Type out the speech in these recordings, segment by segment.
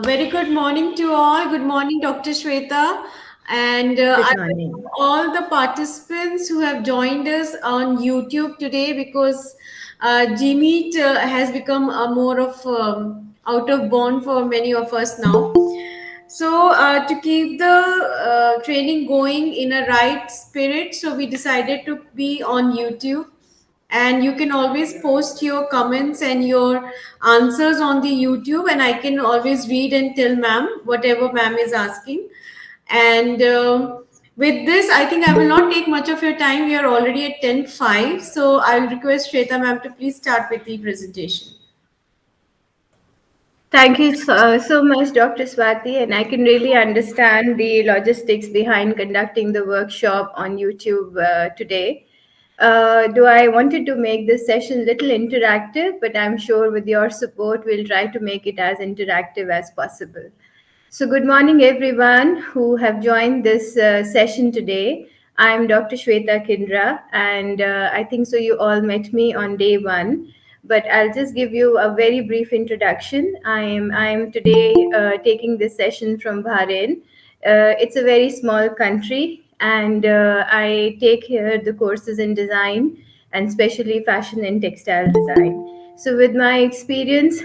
Very good morning to all. Good morning, Dr. Shweta. And Good I morning. welcome all the participants who have joined us on YouTube today because Gmeet has become a more of out of bond for many of us now. So, to keep the training going in a right spirit, so we decided to be on YouTube. And you can always post your comments and your answers on the YouTube, and I can always read and tell ma'am whatever ma'am is asking. And with this, I think I will not take much of your time. We are already at 10:05, so I'll request Shweta ma'am to please start with the presentation. Thank you so much, Dr. Swati, and I can really understand the logistics behind conducting the workshop on YouTube today. Do I wanted to make this session a little interactive, but I'm sure with your support, we'll try to make it as interactive as possible. So, good morning, everyone who have joined this session today. I'm Dr. Shweta Kindra, and I think so. You all met me on day one, but I'll just give you a very brief introduction. I'm today taking this session from Bahrain. It's a very small country, and I take here the courses in design and especially fashion and textile design. So, with my experience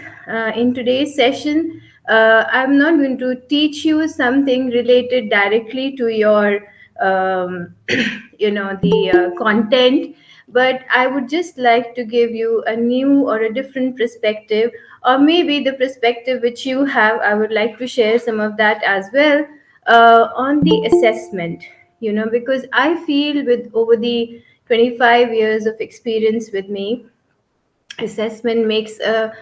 in today's session, I'm not going to teach you something related directly to your, the content, but I would just like to give you a new or a different perspective, or maybe the perspective which you have. I would like to share some of that as well on the assessment. Because I feel with over the 25 years of experience with me, assessment makes a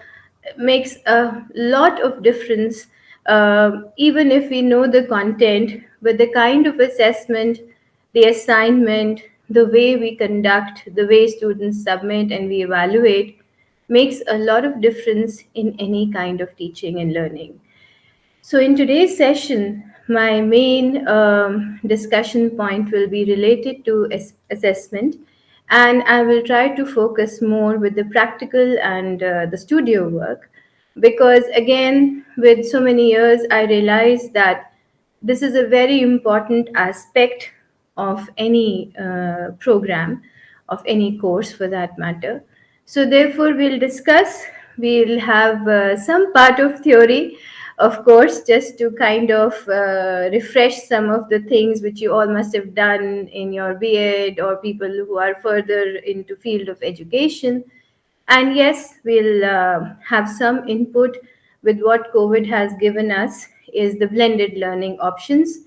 lot of difference, even if we know the content, but the kind of assessment, the assignment, the way we conduct, the way students submit and we evaluate makes a lot of difference in any kind of teaching and learning. So, in today's session, my main discussion point will be related to assessment, and I will try to focus more with the practical and the studio work because, again, with so many years, I realized that this is a very important aspect of any program, of any course for that matter. So, therefore, we'll have some part of theory, of course, just to kind of refresh some of the things which you all must have done in your B.Ed or people who are further into field of education. And yes, we'll have some input with what COVID has given us is the blended learning options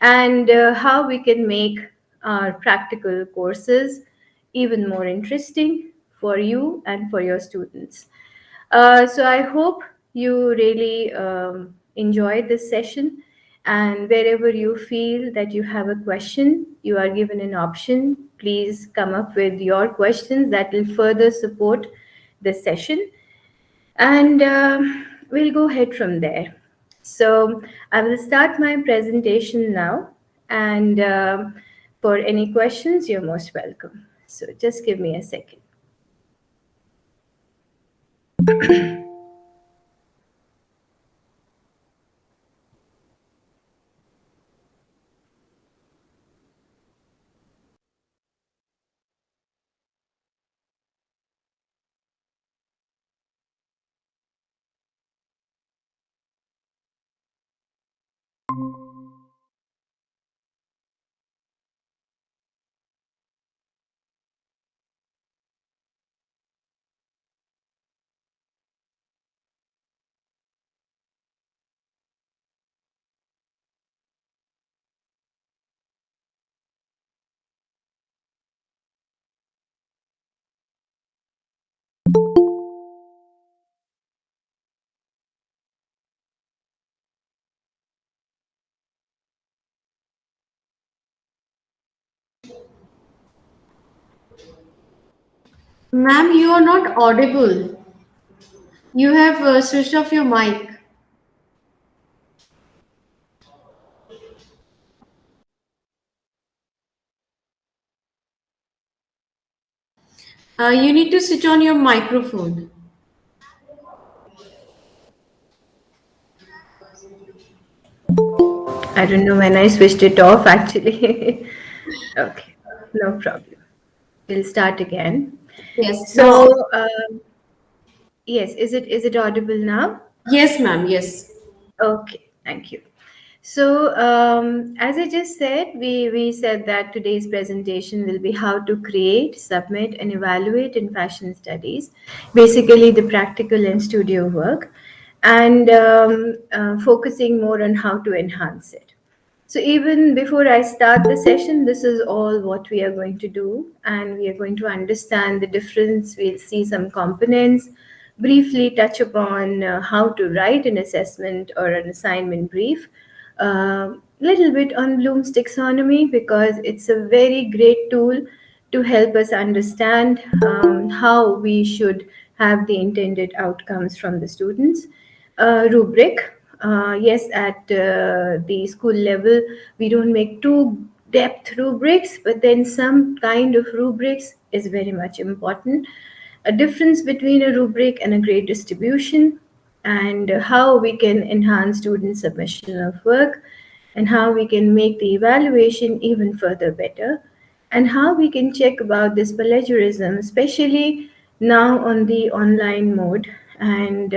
and how we can make our practical courses even more interesting for you and for your students. So I hope you really enjoyed this session. And wherever you feel that you have a question, you are given an option. Please come up with your questions that will further support this session. And we'll go ahead from there. So I will start my presentation now. And for any questions, you're most welcome. So just give me a second. Ma'am, you are not audible. You have switched off your mic. You need to switch on your microphone. I don't know when I switched it off actually. Okay, no problem. We'll start again. Yes. So, Now. yes, is it audible now? Yes, ma'am. Yes. Okay, thank you. So, as I just said, we said that today's presentation will be how to create, submit, and evaluate in fashion studies, basically the practical and studio work, and focusing more on how to enhance it. So, even before I start the session, this is all what we are going to do, and we are going to understand the difference. We'll see some components, briefly touch upon how to write an assessment or an assignment brief, little bit on Bloom's taxonomy because it's a very great tool to help us understand how we should have the intended outcomes from the students. Rubric, yes, at the school level, we don't make too depth rubrics, but then some kind of rubrics is very much important. A difference between a rubric and a grade distribution, and how we can enhance student submission of work, and how we can make the evaluation even further better, and how we can check about this plagiarism, especially now on the online mode, and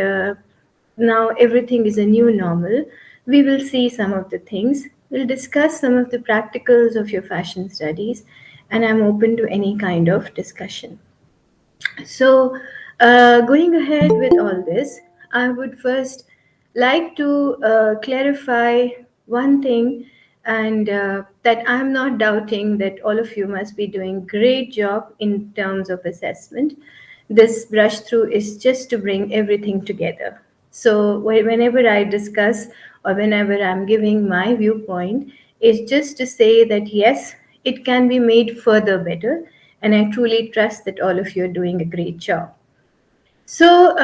now everything is a new normal. We will see some of the things. We'll discuss some of the practicals of your fashion studies, and I'm open to any kind of discussion. So, going ahead with all this, I would first like to clarify one thing, and that I'm not doubting that all of you must be doing great job in terms of assessment. This brush through is just to bring everything together. So, whenever I discuss or whenever I'm giving my viewpoint, is just to say that yes, it can be made further better, and I truly trust that all of you are doing a great job. So,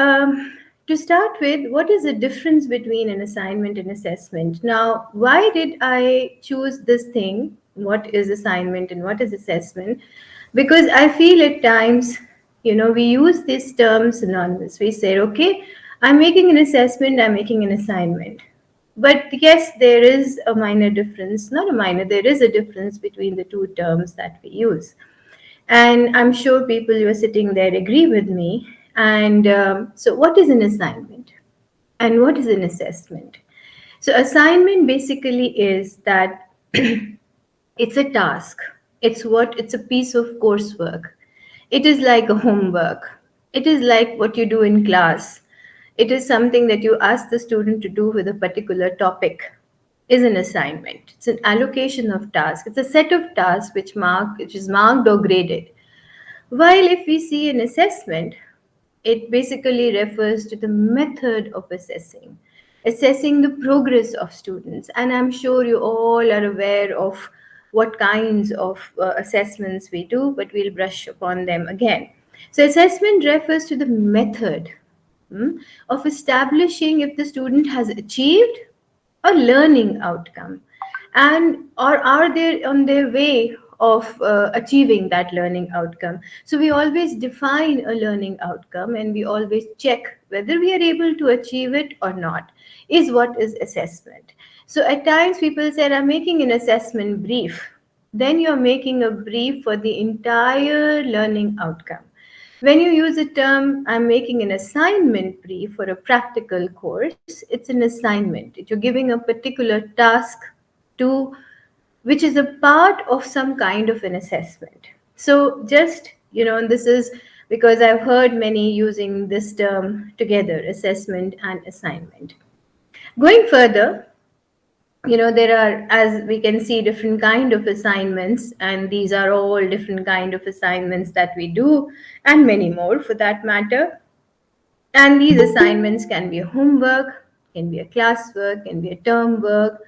to start with, what is the difference between an assignment and assessment? Now, why did I choose this thing? What is assignment and what is assessment? Because I feel at times, we use these terms synonymous. We say, okay, I'm making an assessment, I'm making an assignment. But yes, there is a minor difference, not a minor, there is a difference between the two terms that we use. And I'm sure people who are sitting there agree with me. And so, what is an assignment and what is an assessment? So, assignment basically is that it's a task. It's a piece of coursework. It is like a homework. It is like what you do in class. It is something that you ask the student to do with a particular topic is an assignment. It's an allocation of tasks. It's a set of tasks which is marked or graded. While if we see an assessment, it basically refers to the method of assessing the progress of students. And I'm sure you all are aware of what kinds of assessments we do, but we'll brush upon them again. So, assessment refers to the method hmm, of establishing if the student has achieved a learning outcome, and or are they on their way of achieving that learning outcome. So we always define a learning outcome and we always check whether we are able to achieve it or not, is what is assessment. So at times people say, I'm making an assessment brief. Then you're making a brief for the entire learning outcome. When you use the term, I'm making an assignment brief for a practical course, it's an assignment. You're giving a particular task to which is a part of some kind of an assessment. So, just, this is because I've heard many using this term together, assessment and assignment. Going further, there are, as we can see, different kind of assignments, and these are all different kind of assignments that we do, and many more for that matter. And these assignments can be a homework, can be a classwork, can be a term work,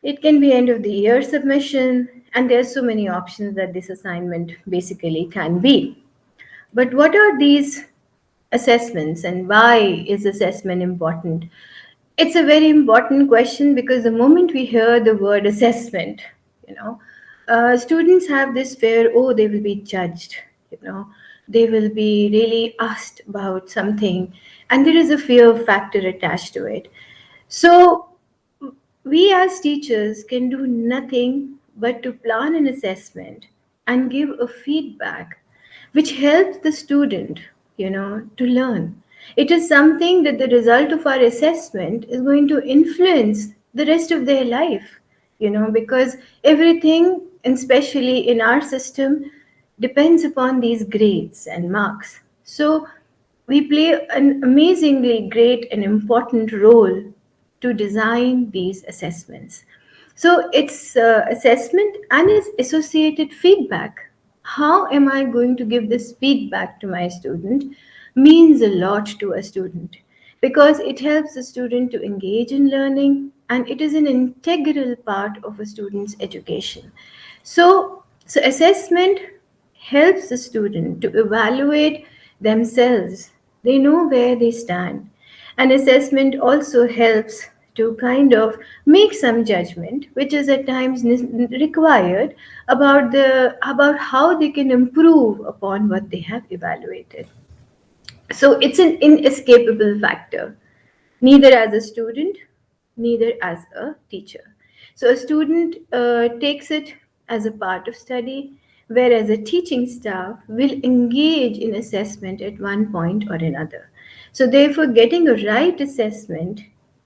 it can be end of the year submission, and there's so many options that this assignment basically can be. But what are these assessments and why is assessment important? It's a very important question because the moment we hear the word assessment, you know, students have this fear, oh, they will be judged, you know, they will be really asked about something, and there is a fear factor attached to it. So, we as teachers can do nothing but to plan an assessment and give a feedback which helps the student, to learn. It is something that the result of our assessment is going to influence the rest of their life, because everything, and especially in our system, depends upon these grades and marks. So we play an amazingly great and important role to design these assessments. So it's assessment and its associated feedback. How am I going to give this feedback to my student means a lot to a student because it helps the student to engage in learning and it is an integral part of a student's education. So assessment helps the student to evaluate themselves. They know where they stand. And assessment also helps to kind of make some judgment, which is at times required about how they can improve upon what they have evaluated. So it's an inescapable factor, neither as a student, neither as a teacher. So a student takes it as a part of study, whereas a teaching staff will engage in assessment at one point or another. So therefore, getting a right assessment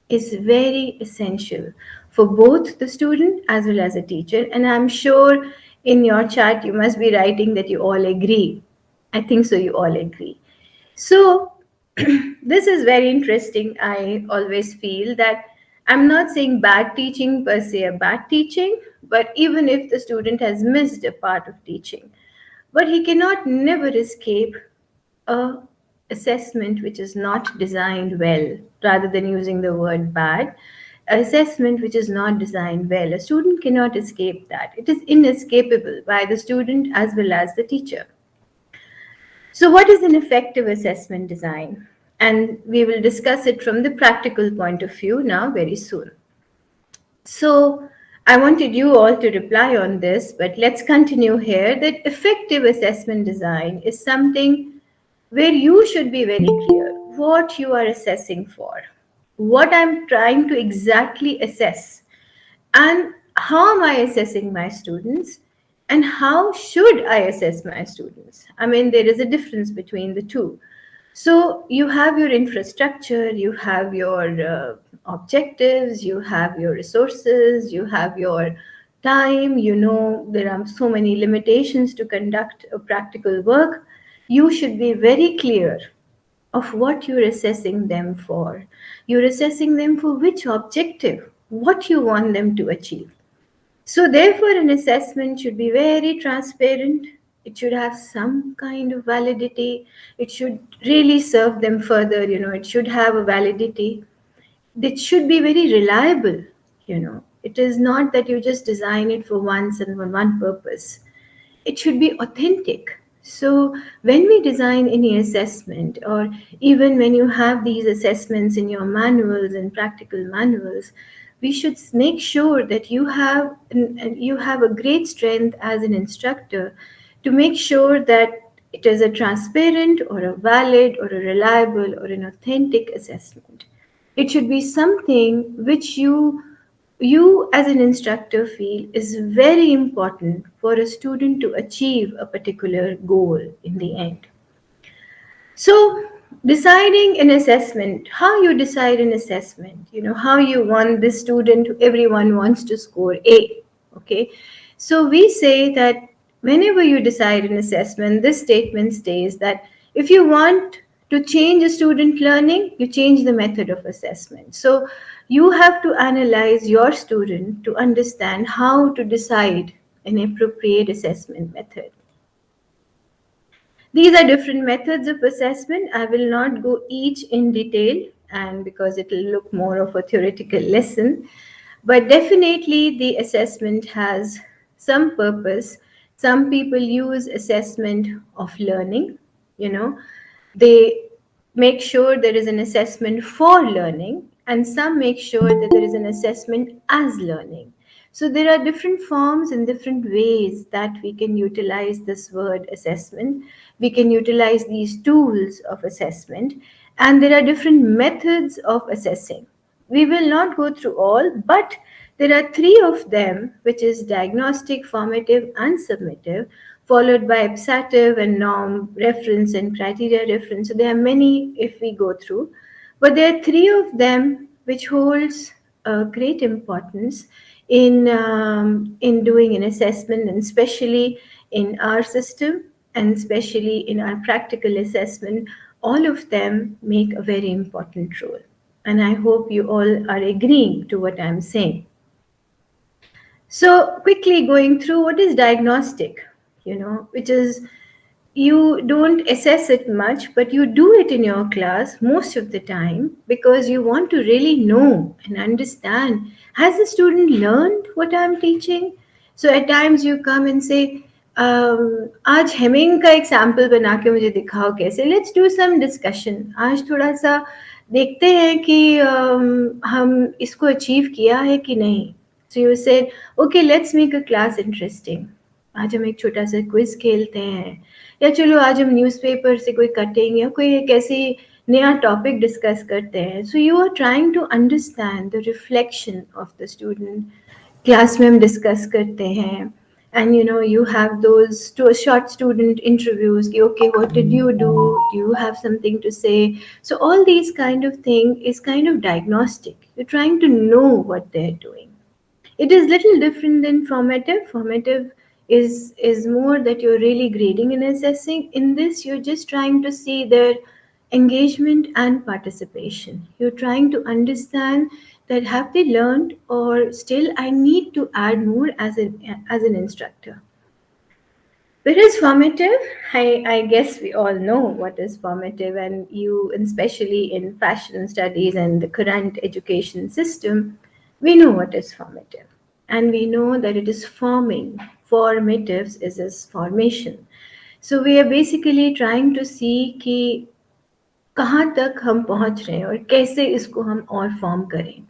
is very essential for both the student as well as a teacher. And I'm sure in your chat you must be writing that you all agree. I think so, you all agree. So, this is very interesting. I always feel that I'm not saying bad teaching per se, a bad teaching, but even if the student has missed a part of teaching, but he cannot never escape a assessment which is not designed well, rather than using the word bad. Assessment which is not designed well, a student cannot escape that. It is inescapable by the student as well as the teacher. So, what is an effective assessment design? And we will discuss it from the practical point of view now very soon. So, I wanted you all to reply on this, but let's continue here that effective assessment design is something where you should be very clear what you are assessing for, what I'm trying to exactly assess, and how am I assessing my students, and how should I assess my students? I mean, there is a difference between the two. So you have your infrastructure, you have your objectives, you have your resources, you have your time, there are so many limitations to conduct a practical work. You should be very clear of what you're assessing them for. You're assessing them for which objective, what you want them to achieve. So, therefore, an assessment should be very transparent. It should have some kind of validity. It should really serve them further, it should have a validity. It should be very reliable. It is not that you just design it for once and for one purpose. It should be authentic. So, when we design any assessment, or even when you have these assessments in your manuals and practical manuals, we should make sure that you have a great strength as an instructor to make sure that it is a transparent or a valid or a reliable or an authentic assessment. It should be something which you as an instructor feel is very important for a student to achieve a particular goal in the end. So, deciding an assessment, how you decide an assessment, how you want this student, everyone wants to score A. Okay. So, we say that whenever you decide an assessment, this statement states that if you want to change a student learning, you change the method of assessment. So, you have to analyze your student to understand how to decide an appropriate assessment method. These are different methods of assessment. I will not go each in detail and because it will look more of a theoretical lesson, but definitely the assessment has some purpose. Some people use assessment of learning, you know, they make sure there is an assessment for learning, and some make sure that there is an assessment as learning. So there are different forms and different ways that we can utilize this word assessment. We can utilize these tools of assessment, and there are different methods of assessing. We will not go through all, but there are three of them, which is diagnostic, formative, and summative, followed by absative and norm reference and criteria reference. So there are many if we go through, but there are three of them which holds great importance in doing an assessment, and especially in our system, and especially in our practical assessment. All of them make a very important role, and I hope you all are agreeing to what I'm saying. So, quickly going through what is diagnostic, which is you don't assess it much, but you do it in your class most of the time because you want to really know and understand, has the student learned what I'm teaching? So, at times you come and say, आज Hamming का example बना के मुझे दिखाओ कैसे, let's do some discussion, आज थोड़ा सा देखते हैं कि हम इसको अचीव किया है कि नहीं. So you said, okay, let's make a class interesting. आज हम एक छोटा सा क्विज खेलते हैं, या चलो आज हम न्यूज़पेपर से कोई कटिंग या कोई एक ऐसी नया टॉपिक डिस्कस करते हैं. So you are trying to understand the reflection of the student. Class में हम डिस्कस करते हैं, and you have those short student interviews. Okay, what did you do? Do you have something to say? So all these kind of thing is kind of diagnostic. You're trying to know what they're doing. It is little different than formative. Formative is more that you're really grading and assessing. In this, you're just trying to see their engagement and participation. You're trying to understand that have they learned, or still I need to add more as an instructor. Whereas formative, I guess we all know what is formative, and you, especially in fashion studies and the current education system, we know what is formative. And we know that it is forming. Formatives is this formation. So we are basically trying to see कि कहाँ तक हम पहुँच रहे हैं और कैसे इसको हम और फॉर्म करें.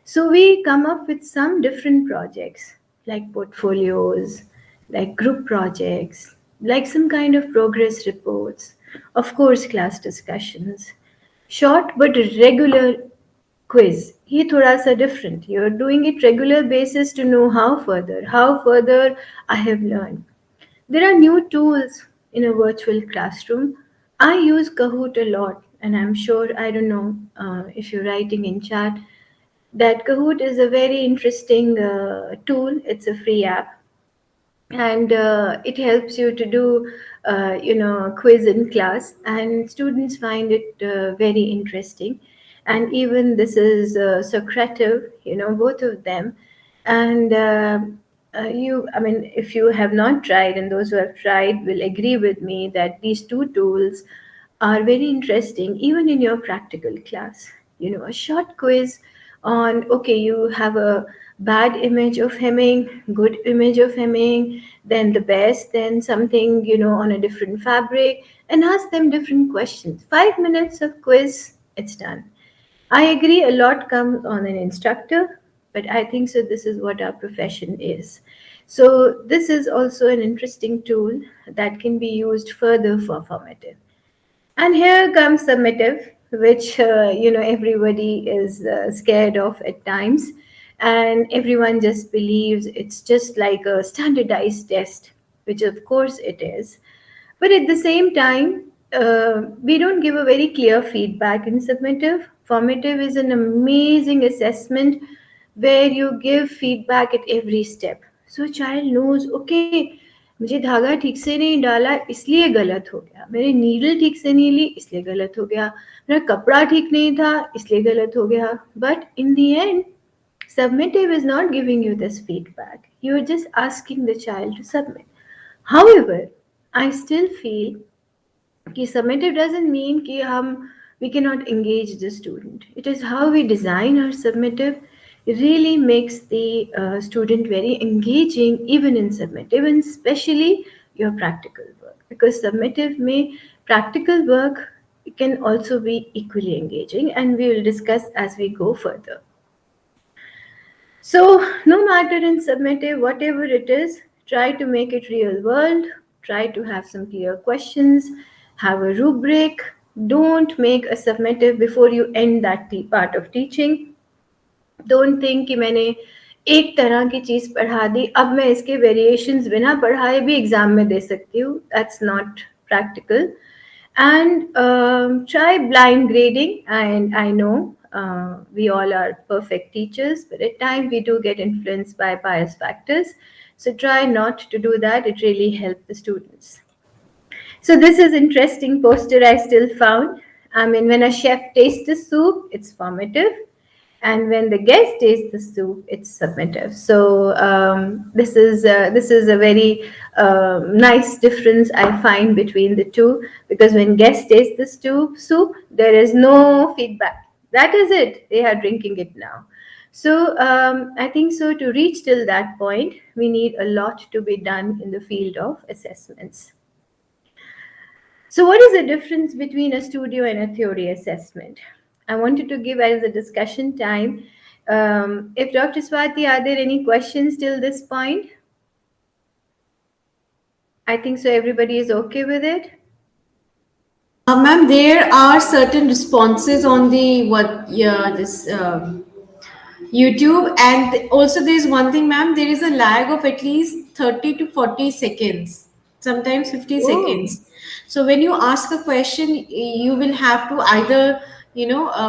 So we come up with some different projects like portfolios, like group projects, like some kind of progress reports, of course, class discussions, short but regular quiz. ये थोड़ा सा different. You're doing it regular basis to know how further I have learned. There are new tools in a virtual classroom. I use Kahoot a lot, and I'm sure, I don't know if you're writing in chat, that Kahoot is a very interesting tool. It's a free app, and it helps you to do, a quiz in class, and students find it very interesting. And even this is Socrative, both of them. And I mean, if you have not tried, and those who have tried will agree with me that these two tools are very interesting even in your practical class. A short quiz on, okay, you have a bad image of hemming, good image of hemming, then the best, then something, on a different fabric, and ask them different questions. 5 minutes of quiz, it's done. I agree, a lot comes on an instructor, but I think so. This is what our profession is. So, this is also an interesting tool that can be used further for formative. And here comes summative, which everybody is scared of at times, and everyone just believes it's just like a standardized test, which of course it is. But at the same time, we don't give a very clear feedback in summative. Formative is an amazing assessment where you give feedback at every step. So child knows, okay, मुझे धागा ठीक से नहीं डाला इसलिए गलत हो गया, मेरी नीडल ठीक से नहीं ली इसलिए गलत हो गया, मेरा कपड़ा ठीक नहीं था इसलिए गलत हो गया. But in the end, submissive is not giving you this feedback. You are just asking the child to submit. However, I still feel कि submissive doesn't mean कि हम we cannot engage the student. It is how we design our submissive really makes the student very engaging even in submissive, and especially your practical work, because submissive may practical work can also be equally engaging, and we will discuss as we go further. So, no matter in submissive, whatever it is, try to make it real world, try to have some clear questions, have a rubric. Don't make a submissive before you end that part of teaching. Don't think कि मैंने एक तरह की चीज़ पढ़ा दी, अब मैं इसके variations बिना पढ़ाए भी एग्ज़ाम में दे सकती हूँ. That's not practical. And try blind grading. And I know we all are perfect teachers, but at times we do get influenced by bias factors. So try not to do that. It really helps the students. So this is interesting poster I still found. I mean, when a chef tastes the soup, it's formative, and when the guest tastes the soup, it's submissive. So this is a very nice difference I find between the two, because when guests taste the soup, there is no feedback. That is it. They are drinking it now. So I think so. To reach till that point, we need a lot to be done in the field of assessments. So, what is the difference between a studio and a theory assessment? I wanted to give as a discussion time. If Dr. Swati, are there any questions till this point? I think so. Everybody is okay with it. Ma'am, there are certain responses on the what? Yeah, this YouTube, and also there is one thing, ma'am. There is a lag of at least 30 to 40 seconds, sometimes 50 seconds. Oh, So when you ask a question, you will have to either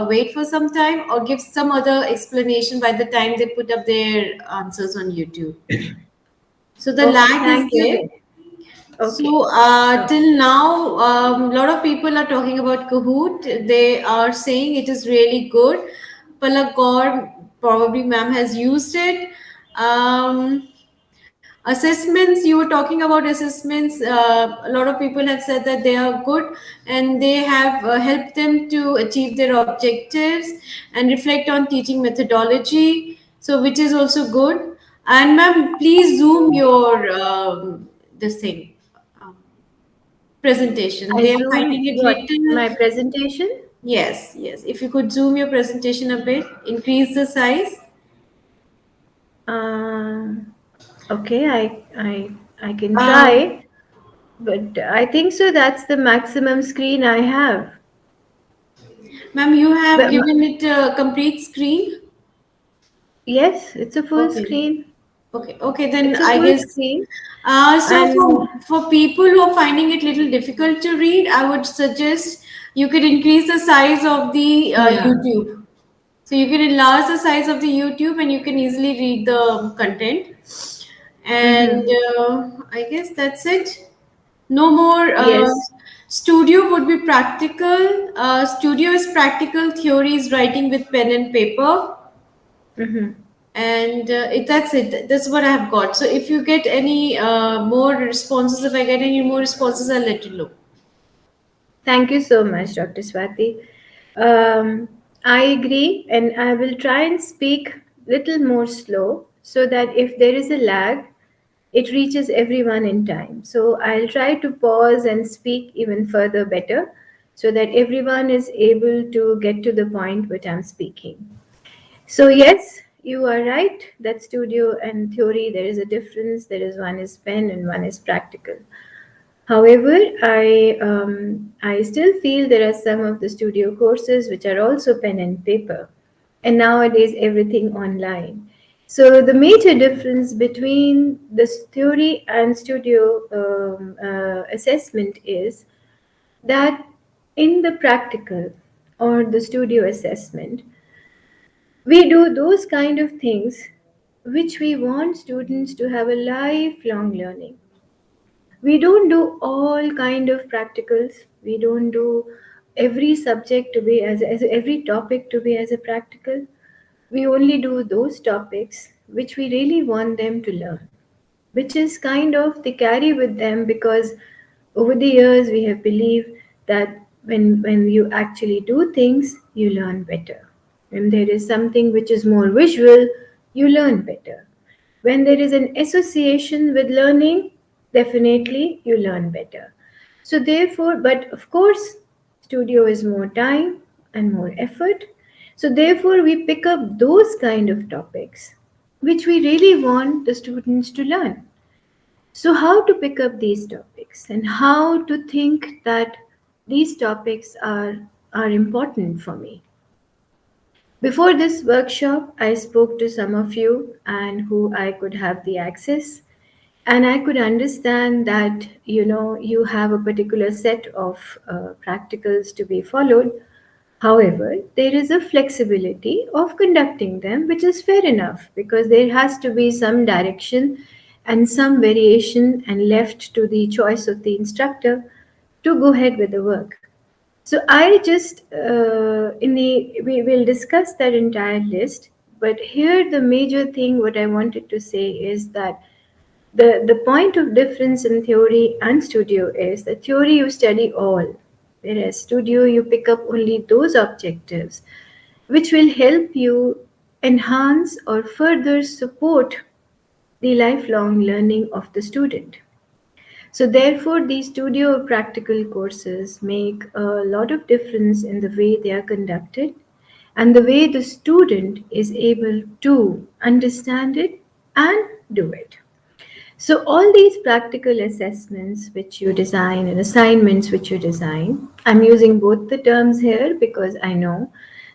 wait for some time or give some other explanation by the time they put up their answers on YouTube. So the okay. lag is Thank you there. then. Okay. So till now, a lot of people are talking about Kahoot. They are saying it is really good. Palak Kaur, probably ma'am has used it. Assessments, you were talking about assessments. A lot of people have said that they are good and they have helped them to achieve their objectives and reflect on teaching methodology. So, which is also good. And ma'am, please zoom your this thing. Um, Presentation. I They are zoom finding it what? little. My presentation? Yes, yes. If you could zoom your presentation a bit, increase the size. Um, okay, I can Um, try, but I think so. That's the maximum screen I have. Ma'am, you have But given it a complete screen. yes, it's a full Okay, screen. okay. Then It's a I full guess. screen, So and for people who are finding it little difficult to read, I would suggest you could increase the size of the yeah. YouTube. So you can enlarge the size of the YouTube, and you can easily read the content. And Mm-hmm. I guess that's it. No more. Yes. Studio would be practical. Studio is practical. Theory is writing with pen and paper. Mm-hmm. And that's it. That's what I have got. So if you get any more responses, if I get any more responses, I'll let you know. Thank you so much, Dr. Swati. I agree, and I will try and speak little more slow so that if there is a lag, it reaches everyone in time. So I'll try to pause and speak even further better so that everyone is able to get to the point which I'm speaking. So yes, you are right that studio and theory, there is a difference. There is one is pen and one is practical. However, I still feel there are some of the studio courses which are also pen and paper, and nowadays everything online. So the major difference between this theory and studio assessment is that in the practical or the studio assessment, we do those kind of things which we want students to have a lifelong learning. We don't do all kind of practicals. We don't do every subject to be as every topic to be as a practical. We only do those topics which we really want them to learn, which is kind of they carry with them, because over the years we have believed that when you actually do things, you learn better. When there is something which is more visual, you learn better. When there is an association with learning, definitely you learn better. So therefore, but of course, studio is more time and more effort. So therefore we pick up those kind of topics which we really want the students to learn. So how to pick up these topics and how to think that these topics are important for me. Before this workshop, I spoke to some of you and who I could have the access, and I could understand that you have a particular set of practicals to be followed. However, there is a flexibility of conducting them, which is fair enough because there has to be some direction and some variation and left to the choice of the instructor to go ahead with the work. So I just in the we will discuss that entire list. But here the major thing what I wanted to say is that the point of difference in theory and studio is that theory you study all, whereas studio you pick up only those objectives which will help you enhance or further support the lifelong learning of the student. So, therefore, these studio practical courses make a lot of difference in the way they are conducted and the way the student is able to understand it and do it. So, all these practical assessments which you design and assignments which you design, I'm using both the terms here because I know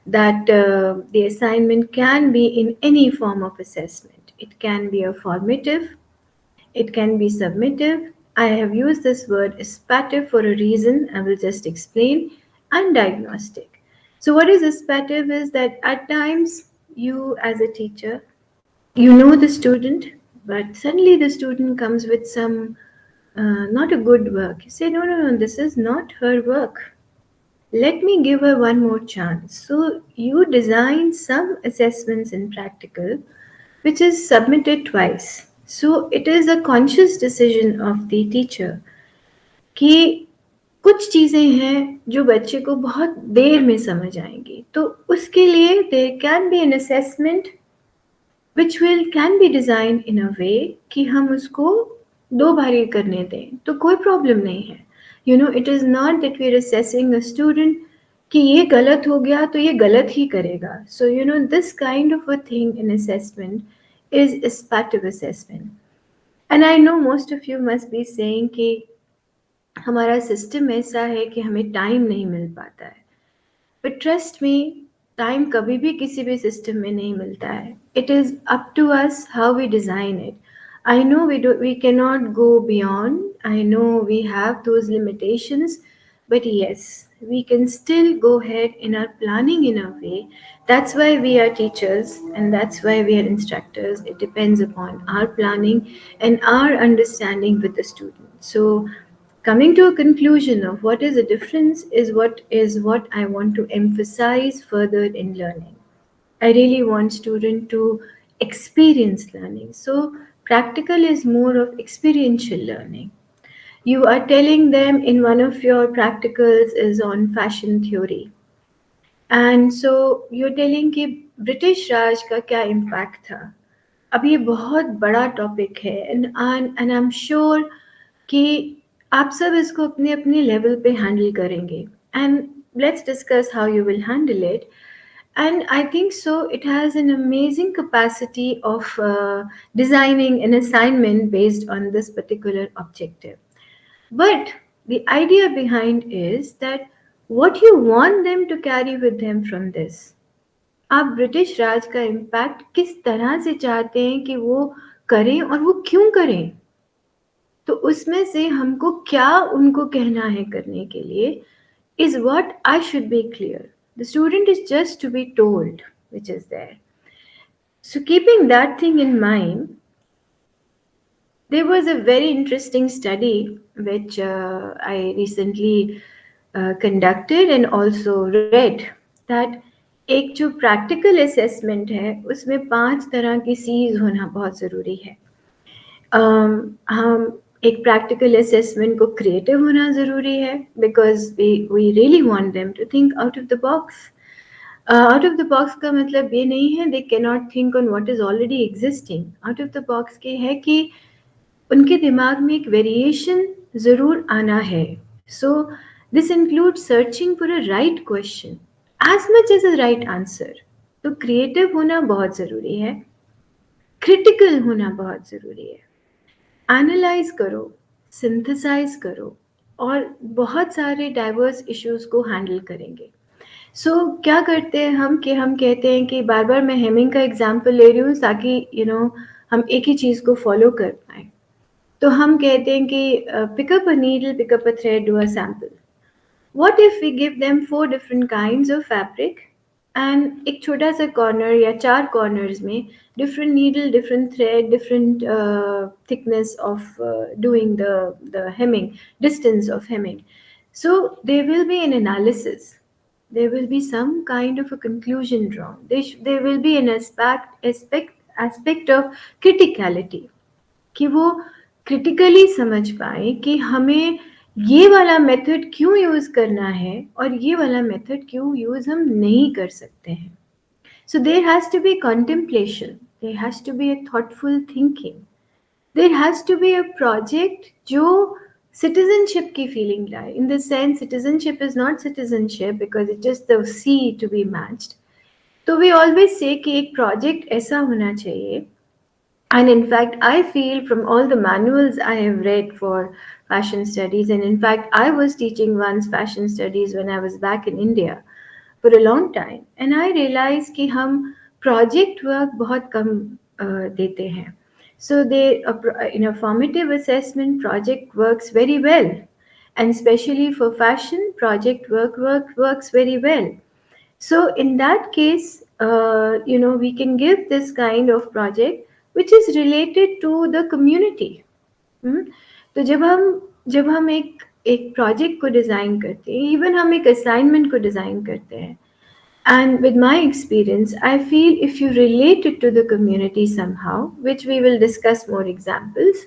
that the assignment can be in any form of assessment. It can be a formative, it can be submissive. I have used this word assertive for a reason. I will just explain. And diagnostic. So, what is assertive is that at times you, as a teacher, you know the student, but suddenly the student comes with some not a good work. You say, no, no, no, this is not her work. Let me give her one more chance. So, you design some assessments in practical which is submitted twice. So it is a conscious decision of the teacher कि कुछ चीज़ें हैं जो बच्चे को बहुत देर में समझ आएंगी, तो उसके लिए there can be an assessment which will can be designed in a way कि हम उसको दो बारी करने दें तो कोई प्रॉब्लम नहीं है. It is not that we are assessing a student कि ये गलत हो गया तो ये गलत ही करेगा. So this kind of a thing in assessment is speculative assessment. And I know most of you must be saying कि हमारा सिस्टम ऐसा है कि हमें टाइम नहीं मिल पाता है. But trust me, टाइम कभी भी किसी भी सिस्टम में नहीं मिलता है. It is up to us how we design it. I know we cannot go beyond. I know we have those limitations, but yes, we can still go ahead in our planning in a way. That's why we are teachers and that's why we are instructors. It depends upon our planning and our understanding with the student. So coming to a conclusion of what is the difference is what I want to emphasize further in learning. I really want student to experience learning. So practical is more of experiential learning. You are telling them in one of your practicals is on fashion theory. And so you're telling कि British राज का क्या impact था. अब ये बहुत बड़ा topic है and I am sure कि आप सब इसको अपने अपने लेवल पे हैंडल करेंगे and let's discuss how you will handle it. And I think so, it has an amazing capacity of designing an assignment based on this particular objective. But the idea behind is that what you want them to carry with them from this. आप British राज का impact किस तरह से चाहते हैं कि वो करें और वो क्यों करें, तो उसमें से हमको क्या उनको कहना है करने के लिए is what I should be clear. The student is just to be told, which is there. So keeping that thing in mind, there was a very interesting study which I recently conducted and also read that एक जो practical assessment है उसमें 5 तरह की C's होना बहुत ज़रूरी है. हम एक प्रैक्टिकल असेसमेंट को क्रिएटिव होना ज़रूरी है because we really want them to think out of the box. Out of the box का मतलब ये नहीं है they can not think on what is already existing. Out of the box के है कि उनके दिमाग में एक वेरिएशन ज़रूर आना है. सो This includes searching for a right question as much as a right answer. तो क्रिएटिव होना बहुत ज़रूरी है, क्रिटिकल होना बहुत ज़रूरी है, एनालाइज करो, सिंथेसाइज करो और बहुत सारे डाइवर्स इश्यूज को हैंडल करेंगे। क्या करते हैं हम कि हम कहते हैं कि बार बार मैं हेमिंग का एग्जाम्पल ले रही हूँ ताकि हम एक ही चीज़ को फॉलो कर पाए। तो हम कहते हैं कि pick up a needle, pick up a thread, do a sample. What if we give them 4 different kinds of fabric and एक छोटा सा कॉर्नर या 4 कॉर्नर्स में different needle, different thread, different thickness of doing the hemming, distance of hemming. So there will be an analysis. There will be some kind of a conclusion drawn. There will be an aspect of criticality. कि वो critically समझ पाए कि हमें ये वाला method क्यों use करना है और ये वाला मेथड क्यों यूज़ हम नहीं कर सकते हैं। So there has to be contemplation, there has to be a thoughtful thinking, there has to be a project जो सिटीजनशिप की फीलिंग लाए। In the sense citizenship is not citizenship because it just the see to be matched. तो we always say कि एक project ऐसा होना चाहिए। And in fact, I feel from all the manuals I have read for fashion studies, and in fact, I was teaching once fashion studies when I was back in India for a long time, and I realized कि हम project work बहुत कम देते हैं. So in a formative assessment, project works very well, and especially for fashion, project works very well. So in that case, we can give this kind of project which is related to the community. हम्म? तो जब हम एक project को design करते हैं, even हम एक assignment को डिज़ाइन करते हैं, and with my experience, I feel if you relate it to the community somehow, which we will discuss more examples,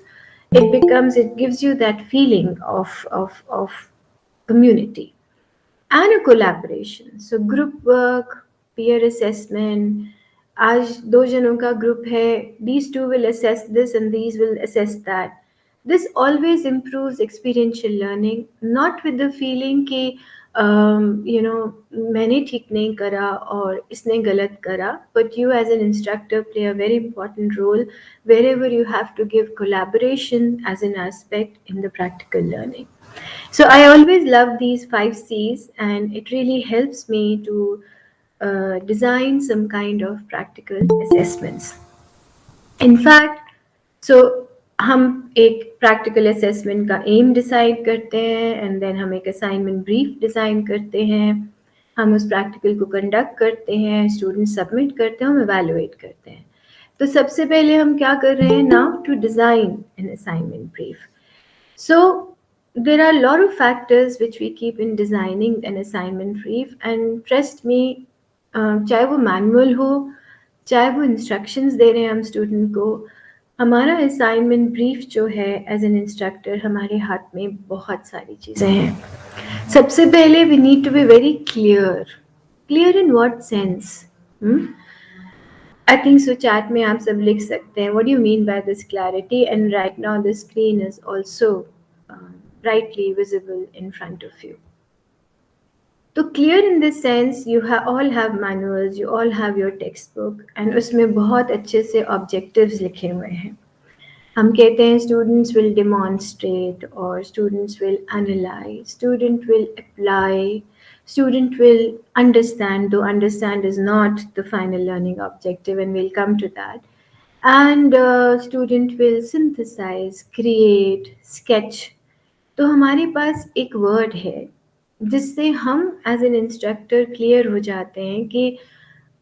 it gives you that feeling of community and a collaboration. So group work, peer assessment. आज 2 जनों का group है. These two will assess this and these will assess that. This always improves experiential learning, not with the feeling कि मैंने ठीक नहीं करा और इसने गलत करा. But you as an instructor play a very important role wherever you have to give collaboration as an aspect in the practical learning. So I always love these 5 C's, and it really helps me to design some kind of practical assessments. In fact, so हम एक practical assessment का aim decide करते हैं, and then हम एक assignment brief design करते हैं, हम उस practical को conduct करते हैं, students submit करते हैं, हम evaluate करते हैं. तो सबसे पहले हम क्या कर रहे हैं now to design an assignment brief. So there are a lot of factors which we keep in designing an assignment brief, and trust me, चाहे वो manual हो, चाहे वो instructions दे रहे हैं हम student को, हमारा assignment brief जो है as an instructor हमारे हाथ में बहुत सारी चीज़ें हैं. सबसे पहले we need to be very clear. Clear in what sense? I think so chat में आप सब लिख सकते हैं what do you mean by this clarity, and right now the screen is also brightly visible in front of you. तो clear in this sense, you all have manuals, you all have your textbook, and उसमें बहुत अच्छे से objectives लिखे हुए हैं. हम कहते हैं students will demonstrate, or students will analyze, student will apply, student will understand, though understand is not the final learning objective, and we'll come to that. And student will synthesize, create, sketch. तो हमारे पास एक word है जिससे हम as an instructor clear हो जाते हैं कि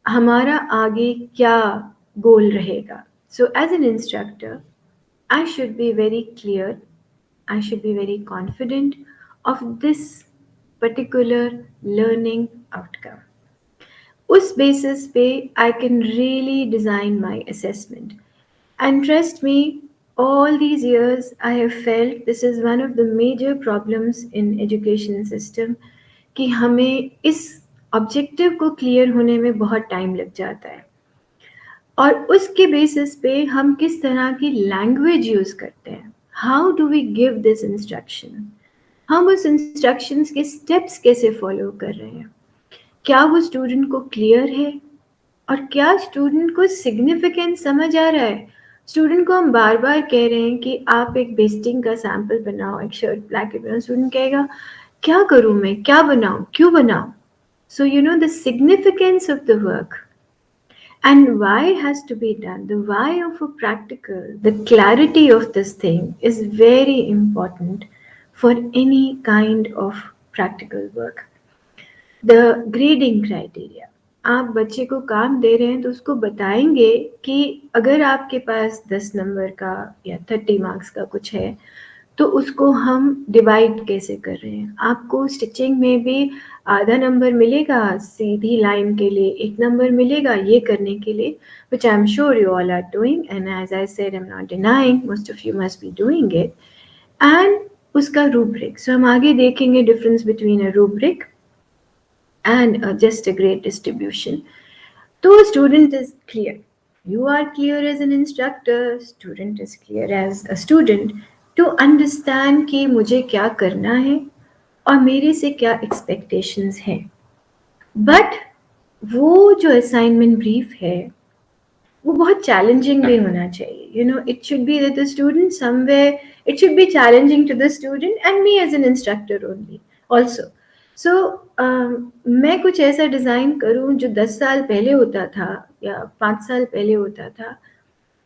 हमारा आगे क्या goal रहेगा. So as an instructor, I should be very clear, I should be very confident of this particular learning outcome. उस basis पे I can really design my assessment. And trust me, all these years I have felt this is one of the major problems in education system कि हमें इस objective को clear होने में बहुत time लग जाता है. और उसके बेसिस पे हम किस तरह की लैंग्वेज यूज़ करते हैं. How do we give this instruction, हम उस इंस्ट्रक्शंस के स्टेप्स कैसे फॉलो कर रहे हैं, क्या वो स्टूडेंट को क्लियर है, और क्या स्टूडेंट को सिग्निफिकेंस समझ आ रहा है। स्टूडेंट को हम बार बार कह रहे हैं कि आप एक बेस्टिंग का सैम्पल बनाओ, एक शर्ट ब्लैकेट बनाओ, स्टूडेंट कहेगा क्या करूँ मैं, क्या बनाऊँ, क्यों बनाऊँ। So you know the significance of the work and why it has to be done, the why of a practical, the clarity of this thing is very important for any kind of practical work. The grading criteria, आप बच्चे को काम दे रहे हैं तो उसको बताएंगे कि अगर आपके पास 10 नंबर का या 30 मार्क्स का कुछ है तो उसको हम डिवाइड कैसे कर रहे हैं। आपको स्टिचिंग में भी आधा नंबर मिलेगा सीधी लाइन के लिए, 1 नंबर मिलेगा ये करने के लिए, which I'm sure you all are doing, and as I said I'm not denying most of you must be doing it. And उसका rubric, so हम आगे देखेंगे difference between a rubric and just a grade distribution. So student is clear. You are clear as an instructor, student is clear as a student to understand कि मुझे क्या करना है और मेरे से क्या expectations हैं. But वो जो assignment brief है वो बहुत challenging भी होना चाहिए. You know, it should be that the student somewhere, it should be challenging to the student and me as an instructor only also. So मैं कुछ ऐसा डिज़ाइन करूँ जो 10 साल पहले होता था या 5 साल पहले होता था,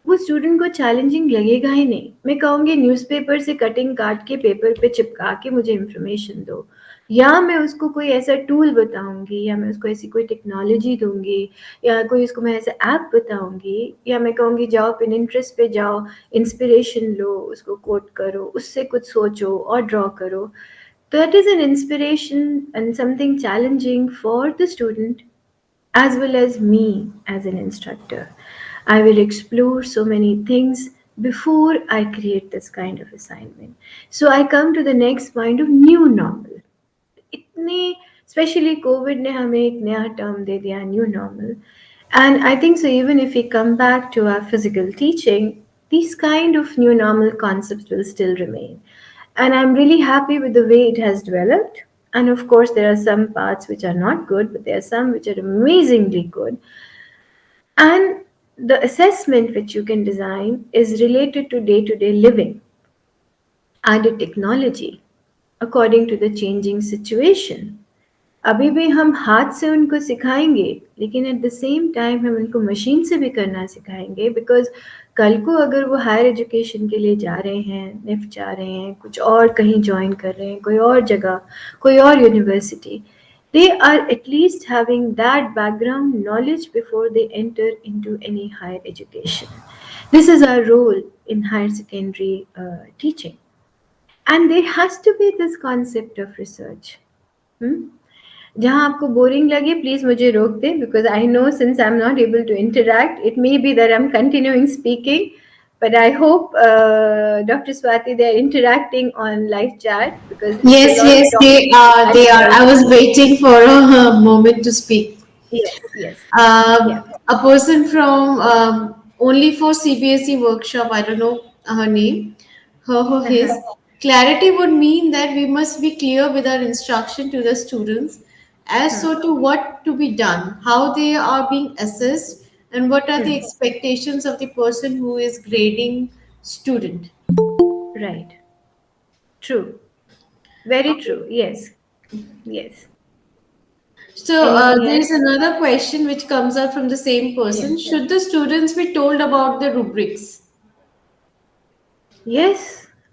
वो स्टूडेंट को चैलेंजिंग लगेगा ही नहीं। मैं कहूँगी न्यूज़पेपर से कटिंग काट के पेपर पे चिपका के मुझे इन्फॉर्मेशन दो, या मैं उसको कोई ऐसा टूल बताऊँगी, या मैं उसको ऐसी कोई टेक्नोलॉजी दूँगी, या कोई उसको मैं ऐसा ऐप बताऊँगी, या मैं कहूँगी जाओ पिनिंटरेस्ट पे जाओ, इंस्पिरेशन लो, उसको कोट करो, उससे कुछ सोचो और ड्रॉ करो। That is an inspiration and something challenging for the student as well as me as an instructor. I will explore so many things before I create this kind of assignment. So I come to the next point of new normal. इतने especially COVID ने हमें एक नया term दे दिया, new normal. And I think so even if we come back to our physical teaching, these kind of new normal concepts will still remain. And I'm really happy with the way it has developed. And of course, there are some parts which are not good, but there are some which are amazingly good. And the assessment which you can design is related to day living and technology according to the changing situation. अभी भी हम हाथ से उनको सिखाएंगे, लेकिन at the same time हम उनको मशीन से भी करना सिखाएंगे, बिकॉज कल को अगर वो हायर एजुकेशन के लिए जा रहे हैं, निफ्ट जा रहे हैं, कुछ और कहीं ज्वाइन कर रहे हैं, कोई और जगह, कोई और university, they are at least having that background knowledge before they enter into any higher education. This is our role in higher secondary teaching. And there has to be this concept of research. जहाँ आपको boring लगे please मुझे रोक दे, because I know since I am not able to interact it may be that I am continuing speaking, but I hope Dr. Swati, they are interacting on live chat because it's a Yes, lot of yes, they talking are. at They are. I once. was waiting for a moment to speak. Yes, yes, yeah. A person from only for CBSE workshop. I don't know her name. Her his Uh-huh. clarity would mean that we must be clear with our instruction to the students as so to what to be done, how they are being assessed, and what are the expectations of the person who is grading student. Right. True. Very Okay. true. Yes. Yes. So Anything there is else? another question which comes up from the same Yeah. person. Should the students be told about the rubrics? Yes.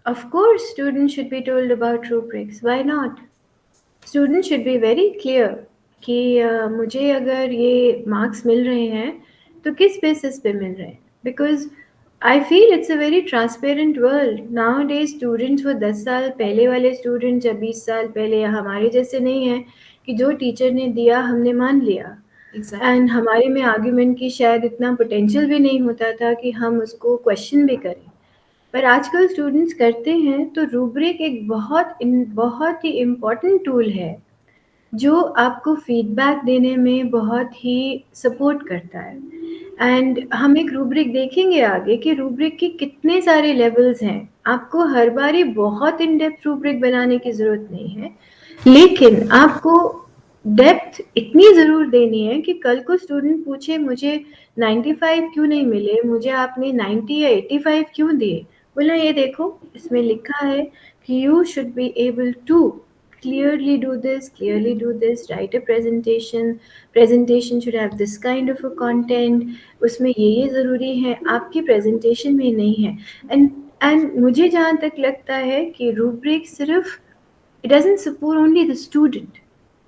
Of course, students should be told about rubrics. Why not? Student should be very clear कि मुझे अगर ये marks मिल रहे हैं तो किस basis पे मिल रहे हैं, because I feel it's a very transparent world now day. Students वो 10 साल पहले वाले स्टूडेंट्स या 20 साल पहले या हमारे जैसे नहीं हैं कि जो टीचर ने दिया हमने मान लिया, Exactly. एंड हमारे में आर्ग्यूमेंट की शायद इतना पोटेंशियल भी नहीं होता था कि हम उसको क्वेश्चन भी करें। पर आजकल स्टूडेंट्स करते हैं, तो रूब्रिक एक बहुत ही इम्पोर्टेंट टूल है जो आपको फीडबैक देने में बहुत ही सपोर्ट करता है। एंड हम एक रूब्रिक देखेंगे आगे कि रूब्रिक के कितने सारे लेवल्स हैं। आपको हर बारी बहुत इन डेप्थ रूब्रिक बनाने की ज़रूरत नहीं है, लेकिन आपको डेप्थ इतनी ज़रूर देनी है कि कल को स्टूडेंट पूछे मुझे 95 क्यों नहीं मिले, मुझे आपने 90 या 85 क्यों दिए? बोला ये देखो इसमें लिखा है कि you should be able to clearly do this, write a presentation should have this kind of a content, उसमें ये ज़रूरी है, आपकी presentation में नहीं है। एंड मुझे जहाँ तक लगता है कि rubric सिर्फ it doesn't support only the student,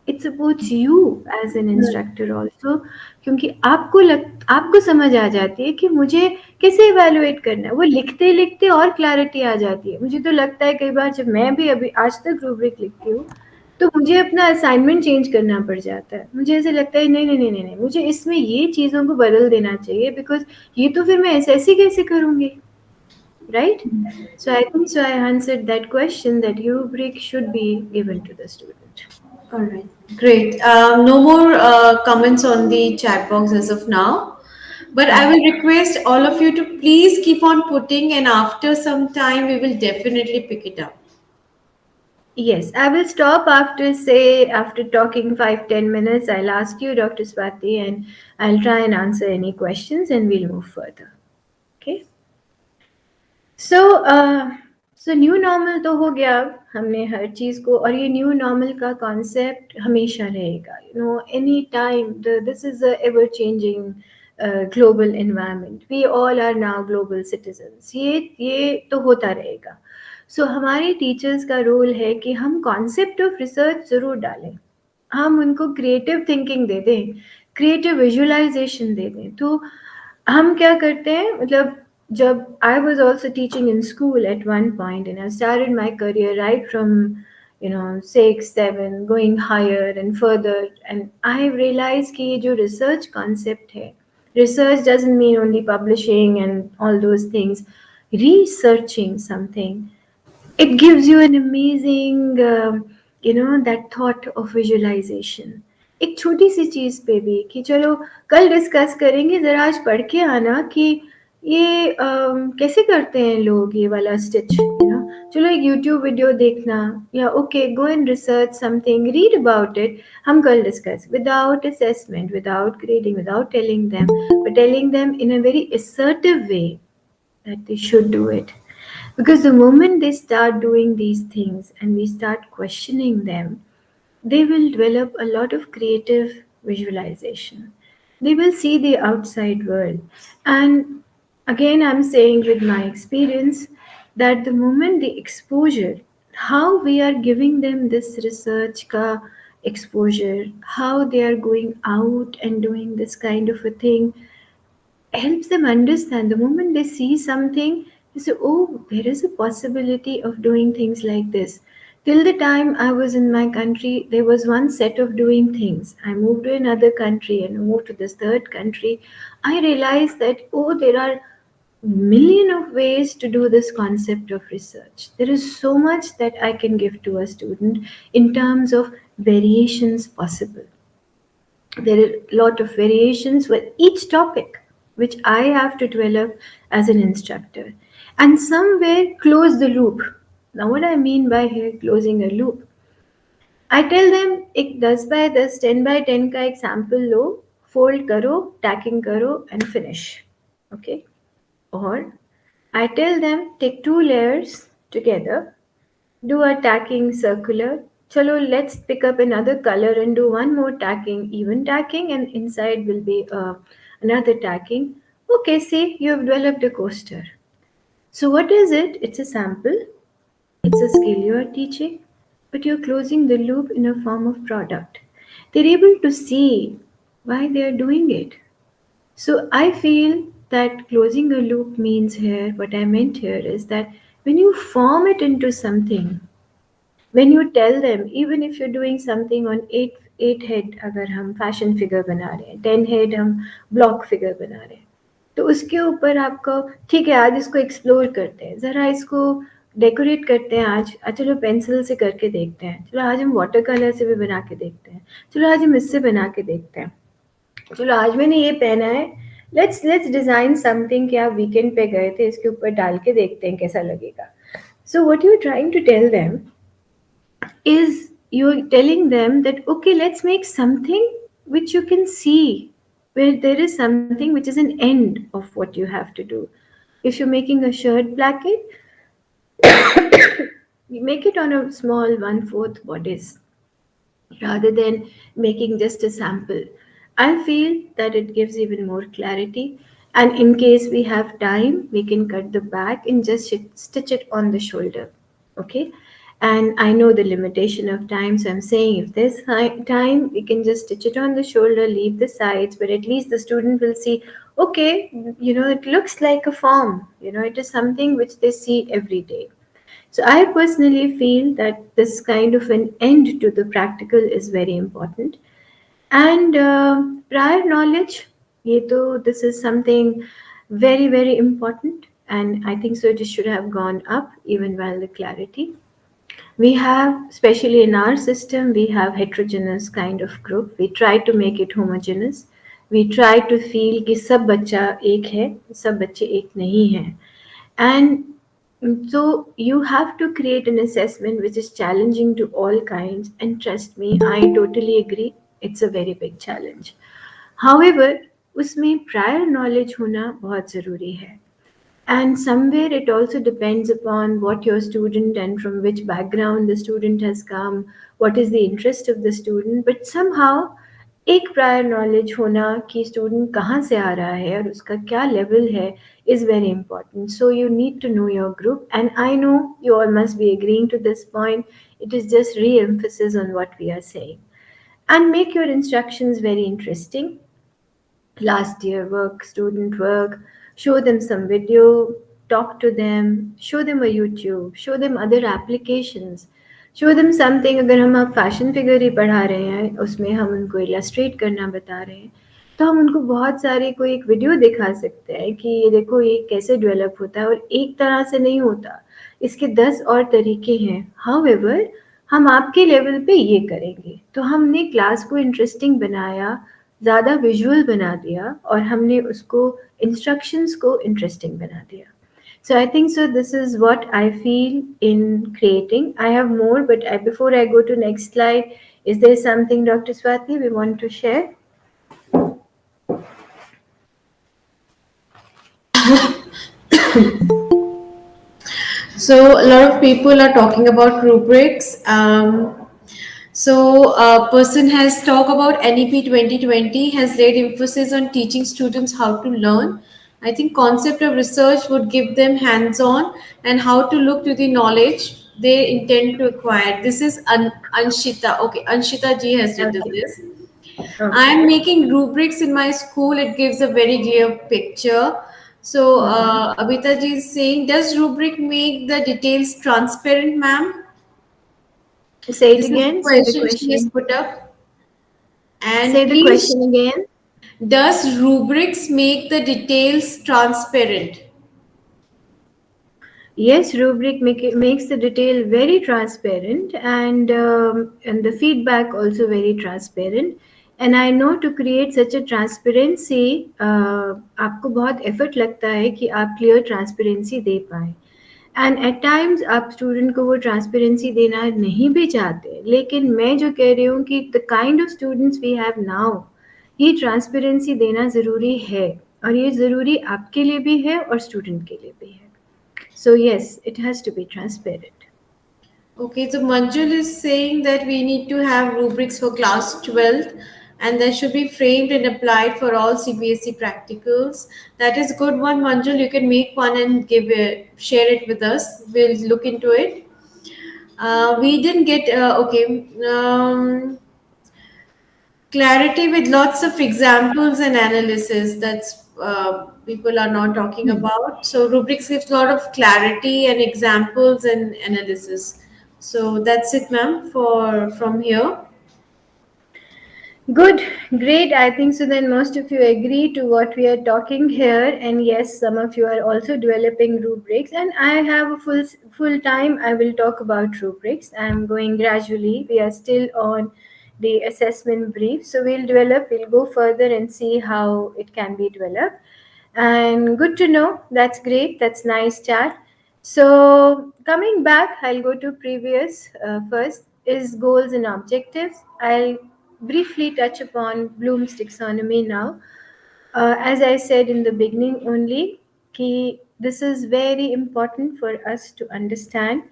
it supports you as an instructor also, क्योंकि आपको समझ आ जाती है कि मुझे कैसे इवेलुएट करना है, वो लिखते लिखते और क्लैरिटी आ जाती है। मुझे तो लगता है कई बार जब मैं भी अभी आज तक रूब्रिक लिखती हूँ तो मुझे अपना असाइनमेंट चेंज करना पड़ जाता है। मुझे ऐसे लगता है नहीं नहीं नहीं नहीं नहीं, मुझे इसमें ये चीज़ों को बदल देना चाहिए, बिकॉज ये तो फिर मैं एसएससी कैसे करूँगी, right? So I think so I answered that question, that rubric should be given to the student. All right, great. No more comments on the chat box as of now. But I will request all of you to please keep on putting, and after some time, we will definitely pick it up. Yes, I will stop after, say, after talking 5-10 minutes. I'll ask you, Dr. Swati, and I'll try and answer any questions and we'll move further. Okay? So so new normal तो हो गया, हमने हर चीज़ को, और ये new normal का concept हमेशा रहेगा, you know, any time this is a ever changing global environment, we all are now global citizens, ये तो होता रहेगा। सो हमारे टीचर्स का रोल है कि हम कॉन्सेप्ट ऑफ रिसर्च ज़रूर डालें, हम उनको क्रिएटिव थिंकिंग दे दें, क्रिएटिव विजुअलाइजेशन दे दें। तो हम क्या करते हैं, मतलब जब I was also teaching in school at one point, and I started my career right from, you know, 6, 7, going higher and further, and I realized कि ये जो research concept है, research doesn't mean only publishing and all those things, researching something, it gives you an amazing that thought of visualization। एक छोटी सी चीज़ पे भी कि चलो कल डिस्कस करेंगे, ज़रा आज पढ़ के आना कि ये कैसे करते हैं लोग ये वाला स्टिच, चलो एक यूट्यूब वीडियो देखना, या okay go and research something, read about it, हम कल discuss, without assessment, without grading, without telling them, but telling them in a very assertive way that they should do it. Because the moment they start doing these things and we start questioning them, they will develop a lot of creative visualization. They will see the outside world. And again, I'm saying with my experience that the moment the exposure, how we are giving them this research ka exposure, how they are going out and doing this kind of a thing, helps them understand. The moment they see something, they say, oh, there is a possibility of doing things like this. Till the time I was in my country, there was one set of doing things. I moved to another country and moved to this third country. I realized that, oh, there are million of ways to do this concept of research. There is so much that I can give to a student in terms of variations possible. There are a lot of variations with each topic which I have to develop as an instructor, and somewhere close the loop. Now, what I mean by here closing a loop, I tell them एक 10 by 10, 10 by 10 का एक sample लो, fold करो, tacking करो and finish. Okay? Or I tell them take two layers together, do a tacking circular. Chalo, let's pick up another color and do one more tacking, even tacking, and inside will be another tacking. Okay, see, you have developed a coaster. So, what is it? It's a sample, it's a skill you are teaching, but you're closing the loop in a form of product. They're able to see why they are doing it. So I feel that closing a loop means here, what I meant here is that when you form it into something, when you tell them, even if you're doing something on eight head, अगर हम fashion figure बना रहे हैं, 10 head हम block figure बना रहे हैं, तो उसके ऊपर आपको ठीक है आज इसको एक्सप्लोर करते हैं, ज़रा इसको डेकोरेट करते हैं, आज चलो पेंसिल से करके देखते हैं, चलो आज हम वाटर कलर से भी बना के देखते हैं, चलो आज हम इससे बना के देखते हैं, चलो आज मैंने ये पहना है, लेट्स डिज़ाइन समथिंग कि आप वीकेंड पे गए थे, इसके ऊपर डाल के देखते हैं कैसा लगेगा। So what you're trying to tell them is you're telling them that okay, let's make something which you can see, where there is something which is an end of what you have to do. If you're making a shirt blanket, you make it on a small 1/4 bodice rather than making just a sample. I feel that it gives even more clarity. And in case we have time, we can cut the back and just stitch it on the shoulder. Okay. And I know the limitation of time, so I'm saying if there's time, we can just stitch it on the shoulder, leave the sides, but at least the student will see, okay, it looks like a form, it is something which they see every day. So I personally feel that this kind of an end to the practical is very important. And prior knowledge, this is something very, very important. And I think so it should have gone up even while the clarity. We have, especially in our system, we have heterogeneous kind of group. We try to make it homogeneous. We try to feel कि सब बच्चा एक है, सब बच्चे एक नहीं हैं. And so you have to create an assessment which is challenging to all kinds. And trust me, I totally agree. It's a very big challenge. However, उसमें prior knowledge होना बहुत ज़रूरी है. And somewhere it also depends upon what your student and from which background the student has come, what is the interest of the student. But somehow एक prior knowledge होना कि student कहाँ से आ रहा है और उसका क्या लेवल है is very important. So you need to know your group, and I know you all must be agreeing to this point. It is just re-emphasis on what we are saying. And make your instructions very interesting. Last year work, student work, show them some video, talk to them, show them a YouTube, show them other applications, show them something. अगर हम आप fashion figure ही पढ़ा रहे हैं, उसमें हम उनको illustrate करना बता रहे हैं, तो हम उनको बहुत सारे कोई एक वीडियो दिखा सकते हैं कि ये देखो ये कैसे डेवलप होता है, और एक तरह से नहीं होता, इसके 10 और तरीके हैं. हाउएवर हम आपके लेवल पे ये करेंगे. तो हमने क्लास को इंटरेस्टिंग बनाया, ज़्यादा विजुअल बना दिया, और हमने उसको इंस्ट्रक्शंस को इंटरेस्टिंग बना दिया. So I think so this is what I feel in creating. I have more, but before I go to next slide, is there something, Dr. Swati, we want to share? So a lot of people are talking about rubrics. So a person has talked about NEP 2020 has laid emphasis on teaching students how to learn. I think concept of research would give them hands-on and how to look to the knowledge they intend to acquire. This is Anshita. Okay, Anshita ji has written Okay. this. Okay. I'm making rubrics in my school. It gives a very clear picture. So, Mhm. Abhita ji is saying, does rubric make the details transparent, ma'am? Say it This is the again. Say the question she has question. put up. And Say the please, question again. does rubrics make the details transparent? Yes, rubric makes the detail very transparent, and the feedback also very transparent. And I know to create such a transparency, आपको बहुत effort लगता है कि आप clear transparency दे पाएं. And eight times आप student को वो ट्रांसपेरेंसी देना नहीं भी चाहते, लेकिन मैं जो कह रही हूँ कि the kind of students we have now, ये ट्रांसपेरेंसी देना ज़रूरी है, और ये ज़रूरी आपके लिए भी है और स्टूडेंट के लिए भी है. So yes, it has to be transparent. Okay, so Manjul is saying that we need to have rubrics for class 12th and that should be framed and applied for all CBSE practicals. That is good one, Manjul. You can make one and share it with us. We'll look into it. We didn't get, okay. Clarity with lots of examples and analysis. That's people are not talking about. So rubrics gives a lot of clarity and examples and analysis. So that's it, ma'am, for from here. Good, great. I think so. Then most of you agree to what we are talking here, and yes, some of you are also developing rubrics. And I have a full time. I will talk about rubrics. I'm going gradually. We are still on the assessment brief, so we'll develop. We'll go further and see how it can be developed. And good to know. That's great. That's nice chat. So coming back, I'll go to previous first is goals and objectives. I'll briefly touch upon Bloom's taxonomy now. As I said in the beginning only, this is very important for us to understand,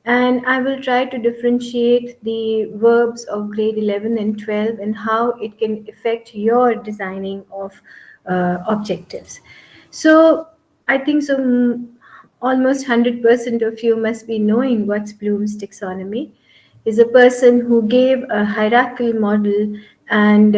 and I will try to differentiate the verbs of grade 11 and 12 and how it can affect your designing of objectives. So I think so. Almost 100% of you must be knowing what's Bloom's taxonomy. Is a person who gave a hierarchical model and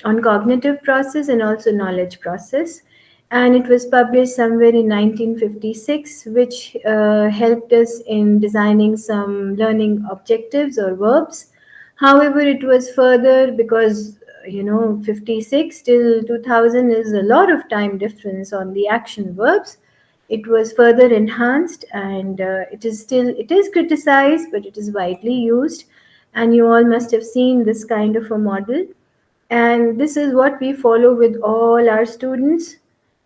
on cognitive process and also knowledge process, and it was published somewhere in 1956, which helped us in designing some learning objectives or verbs. However, it was further because 56 till 2000 is a lot of time difference on the action verbs. It was further enhanced, and it is criticized, but it is widely used, and you all must have seen this kind of a model, and this is what we follow with all our students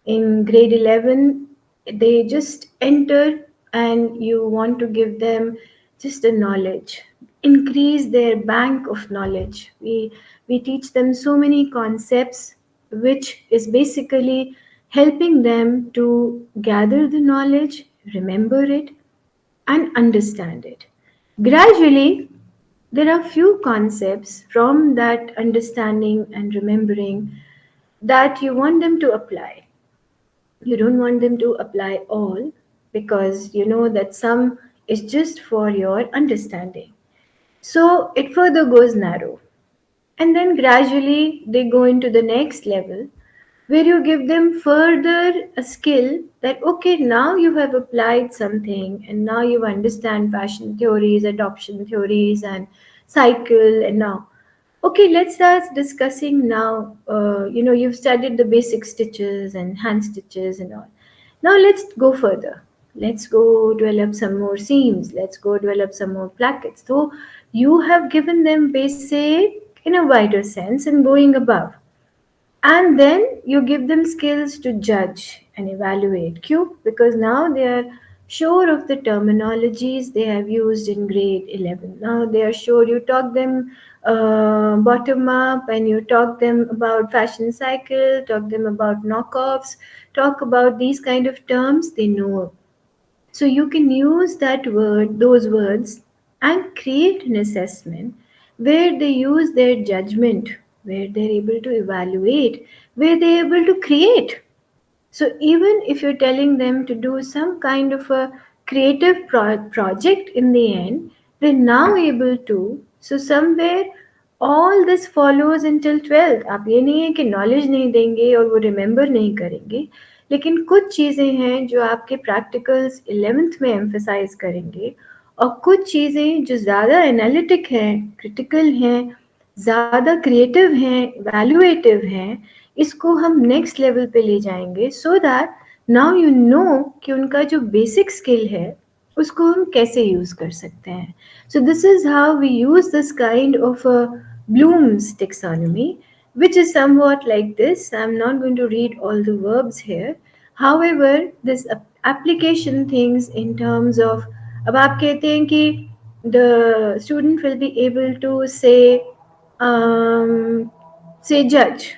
in grade 11. They just enter, and you want to give them just a knowledge, increase their bank of knowledge. We teach them so many concepts, which is basically helping them to gather the knowledge, remember it, and understand it. Gradually, there are few concepts from that understanding and remembering that you want them to apply. You don't want them to apply all, because you know that some is just for your understanding. So it further goes narrow. And then gradually they go into the next level, where you give them further a skill that, okay, now you have applied something and now you understand fashion theories, adoption theories, and cycle. And now, okay, let's start discussing now. You've studied the basic stitches and hand stitches and all. Now let's go further. Let's go develop some more seams. Let's go develop some more plackets. So you have given them basic in a wider sense and going above. And then you give them skills to judge and evaluate Q, because now they are sure of the terminologies they have used in grade 11. Now they are sure. You talk them bottom up, and you talk them about fashion cycle, talk them about knockoffs, talk about these kind of terms they know. So you can use those words, and create an assessment where they use their judgment, where they're able to evaluate, where they're able to create. So even if you're telling them to do some kind of a creative project in the end, they're now able to. So somewhere all this follows until 12th. आप ये नहीं है कि knowledge नहीं देंगे और वो remember नहीं करेंगे, लेकिन कुछ चीज़ें हैं जो आपके practicals 11th में emphasize करेंगे, और कुछ चीज़ें जो ज़्यादा एनालिटिक हैं, क्रिटिकल हैं, ज़्यादा क्रिएटिव हैं, वैल्यूएटिव हैं, इसको हम नेक्स्ट लेवल पे ले जाएंगे, so that now you know कि उनका जो बेसिक स्किल है उसको हम कैसे यूज़ कर सकते हैं. So this is how we use this kind of Bloom's taxonomy, which is somewhat like this. I'm not going to read all the verbs here. However, this application things in terms of, अब आप कहते हैं कि the student will be able to say judge,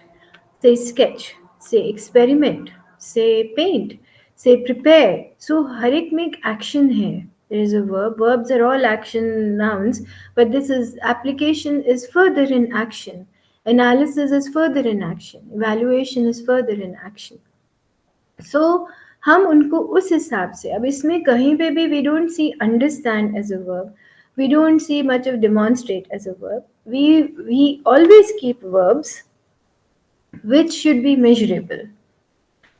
say sketch, say experiment, say paint, say prepare. So हर एक में एक action है. There is a verb. Verbs are all action nouns, but this is application is further in action. Analysis is further in action. Evaluation is further in action. So हम उनको उस हिसाब से, अब इसमें कहीं पे भी we don't see understand as a verb, we don't see much of demonstrate as a verb. We always keep verbs which should be measurable.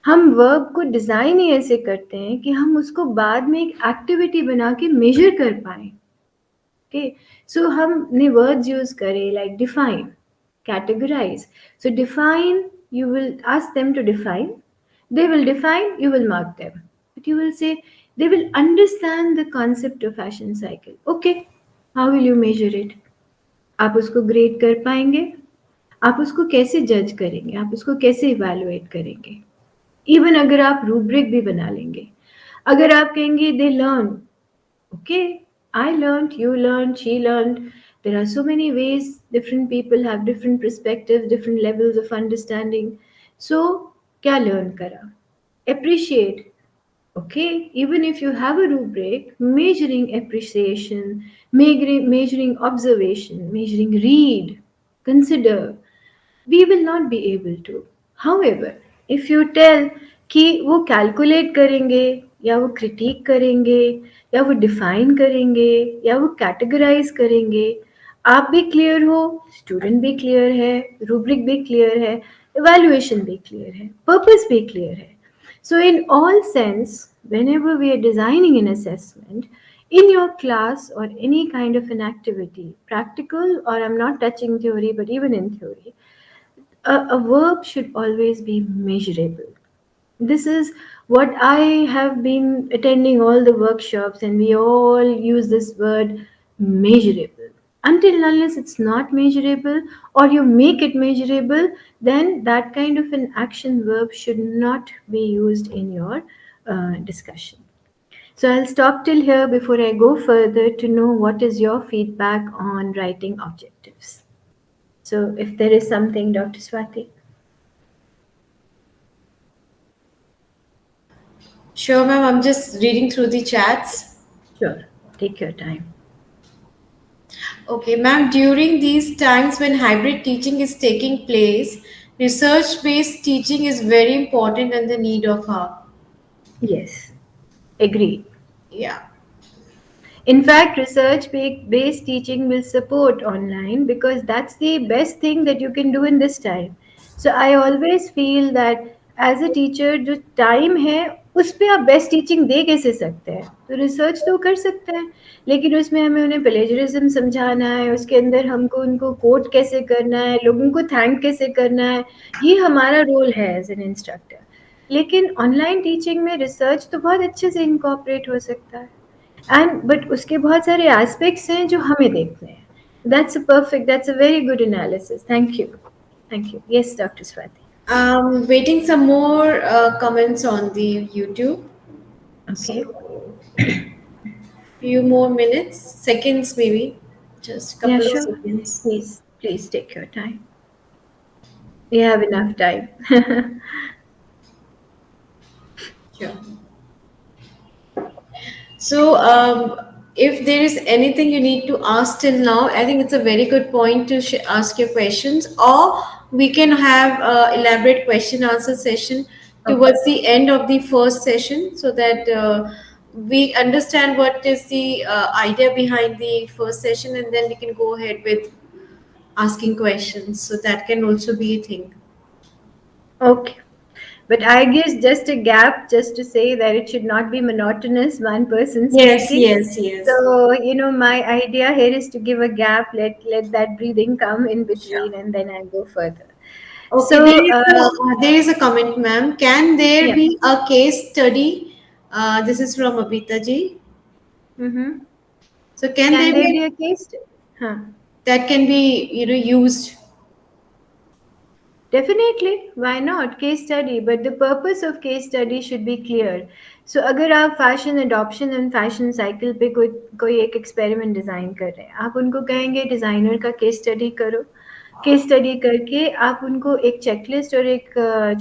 हम वर्ब को डिज़ाइन ही ऐसे करते हैं कि हम उसको बाद में एक एक्टिविटी बना के मेजर कर पाएँ. Okay, so हमने words यूज़ करे like define, categorize. So define, you will ask them to define. They will define, you will mark them. But you will say, they will understand the concept of fashion cycle. Okay, how will you measure it? आप उसको grade कर पाएंगे? आप उसको कैसे जज करेंगे? आप उसको कैसे इवैल्यूएट करेंगे? इवन अगर आप रूब्रिक भी बना लेंगे, अगर आप कहेंगे they learn, okay, I learned, you learned, she learned. There are so many ways, different people have different perspectives, different levels of understanding. So क्या learn करा? Appreciate. Okay, even if you have a rubric, measuring appreciation, measuring observation, measuring read, consider, we will not be able to. However, if you tell कि वो calculate करेंगे या वो critic करेंगे या वो डिफाइन करेंगे या वो कैटेगराइज करेंगे, आप भी क्लियर हो, स्टूडेंट भी क्लियर है, रूब्रिक भी क्लियर है, इवैल्यूएशन भी क्लियर है, पर्पस भी क्लियर है. So in all sense, whenever we are designing an assessment in your class or any kind of an activity, practical, or I'm not touching theory, but even in theory, a verb should always be measurable. This is what I have been attending all the workshops, and we all use this word measurable. Until unless it's not measurable or you make it measurable, then that kind of an action verb should not be used in your discussion. So I'll stop till here before I go further to know what is your feedback on writing objectives. So if there is something, Dr. Swati. Sure, ma'am. I'm just reading through the chats. Sure, take your time. Okay, ma'am. During these times when hybrid teaching is taking place, research-based teaching is very important and the need of her. Yes, agreed. Yeah. In fact, research based teaching will support online because that's the best thing that you can do in this time. So I always feel that as a teacher, जो time है उस पे आप best teaching दे कैसे सकते हैं? तो research तो कर सकते हैं, लेकिन उसमें हमें उन्हें प्लेजरिज्म समझाना है, उसके अंदर हमको उनको कोट कैसे करना है, लोगों को थैंक कैसे करना है, ये हमारा रोल है एज एन इंस्ट्रक्टर. लेकिन ऑनलाइन टीचिंग में रिसर्च तो बहुत अच्छे से इनकॉर्पोरेट हो सकता है. एंड बट उसके बहुत सारे एस्पेक्ट्स हैं जो हमें देखने हैं. That's a very good analysis. Thank you. Thank you. Yes, Dr. Swati. Waiting some more comments on the YouTube. Okay. So, few more minutes, seconds maybe, just Yeah, couple of sure. seconds. Please take your time. We have enough time. Sure. So, if there is anything you need to ask till now, I think it's a very good point to ask your questions, or we can have elaborate question answer session Okay. towards the end of the first session, so that we understand what is the idea behind the first session, and then we can go ahead with asking questions. So that can also be a thing. Okay. But I guess just a gap just to say that it should not be monotonous, one person Yes, speaking. yes, yes. So, my idea here is to give a gap, let that breathing come in Sure. between, and then I go further. Okay, So, there is a comment, ma'am. Can there yeah. be a case study? This is from Abita ji. Mm-hmm. So can Can there there be be a case study? Huh. that can be used? Definitely, why not? Case study, but the purpose of case study should be clear. So अगर आप fashion adoption and fashion cycle पे कोई एक experiment design कर रहे हैं, आप उनको कहेंगे डिज़ाइनर का केस स्टडी करो. केस स्टडी करके आप उनको एक चेकलिस्ट और एक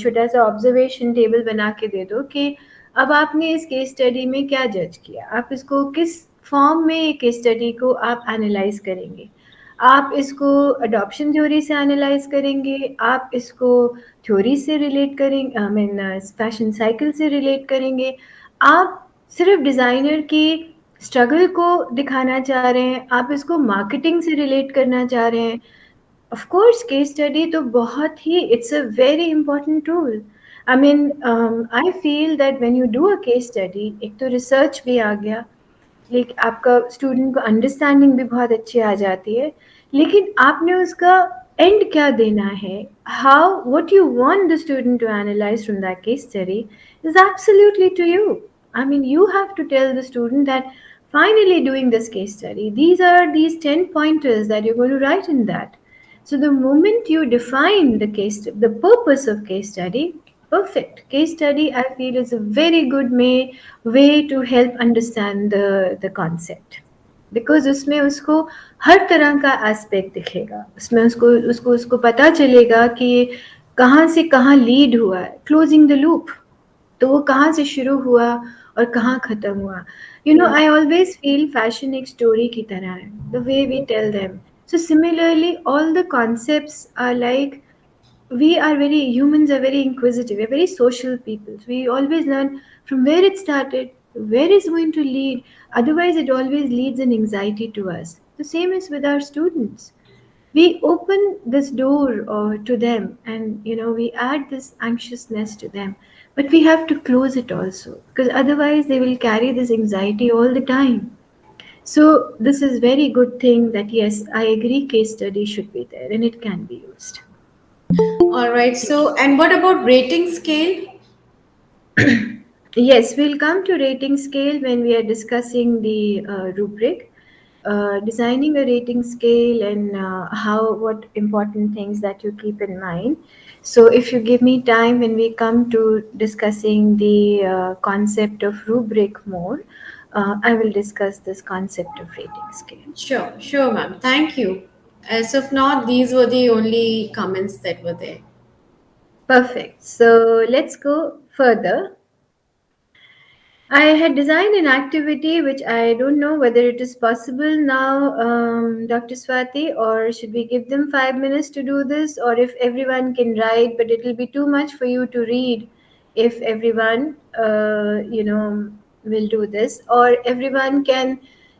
छोटा सा ऑब्जर्वेशन टेबल बना के दे दो कि अब आपने इस केस स्टडी में क्या जज किया, आप इसको किस फॉर्म में केस स्टडी को आप एनालाइज करेंगे. आप इसको अडॉप्शन थ्योरी से एनालाइज करेंगे, आप इसको थ्योरी से रिलेट करेंगे, आई मीन फैशन साइकिल से रिलेट करेंगे, आप सिर्फ डिज़ाइनर की स्ट्रगल को दिखाना चाह रहे हैं, आप इसको मार्केटिंग से रिलेट करना चाह रहे हैं. ऑफ कोर्स केस स्टडी तो बहुत ही it's a very important tool. I mean I feel that when you do a case study, एक तो रिसर्च भी आ गया, लेकिन आपका स्टूडेंट को अंडरस्टैंडिंग भी बहुत अच्छी आ जाती है, लेकिन आपने उसका एंड क्या देना है, how what you want the student to analyse from that case study is absolutely to you. I mean, you have to tell the student that finally doing this case study, these are these 10 pointers that you're going to write in that. So the moment you define the purpose of case study, Perfect. Case study, I feel, is a very good way to help understand the concept. Because उसमें उसको हर तरह का aspect दिखेगा, उसमें उसको उसको उसको पता चलेगा कि कहाँ से कहाँ लीड हुआ है, क्लोजिंग द लूप, तो वो कहाँ से शुरू हुआ और कहाँ ख़त्म हुआ. You know, Hmm. I always feel fashion एक स्टोरी की तरह है, the way we tell them. So similarly, all the concepts are like, we are very, humans are very inquisitive, we're very social people, we always learn from where it started, where it's going to lead. Otherwise it always leads in anxiety to us. The same is with our students. We open this door to them, and we add this anxiousness to them, but we have to close it also, because otherwise they will carry this anxiety all the time. So this is very good thing that, yes, I agree, case study should be there and it can be used. All right. So, and what about rating scale? Yes, we'll come to rating scale when we are discussing the rubric, designing a rating scale, and how, what important things that you keep in mind. So, if you give me time when we come to discussing the concept of rubric more, I will discuss this concept of rating scale. Sure, sure, ma'am. Thank you. As of now, these were the only comments that were there. Perfect. So, let's go further. I had designed an activity which I don't know whether it is possible now, Dr. Swati, or should we give them 5 minutes to do this, or if everyone can write, but it will be too much for you to read if everyone, will do this, or everyone can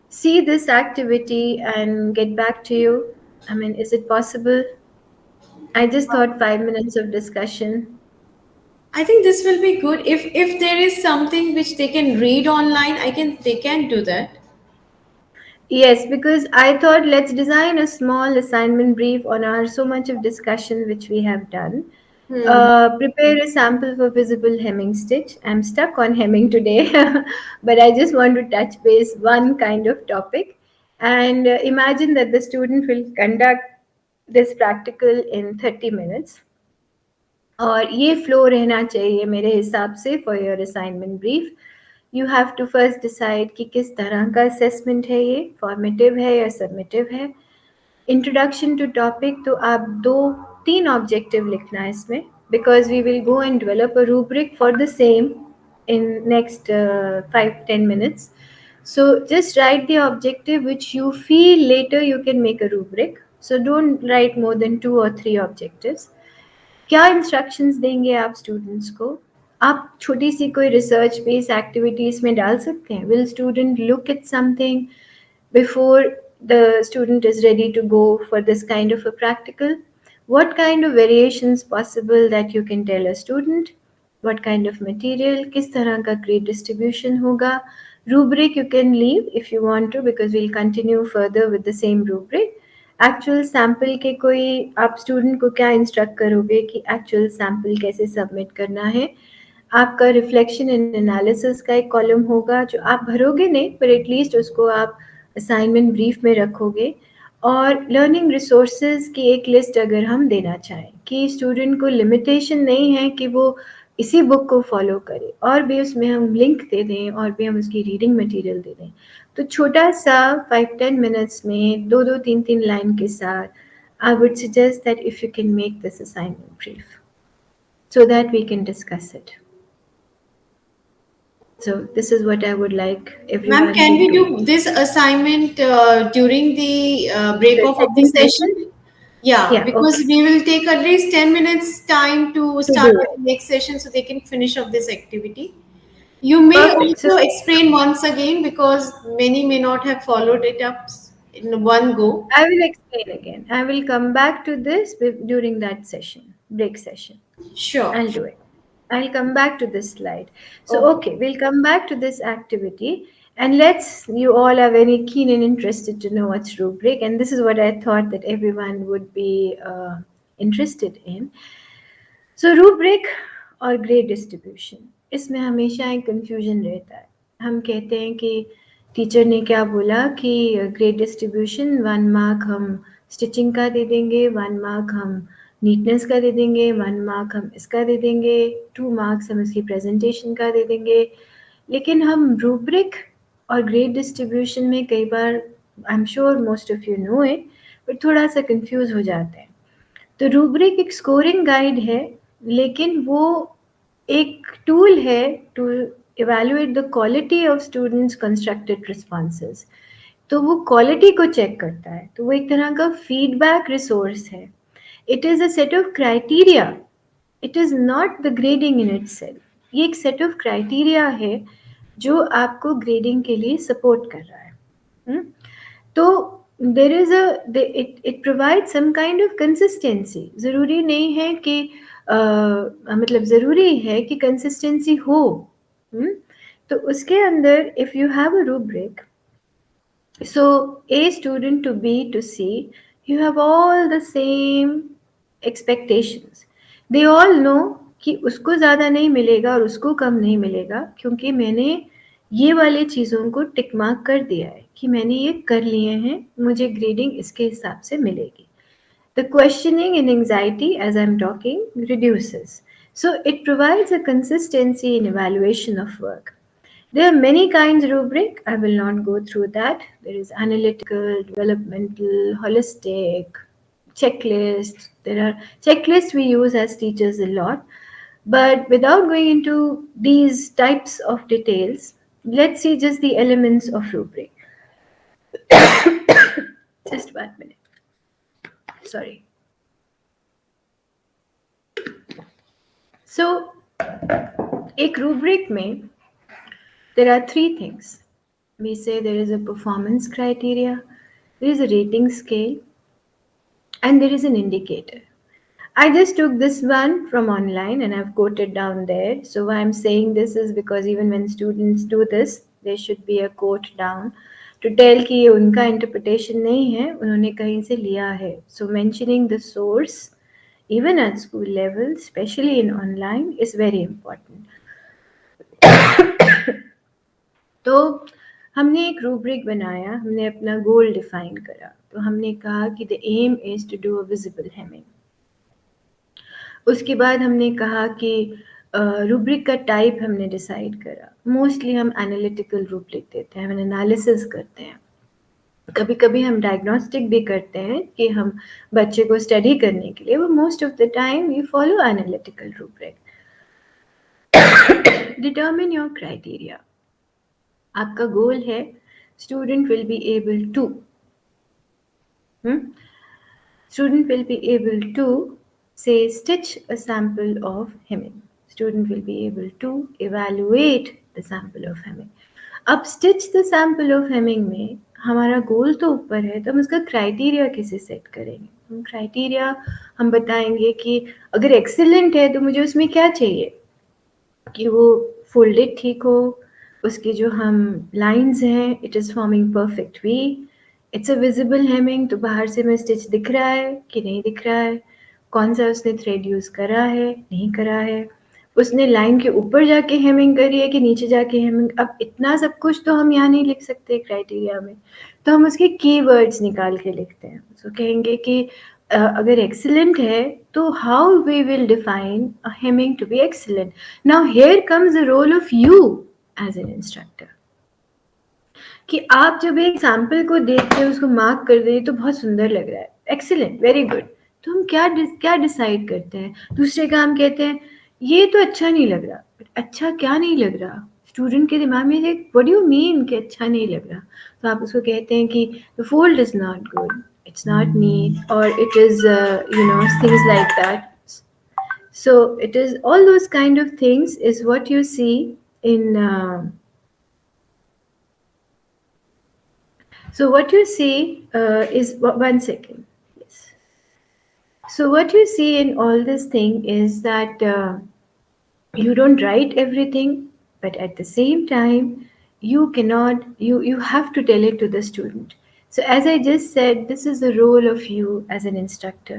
see this activity and get back to you. I mean, is it possible? I just thought 5 minutes of discussion. I think this will be good. If there is something which they can read online, they can do that. Yes, because I thought let's design a small assignment brief on our so much of discussion which we have done. Hmm. Prepare a sample for visible hemming stitch. I'm stuck on hemming today, but I just want to touch base one kind of topic. And imagine that the student will conduct this practical in 30 minutes. और ये flow रहना चाहिए मेरे हिसाब से for your assignment brief. You have to first decide कि किस तरह का असेसमेंट है, ये फॉर्मेटिव है या सबमिटिव है. इंट्रोडक्शन टू टॉपिक, तो आप 2-3 ऑब्जेक्टिव लिखना है इसमें, because we will go and develop a rubric for the same in next 5-10 minutes. So just write the objective which you feel later you can make a rubric. So don't write more than 2 or 3 objectives. क्या instructions देंगे आप students को? आप छोटी सी कोई research based activities में डाल सकते हैं. Will student look at something before the student is ready to go for this kind of a practical? What kind of variations possible that you can tell a student? What kind of material? किस तरह का grade distribution होगा? Rubric you can leave if you want to, because we'll continue further with the same rubric. Actual sample के कोई, आप student को क्या instruct करोगे कि एक्चुअल सैम्पल कैसे सबमिट करना है? आपका रिफ्लेक्शन एंड एनालिसिस का एक कॉलम होगा जो आप भरोगे नहीं, पर एटलीस्ट उसको आप असाइनमेंट ब्रीफ में रखोगे. और लर्निंग रिसोर्सेज की एक लिस्ट अगर हम देना चाहें कि स्टूडेंट को लिमिटेशन नहीं है कि वो इसी बुक को फॉलो करे, और भी उसमें हम लिंक दे दें और भी हम उसकी रीडिंग मटेरियल दे दें. तो छोटा सा 5-10 मिनट्स में 2-2 3-3 लाइन के साथ, I would suggest that if you can make this assignment brief so that we can discuss it. So this is what I would like Ma'am, everyone can to we do. do this assignment during the break The off of the second session? session? Yeah, Yeah, because okay. we will take at least 10 minutes time to To start do with it. the next session so they can finish up this activity. You may Perfect. So also explain once again because many may not have followed it up in one go. I will explain again. I will come back to this during that session, break session. Sure. I'll do it. I'll come back to this slide. So, Okay. okay, we'll come back to this activity. And let's, you all are very keen and interested to know what's rubric. And this is what I thought that everyone would be interested in. So rubric और grade distribution, इसमें हमेशा एक confusion रहता है. हम कहते हैं कि टीचर ने क्या बोला कि ग्रेड डिस्ट्रीब्यूशन 1 मार्क हम स्टिचिंग का दे देंगे, 1 मार्क हम नीटनेस का दे देंगे, 1 मार्क हम इसका दे देंगे, 2 मार्क्स हम इसकी प्रेजेंटेशन का दे देंगे। लेकिन हम रूब्रिक और ग्रेड डिस्ट्रीब्यूशन में कई बार, I am sure most of you know it, but थोड़ा सा कंफ्यूज हो जाते हैं। तो रूब्रिक एक स्कोरिंग गाइड है, लेकिन वो एक टूल है to evaluate the quality of students' constructed responses. तो वो क्वालिटी को चेक करता है, तो वो एक तरह का फीडबैक रिसोर्स है। It is a set of criteria, it is not the grading in itself. ये एक सेट ऑफ क्राइटेरिया है जो आपको ग्रेडिंग के लिए सपोर्ट कर रहा है। तो there is it provide some kind of consistency. ज़रूरी नहीं है कि मतलब ज़रूरी है कि कंसिस्टेंसी हो। तो उसके अंदर if you have a rubric, so A student to B to C, you have all the same expectations. They all know कि उसको ज़्यादा नहीं मिलेगा और उसको कम नहीं मिलेगा, क्योंकि मैंने ये वाली चीज़ों को टिक मार्क कर दिया है कि मैंने ये कर लिए हैं, मुझे ग्रेडिंग इसके हिसाब से मिलेगी. The questioning and anxiety as I'm talking reduces. So it provides a consistency in evaluation of work. There are many kinds of rubric. I will not go through that. There is analytical, developmental, holistic, checklist. There are checklists we use as teachers a lot. But without going into these types of details, let's see just the elements of rubric. Just 1 minute. Sorry. So, एक rubric में there are 3 things. We say there is a performance criteria, there is a rating scale, and there is an indicator. I just took this one from online and I've quoted down there. So why I'm saying this is because even when students do this, there should be a quote down to tell कि ये उनका interpretation नहीं है, उन्होंने कहीं से लिया है. So mentioning the source, even at school level, especially in online, is very important. तो हमने एक रूब्रिक बनाया, हमने अपना गोल डिफाइन करा. तो हमने कहा कि the aim is to do a visible hemming. उसके बाद हमने कहा कि रूब्रिक का टाइप हमने डिसाइड करा. मोस्टली हम एनालिटिकल रूब्रिक देते हैं, हम एनालिसिस करते हैं. कभी कभी हम डायग्नोस्टिक भी करते हैं कि हम बच्चे को स्टडी करने के लिए, वो most of the time we follow analytical rubric. Determine your criteria. आपका गोल है student will be able to student will be able to say stitch a sample of hemming. Student will be able to evaluate the sample of hemming. अब stitch the sample of hemming में हमारा गोल तो ऊपर है, तो हम उसका criteria कैसे सेट करेंगे? हम क्राइटेरिया हम बताएंगे कि अगर एक्सीलेंट है तो मुझे उसमें क्या चाहिए कि वो फोल्डेड ठीक हो, उसके जो हम लाइंस हैं it is forming perfect V, it's a visible hemming, तो बाहर से मैं स्टिच दिख रहा है कि नहीं दिख रहा है, कौन सा उसने थ्रेड यूज़ करा है नहीं करा है, उसने लाइन के ऊपर जाके हेमिंग करी है कि नीचे जाके हेमिंग. अब इतना सब कुछ तो हम यहाँ नहीं लिख सकते क्राइटेरिया में, तो हम उसके कीवर्ड्स निकाल के लिखते हैं. तो कहेंगे कि अगर एक्सीलेंट है तो how we will define a hemming to be excellent. Now here comes the role of you as an instructor, कि आप जब एक सैम्पल को देख के उसको मार्क कर दे तो बहुत सुंदर लग रहा है, एक्सीलेंट, वेरी गुड, तो हम क्या डिसाइड करते हैं? दूसरे का हम कहते हैं ये तो अच्छा नहीं लग रहा. अच्छा क्या नहीं लग रहा? स्टूडेंट के दिमाग में व्हाट डू यू मीन कि अच्छा नहीं लग रहा? तो आप उसको कहते हैं कि the fold is not good, it's not neat, or it is things like that. So it is all those kind of things is what you see in so what you see is 1 second. Yes. So what you see in all this thing is that you don't write everything, but at the same time you have to tell it to the student. So as I just said, this is the role of you as an instructor,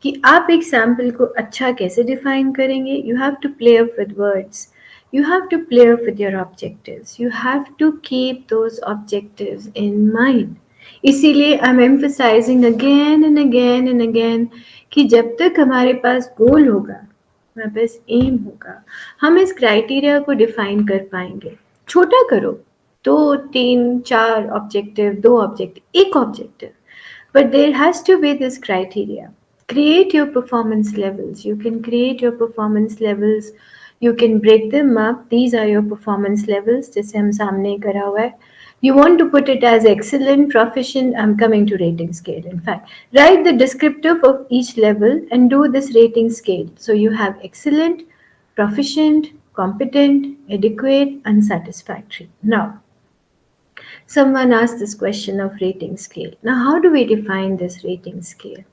कि आप एक sample को अच्छा कैसे define करेंगे. You have to play up with words, you have to play up with your objectives, you have to keep those objectives in mind. इसीलिए I am emphasising again and again and again कि जब तक हमारे पास गोल होगा, हमारे पास M होगा, हम इस क्राइटेरिया को डिफाइन कर पाएंगे। छोटा करो, 2 3 4 ऑब्जेक्टिव, 2 ऑब्जेक्टिव, एक objective, but there has to be this criteria. Create your performance levels. You can create your performance levels. You can break them up. These are your performance levels. जैसे हम सामने करा हुआ है. You want to put it as excellent, proficient. I'm coming to rating scale. In fact, write the descriptive of each level and do this rating scale. So you have excellent, proficient, competent, adequate, unsatisfactory. Now, someone asked this question of rating scale. Now, how do we define this rating scale?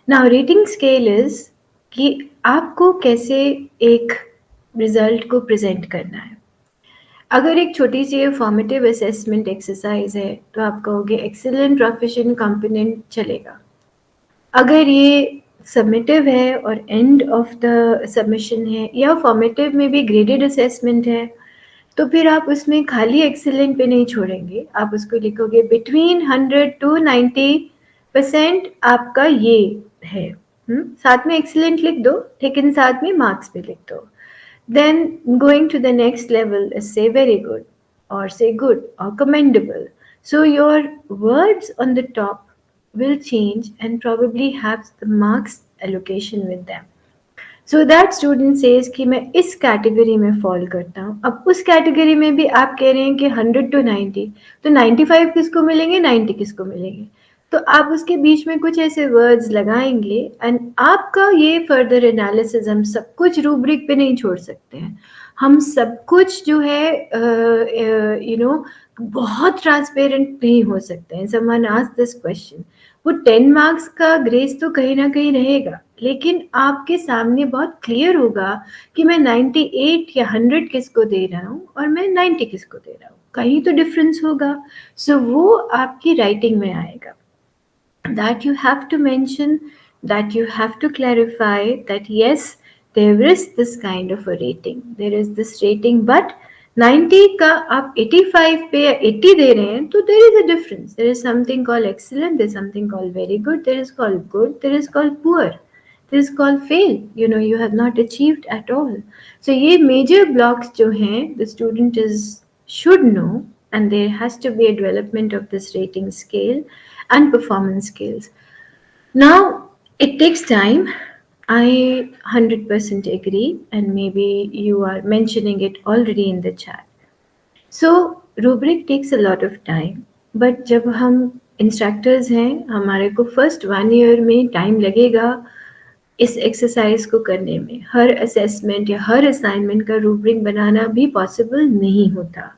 Now, rating scale is कि आपको कैसे एक result को present करना है। अगर एक छोटी सी फॉर्मेटिव असेसमेंट एक्सरसाइज है तो आप कहोगे एक्सीलेंट, प्रोफिशिएंट, कॉम्पिटेंट चलेगा। अगर ये सबमिटिव है और एंड ऑफ द सबमिशन है, या फॉर्मेटिव में भी ग्रेडेड असेसमेंट है, तो फिर आप उसमें खाली एक्सीलेंट पे नहीं छोड़ेंगे, आप उसको लिखोगे बिटवीन 100 to 90% आपका ये है। साथ में एक्सीलेंट लिख दो, लेकिन साथ में मार्क्स भी लिख दो। Then going to the next level is say very good, or say good, or commendable. So your words on the top will change and probably have the marks allocation with them. So that student says कि मैं इस category में fall करता हूँ। अब उस category में भी आप कह रहे हैं कि 100 to 90, तो 95 किसको मिलेंगे, 90 किसको मिलेंगे? तो आप उसके बीच में कुछ ऐसे वर्ड्स लगाएंगे एंड आपका ये फर्दर एनालिसिस हम सब कुछ रूब्रिक पे नहीं छोड़ सकते हैं। हम सब कुछ जो है बहुत ट्रांसपेरेंट नहीं हो सकते हैं। समवन आस्क्ड दिस क्वेश्चन, वो 10 मार्क्स का ग्रेस तो कहीं ना कहीं रहेगा, लेकिन आपके सामने बहुत क्लियर होगा कि मैं 98 या 100 किसको दे रहा हूँ और मैं 90 किसको दे रहा हूँ, कहीं तो डिफरेंस होगा। सो वो आपकी राइटिंग में आएगा। That you have to mention, that you have to clarify that yes, there is this kind of a rating, there is this rating, but 90 का आप 85 पे या 80 दे रहे हैं, तो there is a difference. There is something called excellent, there is something called very good, there is called good, there is called poor, there is called fail. You have not achieved at all. So ये major blocks जो हैं, the student should know, and there has to be a development of this rating scale and performance skills. Now, it takes time. I 100% agree, and maybe you are mentioning it already in the chat. So, rubric takes a lot of time, but जब हम instructors हैं, हमारे को first 1 year में time लगेगा इस exercise को करने में। हर असेसमेंट या हर असाइनमेंट का रूब्रिक बनाना भी पॉसिबल नहीं होता।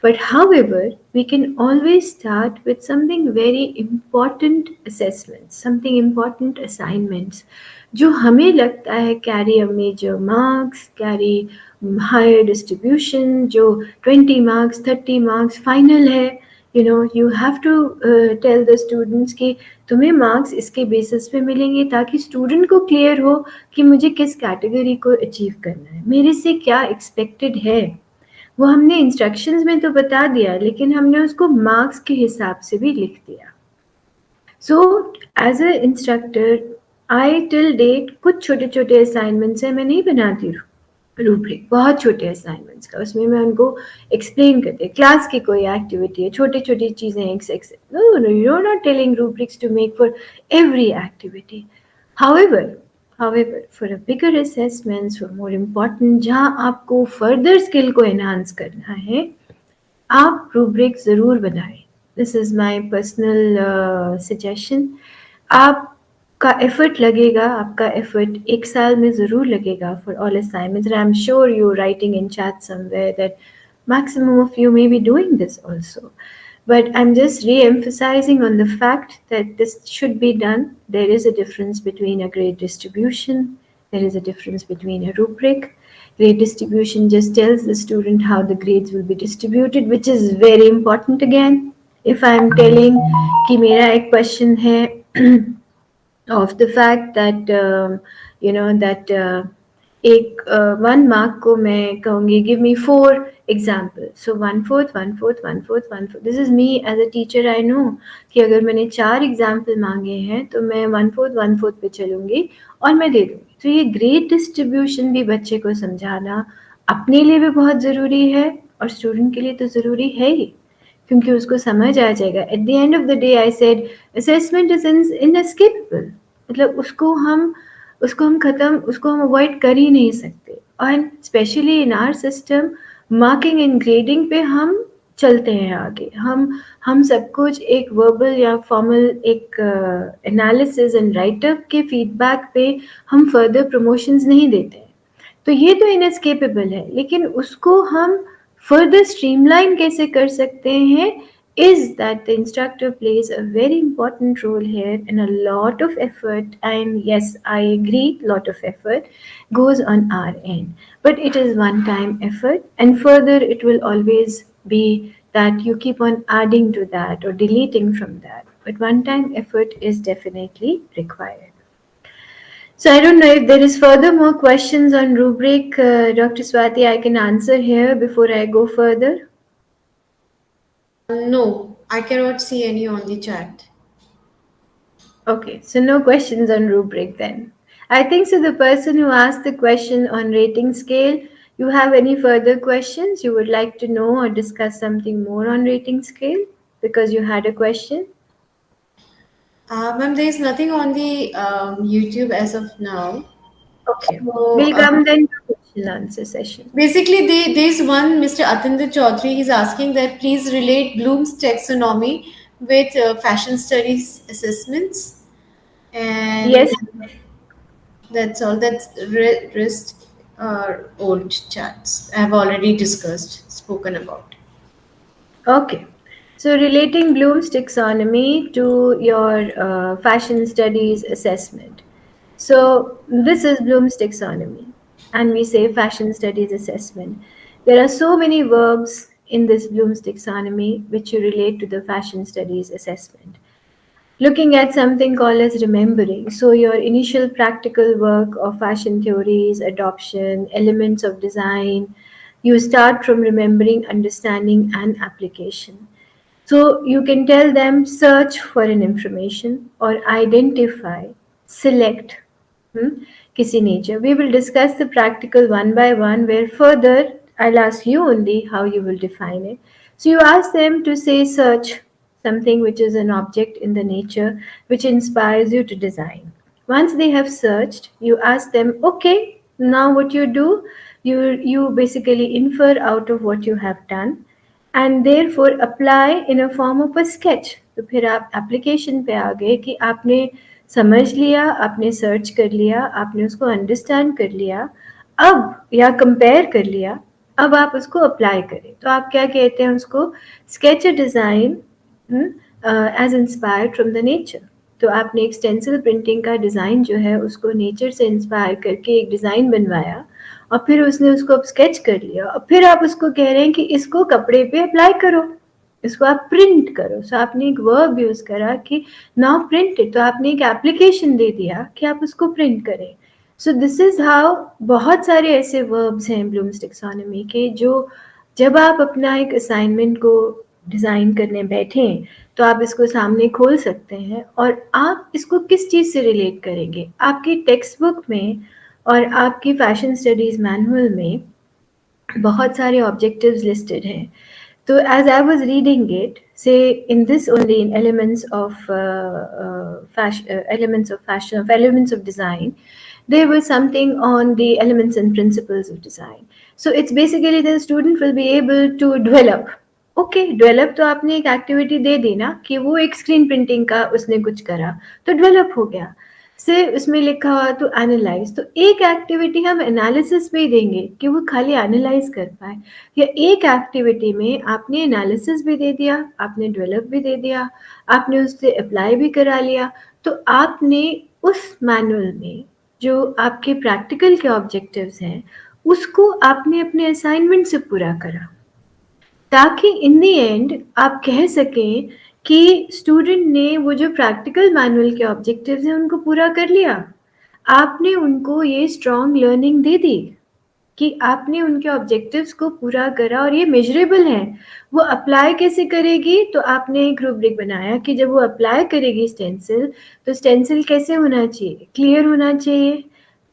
But however, we can always start with something very important assessments, something important assignments, जो हमें लगता है carry a major marks, carry higher distribution, जो 20 marks, 30 marks final है। You have to tell the students कि तुम्हें मार्क्स इसके basis पे मिलेंगे, ताकि स्टूडेंट को क्लियर हो कि मुझे किस कैटेगरी को अचीव करना है, मेरे से क्या एक्सपेक्टेड है। वो हमने इंस्ट्रक्शंस में तो बता दिया, लेकिन हमने उसको मार्क्स के हिसाब से भी लिख दिया। So as a instructor, I till date कुछ छोटे छोटे असाइनमेंट्स हैं, मैं नहीं बनाती रूब्रिक, बहुत छोटे असाइनमेंट्स का, उसमें मैं उनको एक्सप्लेन करती, क्लास की कोई एक्टिविटी है, छोटी छोटी चीज़ें, no you are not telling rubrics to make for every activity. However, for a bigger assessments, for more important, जहाँ आपको further skill को enhance करना है, आप rubric ज़रूर बनाएं। This is my personal suggestion. आपका effort लगेगा, आपका effort 1 साल में ज़रूर लगेगा for all assignments. And I'm sure you're writing in chat somewhere that maximum of you may be doing this also. But I'm just re-emphasizing on the fact that this should be done. There is a difference between a grade distribution. There is a difference between a rubric. Grade distribution just tells the student how the grades will be distributed, which is very important again. If I'm telling कि मेरा एक question है of the fact that that एक 1 mark को मैं कहूँगी give me 4 example, so 1/4 1/4 1/4 1/4, this is me as a teacher. I know कि अगर मैंने 4 एग्जाम्पल मांगे हैं तो मैं 1/4 1/4 पे चलूँगी और मैं दे दूँगी। तो ये ग्रेड डिस्ट्रीब्यूशन भी बच्चे को समझाना अपने लिए भी बहुत ज़रूरी है और स्टूडेंट के लिए तो ज़रूरी है ही, क्योंकि उसको समझ आ जाएगा। At the end of the day I said assessment is inescapable, मतलब उसको हम अवॉइड कर ही नहीं सकते। और specially in our system marking and grading पे हम चलते हैं आगे। हम सब कुछ एक वर्बल या फॉर्मल एक एनालिसिस एंड राइटअप के फीडबैक पे हम फर्दर प्रमोशंस नहीं देते हैं। तो ये तो इनएस्केपेबल है, लेकिन उसको हम फर्दर स्ट्रीमलाइन कैसे कर सकते हैं is that the instructor plays a very important role here, and a lot of effort, and yes, I agree, lot of effort goes on our end, but it is one time effort, and further it will always be that you keep on adding to that or deleting from that, but one time effort is definitely required. So I don't know if there is further more questions on rubric, Dr. Swati, I can answer here before I go further. No, I cannot see any on the chat. Okay, so no questions on rubric then. I think so. The person who asked the question on rating scale, you have any further questions? You would like to know or discuss something more on rating scale because you had a question? Ma'am, there is nothing on the YouTube as of now. Okay, So we'll come then to question answer session. basically, there's one Mr. Atindra Chaudhary. He's asking that please relate Bloom's taxonomy with fashion studies assessments, and Yes. that's all. That's rest old chats I have already discussed, spoken about. Okay. So relating Bloom's taxonomy to your fashion studies assessment. So this is Bloom's taxonomy, and we say fashion studies assessment. There are so many verbs in this Bloom's taxonomy which you relate to the fashion studies assessment. Looking at something called as remembering. So your initial practical work of fashion theories, adoption, elements of design, you start from remembering, understanding, and application. So you can tell them search for an information or identify, select hmm, kisi nature. We will discuss the practical one by one, where further I'll ask you only how you will define it. So you ask them to say search something which is an object in the nature which inspires you to design. Once they have searched, you ask them, okay, now what you do, you basically infer out of what you have done and therefore apply in a form of a sketch. तो फिर आप application पे आ गए कि आपने समझ लिया, आपने सर्च कर लिया, आपने उसको अंडरस्टैंड कर लिया, अब या कंपेयर कर लिया, अब आप उसको अप्लाई करें। तो आप क्या कहते हैं उसको, sketch a design as inspired from the nature. तो आपने एक स्टेंसिल प्रिंटिंग का डिज़ाइन जो है उसको नेचर से इंस्पायर करके एक डिज़ाइन बनवाया और फिर उसने उसको अब स्केच कर लिया और फिर आप उसको कह रहे हैं कि इसको कपड़े पे अप्लाई करो, इसको आप प्रिंट करो। सो आपने एक वर्ब यूज़ करा कि नाउ प्रिंट इट, तो आपने एक एप्लीकेशन दे दिया कि आप उसको प्रिंट करें। सो दिस इज़ हाउ बहुत सारे ऐसे वर्ब्स हैं ब्लूम्स टेक्सोनोमी के जो जब आप अपना एक असाइनमेंट को डिज़ाइन करने बैठें तो आप इसको सामने खोल सकते हैं और आप इसको किस चीज़ से रिलेट करेंगे। आपकी टेक्स्ट बुक में और आपकी फैशन स्टडीज़ मैनुअल में बहुत सारे ऑब्जेक्टिव्स लिस्टेड हैं। तो as I was reading it, say in this only in elements of design, there was something on the elements and principles of design. So it's basically the student will be able to develop. Okay, develop तो आपने एक activity दे दी ना कि वो एक screen printing का उसने कुछ करा तो डेवलप हो गया। से उसमें लिखा हुआ तो एनालाइज, तो एक एक्टिविटी हम एनालिसिस पे ही देंगे कि वो खाली एनालाइज कर पाए, या एक एक्टिविटी में आपने एनालिसिस भी दे दिया, आपने डेवलप भी दे दिया, आपने उससे अप्लाई भी करा लिया, तो आपने उस मैनुअल में जो आपके प्रैक्टिकल के ऑब्जेक्टिव्स हैं उसको आपने अपने असाइनमेंट से पूरा करा, ताकि इन दी एंड आप कह सकें कि स्टूडेंट ने वो जो प्रैक्टिकल मैनुअल के ऑब्जेक्टिव्स हैं उनको पूरा कर लिया। आपने उनको ये स्ट्रॉन्ग लर्निंग दे दी कि आपने उनके ऑब्जेक्टिव्स को पूरा करा और ये मेजरेबल है। वो अप्लाई कैसे करेगी, तो आपने एक रूब्रिक बनाया कि जब वो अप्लाई करेगी स्टेंसिल, तो स्टेंसिल कैसे होना चाहिए, क्लियर होना चाहिए,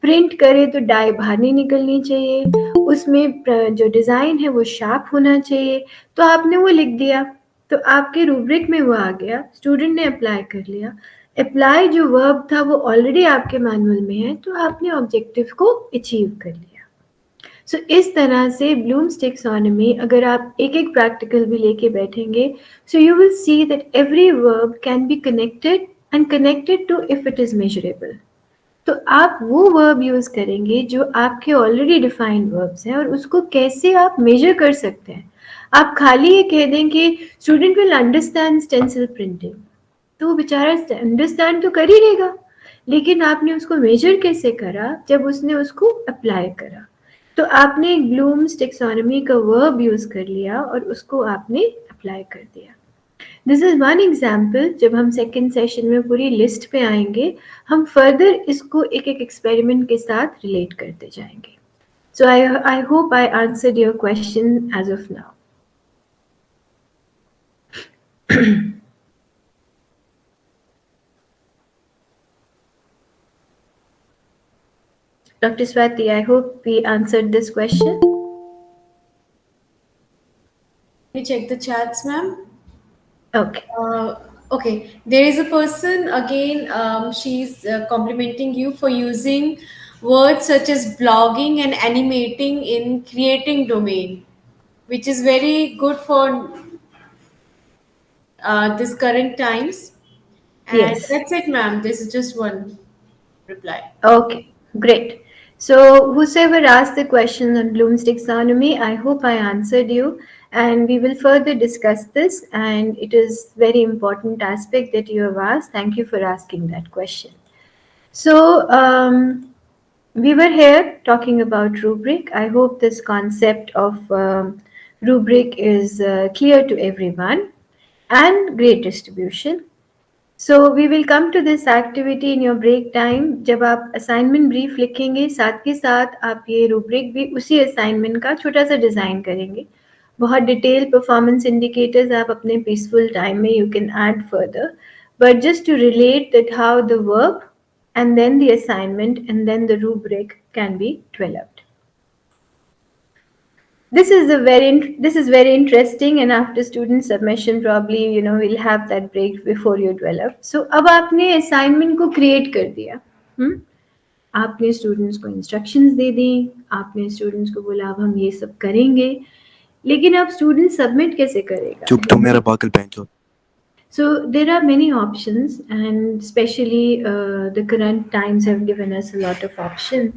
प्रिंट करे तो डाई बाहर नहीं निकलनी चाहिए, उसमें जो डिज़ाइन है वो शार्प होना चाहिए। तो आपने वो लिख दिया, तो आपके रूब्रिक में वो आ गया, स्टूडेंट ने अप्लाई कर लिया। अप्लाई जो वर्ब था वो ऑलरेडी आपके मैनुअल में है, तो आपने ऑब्जेक्टिव को अचीव कर लिया। सो इस तरह से ब्लूम्स टेक्सोनोमी अगर आप एक एक प्रैक्टिकल भी लेके बैठेंगे, so you will see that every verb can be connected and connected to if it is measurable. तो आप वो वर्ब यूज करेंगे जो आपके ऑलरेडी डिफाइंड वर्ब्स हैं और उसको कैसे आप मेजर कर सकते हैं। आप खाली ये कह दें कि student will understand stencil printing, तो वो बेचारा अंडरस्टैंड तो कर ही लेगा, लेकिन आपने उसको मेजर कैसे करा जब उसने उसको अप्लाई करा। तो आपने एक ब्लूम्स टेक्सोनोमी का वर्ब यूज कर लिया और उसको आपने अप्लाई कर दिया। This is one example. जब हम सेकेंड सेशन में पूरी लिस्ट पे आएंगे, हम फर्दर इसको एक एक एक्सपेरिमेंट के साथ रिलेट करते जाएंगे। So I hope I answered your question as of now. Dr. Swati, I hope we answered this question. Let me check the chats, ma'am. Okay. Okay, there is a person again. She's complimenting you for using words such as blogging and animating in creating domain, which is very good for this current times. And Yes. that's it, ma'am. This is just one reply. Okay, great. So, whosoever asked the question on Bloom's taxonomy, I hope I answered you, and we will further discuss this. And it is very important aspect that you have asked. Thank you for asking that question. So, we were here talking about rubric. I hope this concept of rubric is clear to everyone, and great distribution. So we will come to this activity in your break time. जब आप assignment brief लिखेंगे, साथ के साथ आप ये rubric भी उसी असाइनमेंट का छोटा सा डिज़ाइन करेंगे। बहुत डिटेल परफॉर्मेंस इंडिकेटर्स आप अपने पीसफुल टाइम में you can add further, but just to relate that how the work and then the assignment and then the rubric can be developed. This is very interesting, and after student submission probably we'll have that break before you develop. So अब आपने assignment को create कर दिया, आपने students को instructions दे दी, आपने students को बोला अब हम ये सब करेंगे, लेकिन अब student submit कैसे करेगा? चुप तो मेरा पागल पहन। So there are many options, and especially the current times have given us a lot of options.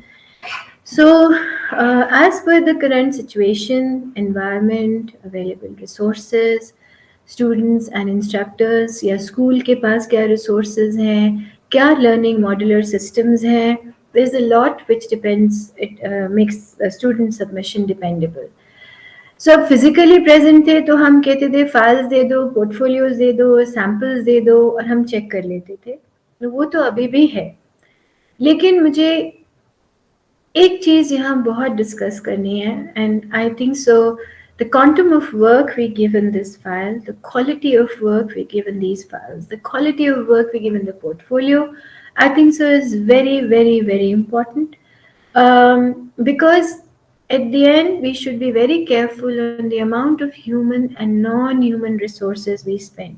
So, as per the current situation, environment, available resources, students and instructors, या school के पास क्या resources हैं, क्या learning modular systems हैं, there's a lot which depends. It makes student submission dependable. सो अब physically present थे तो हम कहते थे फाइल्स दे दो, पोर्टफोलियोज दे दो, सैम्पल्स दे दो और हम चेक कर लेते थे। तो वो तो अभी भी है, लेकिन मुझे एक चीज़ यहाँ बहुत डिस्कस करनी है, and I think so the quantum of work we give in this file, the quality of work we give in these files, the quality of work we give in the portfolio, I think so is very, very, very important. Because at the end, we should be very careful on the amount of human and non-human resources we spend.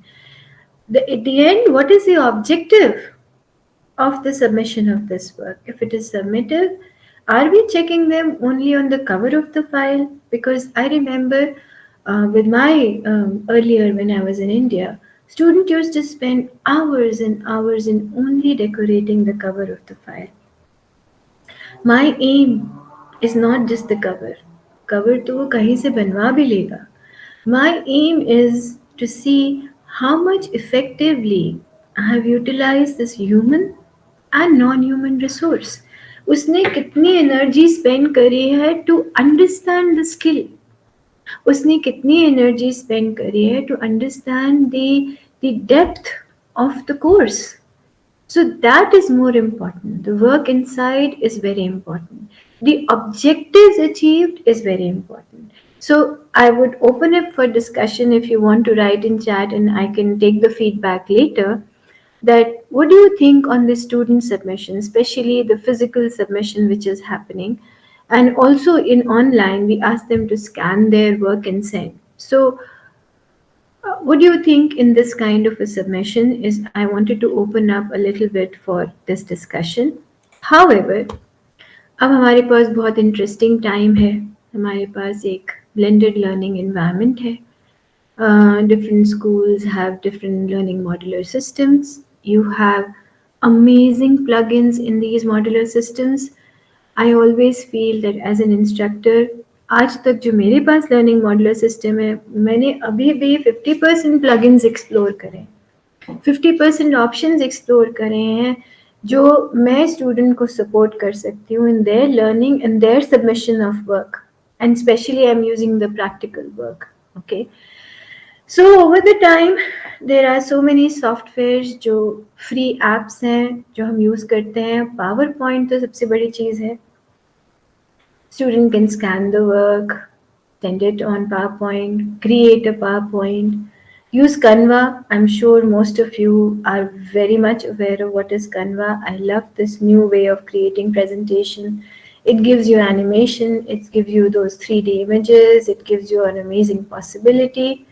At the end, what is the objective of the submission of this work? If it is submitted, are we checking them only on the cover of the file? Because I remember with my earlier when I was in India, students used to spend hours and hours in only decorating the cover of the file. My aim is not just the cover. Cover तो वो कहीं से बनवा भी लेगा. My aim is to see how much effectively I have utilized this human and non-human resource. उसने कितनी energy spend करी है टू अंडरस्टैंड द स्किल, उसने कितनी एनर्जी स्पेंड करी है to understand the depth of the course. So that is more important. The work inside is very important. The objectives achieved is very important. So I would open up for discussion if you want to write in chat and I can take the feedback later. That what do you think on the student submission, especially the physical submission which is happening? And also in online, we ask them to scan their work and send. So what do you think in this kind of a submission is I wanted to open up a little bit for this discussion. However, अब हमारे पास बहुत interesting time है, हमारे पास एक blended learning environment है. Different schools have different learning modular systems. You have amazing plugins in these modular systems. I always feel that as an instructor, आज तक जो मेरे पास लर्निंग मॉड्यूलर सिस्टम है, मैंने अभी भी 50% प्लगइन्स एक्सप्लोर करे, 50% ऑप्शंस एक्सप्लोर करे हैं जो मैं स्टूडेंट को सपोर्ट कर सकती हूँ in their learning in their submission of work, and specially I am using the practical work. Okay, so over the time there are so many software जो फ्री एप्स हैं जो हम यूज़ करते हैं. पावर पॉइंट तो सबसे बड़ी चीज़ है. Student can scan the work, send it on PowerPoint, create a PowerPoint, use Canva. I'm sure most of you are very much aware of what is Canva. I love this new way of creating presentation. It gives you animation, it gives you those 3D images, it gives you an amazing possibility.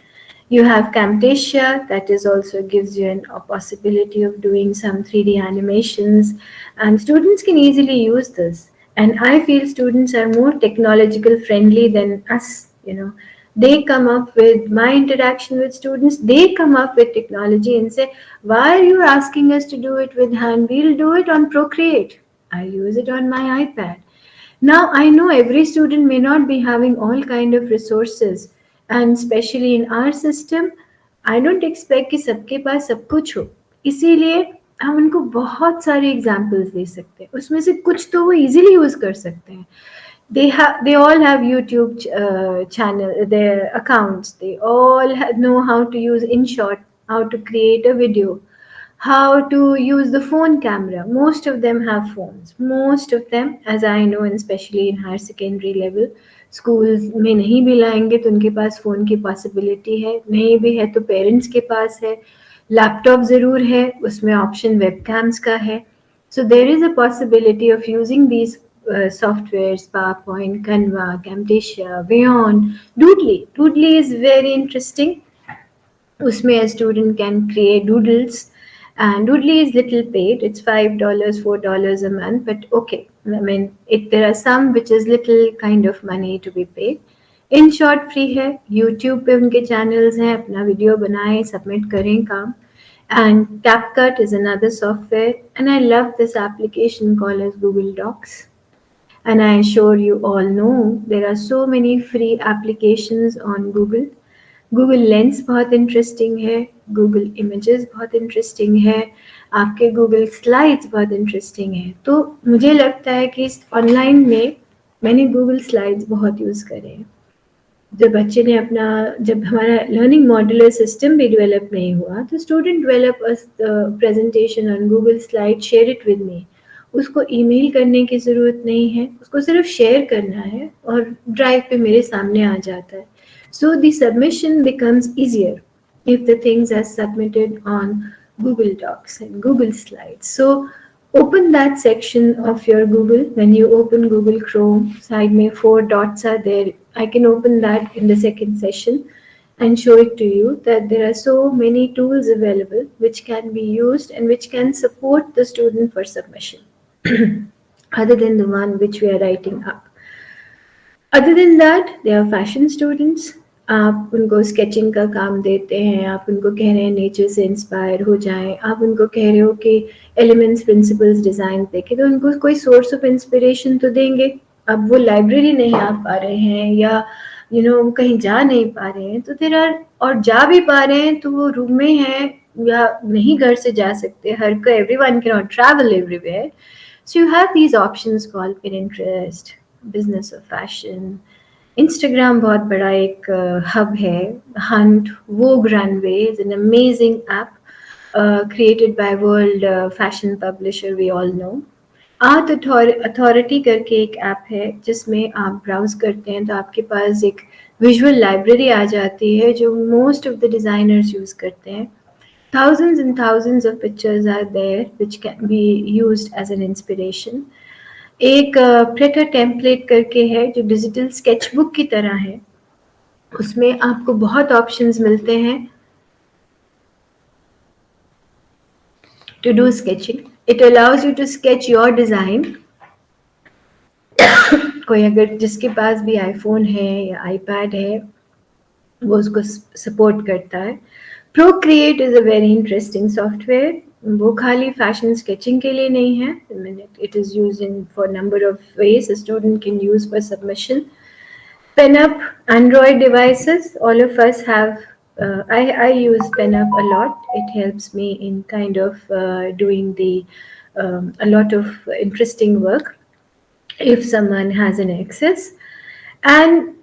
You have Camtasia that is also gives you a possibility of doing some 3D animations, and students can easily use this. And I feel students are more technological friendly than us. They come up with my interaction with students. They come up with technology and say, "Why are you asking us to do it with hand? We'll do it on Procreate. I'll use it on my iPad." Now I know every student may not be having all kind of resources, and especially in our system, I don't expect कि सबके पास सब कुछ हो. इसीलिए हम उनको बहुत सारे एग्जाम्पल्स दे सकते हैं, उसमें से कुछ तो वो इजीली यूज कर सकते हैं. They all have YouTube channel, their accounts. They all know how to use InShot, how to create a video, how to use the phone camera. Most of them have phones. Most of them, as I know, and especially in higher secondary level, schools में नहीं भी लाएंगे तो उनके पास phone की possibility है, नहीं भी है तो पेरेंट्स के पास है. लैपटॉप ज़रूर है, उसमें ऑप्शन वेबकैम्स का है. So there is a possibility of using these softwares, PowerPoint, Canva, Camtasia, Beyond, Doodly. Doodly is very interesting. उसमें a student can create doodles, and Doodly is little paid. It's $5, $4 a month, but okay. I mean, there are some which is little kind of money to be paid. In short, free है. YouTube पे उनके channels हैं, अपना video बनाएं, submit करें काम. And CapCut is another software, and I love this application called as Google Docs. And I'm sure you all know there are so many free applications on Google. Google lens बहुत interesting है, Google images बहुत interesting है, आपके Google slides बहुत interesting है. तो मुझे लगता है कि ऑनलाइन में मैंने गूगल स्लाइड्स बहुत यूज़ करे हैं. जब हमारा लर्निंग मॉड्यूलर सिस्टम भी डेवलप नहीं हुआ तो student develop presentation on Google slide, share it with me. उसको ईमेल करने की ज़रूरत नहीं है, उसको सिर्फ शेयर करना है और ड्राइव पे मेरे सामने आ जाता है. So the submission becomes easier if the things are submitted on Google Docs and Google Slides. So open that section of your Google. When you open Google Chrome, side में 4 dots are there. I can open that in the second session and show it to you that there are so many tools available which can be used and which can support the student for submission other than the one which we are writing up. Other than that, they are fashion students. आप उनको sketching का काम देते हैं, आप उनको कह रहे हैं नेचर से इंस्पायर हो जाएं, आप उनको कह रहे हो कि एलिमेंट्स, प्रिंसिपल्स, डिज़ाइन देखें, तो उनको कोई सोर्स ऑफ इंस्पिरेशन तो देंगे. अब वो लाइब्रेरी नहीं आ पा रहे हैं या वो कहीं जा नहीं पा रहे हैं, तो देर आर, और जा भी पा रहे हैं तो वो रूम में हैं या नहीं घर से जा सकते. everyone cannot travel everywhere. So you have these options called Pinterest, business of fashion. Instagram बहुत बड़ा एक hub है. Hunt, Vogue Runway is an amazing app created by world fashion publisher we all know. Art authority करके एक app है जिसमें आप browse करते हैं तो आपके पास एक विजुअल लाइब्रेरी आ जाती है जो most of the designers use करते हैं. Thousands and thousands of pictures are there which can be used as an inspiration. एक प्रेटर टेम्पलेट करके है जो डिजिटल स्केचबुक की तरह है. उसमें आपको बहुत ऑप्शंस मिलते हैं to do sketching. It allows you to sketch your design. कोई अगर जिसके पास भी आईफोन है या आईपैड है वो उसको सपोर्ट करता है. Procreate is a very interesting software. वो खाली फैशन स्केचिंग के लिए नहीं है. It is use in for number of ways. A student can use for submission. PenUp, Android devices, all of us have. I use PenUp a lot. It helps me in kind of doing a lot of interesting work if someone has an access. And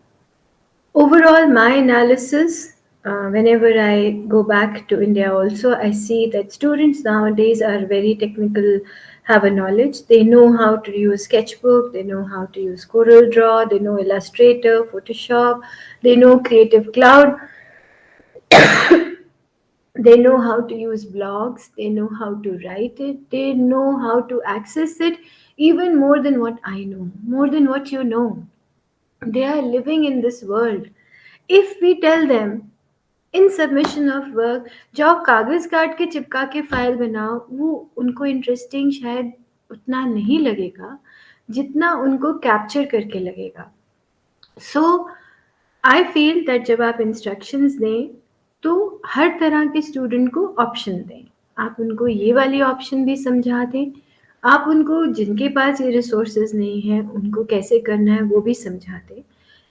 overall, my analysis, whenever I go back to India also, I see that students nowadays are very technical, have a knowledge. They know how to use Sketchbook, they know how to use Corel Draw, they know Illustrator, Photoshop, they know Creative Cloud, they know how to use blogs, they know how to write it, they know how to access it, even more than what I know, more than what you know. They are living in this world. If we tell them in submission of work जाओ कागज़ काट के चिपका के file बनाओ, वो उनको interesting शायद उतना नहीं लगेगा जितना उनको कैप्चर करके लगेगा. सो आई फील दैट जब आप इंस्ट्रक्शंस दें तो हर तरह के स्टूडेंट को ऑप्शन दें. आप उनको ये वाली ऑप्शन भी समझा दें. आप उनको जिनके पास ये रिसोर्सेज नहीं है उनको कैसे करना है वो भी समझा दें.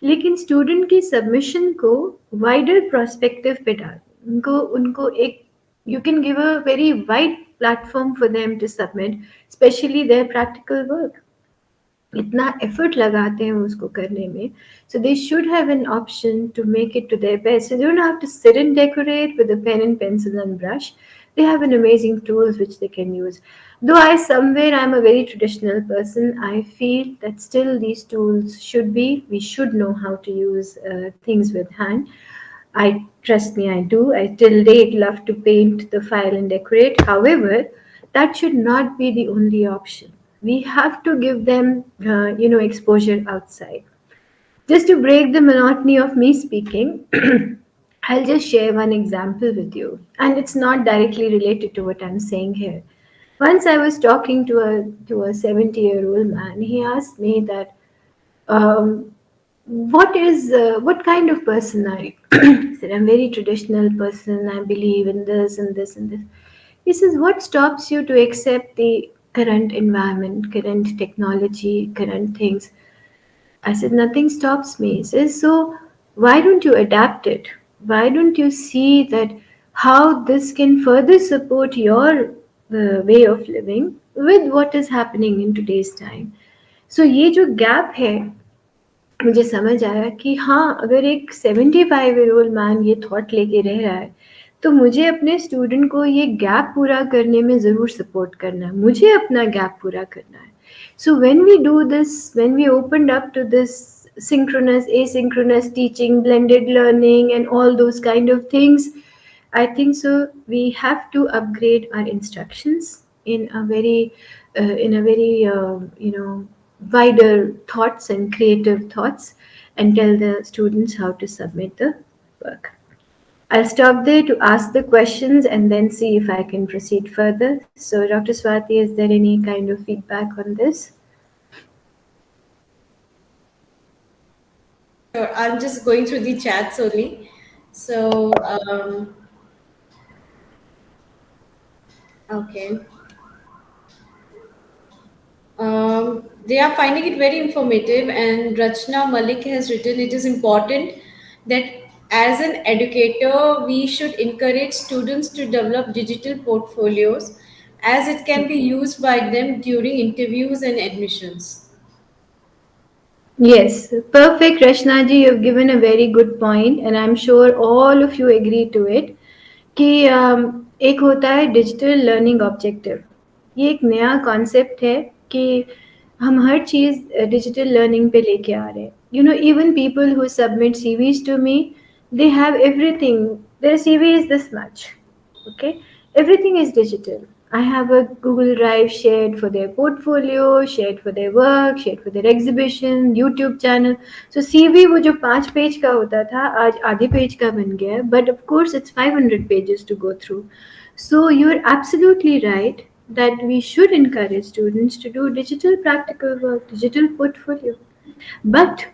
लेकिन स्टूडेंट की सबमिशन को वाइडर प्रोस्पेक्टिव पे डाल. उनको उनको एक you can give a very wide platform for them to submit specially their practical work. इतना एफर्ट लगाते हैं उसको करने में. So they should have an option to make it to their best. So they don't have to sit and decorate with a pen and pencil and brush. They have an amazing tools which they can use. Though I'm a very traditional person, I feel that still these tools should be, we should know how to use things with hand. Trust me, I do. I till date love to paint the file and decorate. However, that should not be the only option. We have to give them, exposure outside. Just to break the monotony of me speaking, I'll just share one example with you, and it's not directly related to what I'm saying here. Once I was talking to a 70-year-old man. He asked me that, um, what kind of person are you? I said, I'm a very traditional person. I believe in this and this and this. He says, what stops you to accept the current environment, current technology, current things? I said, nothing stops me. He says, so why don't you adapt it? Why don't you see that how this can further support your way of living with what is happening in today's time? So ये जो gap है मुझे समझ आया कि हाँ अगर एक 75-year-old मैन ये थॉट लेके रह रहा है तो मुझे अपने स्टूडेंट को ये गैप पूरा करने में ज़रूर सपोर्ट करना है. मुझे अपना गैप पूरा करना है. So when we do this, when we opened up to this synchronous, asynchronous teaching, blended learning, and all those kind of things, I think so. We have to upgrade our instructions in a very wider thoughts and creative thoughts, and tell the students how to submit the work. I'll stop there to ask the questions and then see if I can proceed further. So, Dr. Swati, is there any kind of feedback on this? Sure, I'm just going through the chats only. So, okay. They are finding it very informative, and Rachna Malik has written it is important that as an educator, we should encourage students to develop digital portfolios as it can be used by them during interviews and admissions. Yes, perfect, Rachna ji. You've given a very good point, and I'm sure all of you agree to it. कि एक होता है digital learning objective. ये एक नया concept है कि हम हर चीज़ डिजिटल लर्निंग पे लेके आ रहे हैं। You know, even people who submit CVs to me, they have everything. Their CV is this much. Okay, everything is digital. I have a Google Drive shared for their portfolio, shared for their work, shared for their exhibition, YouTube channel. So CV वो जो 5 page का होता था आज आधे page का बन गया है, but of course it's 500 pages to go through. So you're absolutely right that we should encourage students to do digital practical work, digital portfolio. But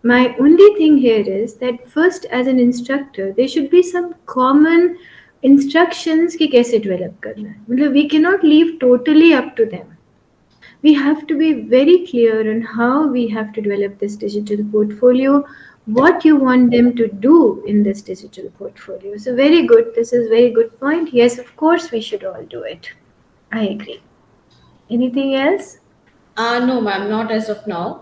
my only thing here is that first, as an instructor, there should be some common instructions कि कैसे develop करना है. मतलब we cannot leave totally up to them. We have to be very clear on how we have to develop this digital portfolio, what you want them to do in this digital portfolio. So very good. This is very good point. Yes, of course we should all do it. I agree. Anything else? No, ma'am, not as of now.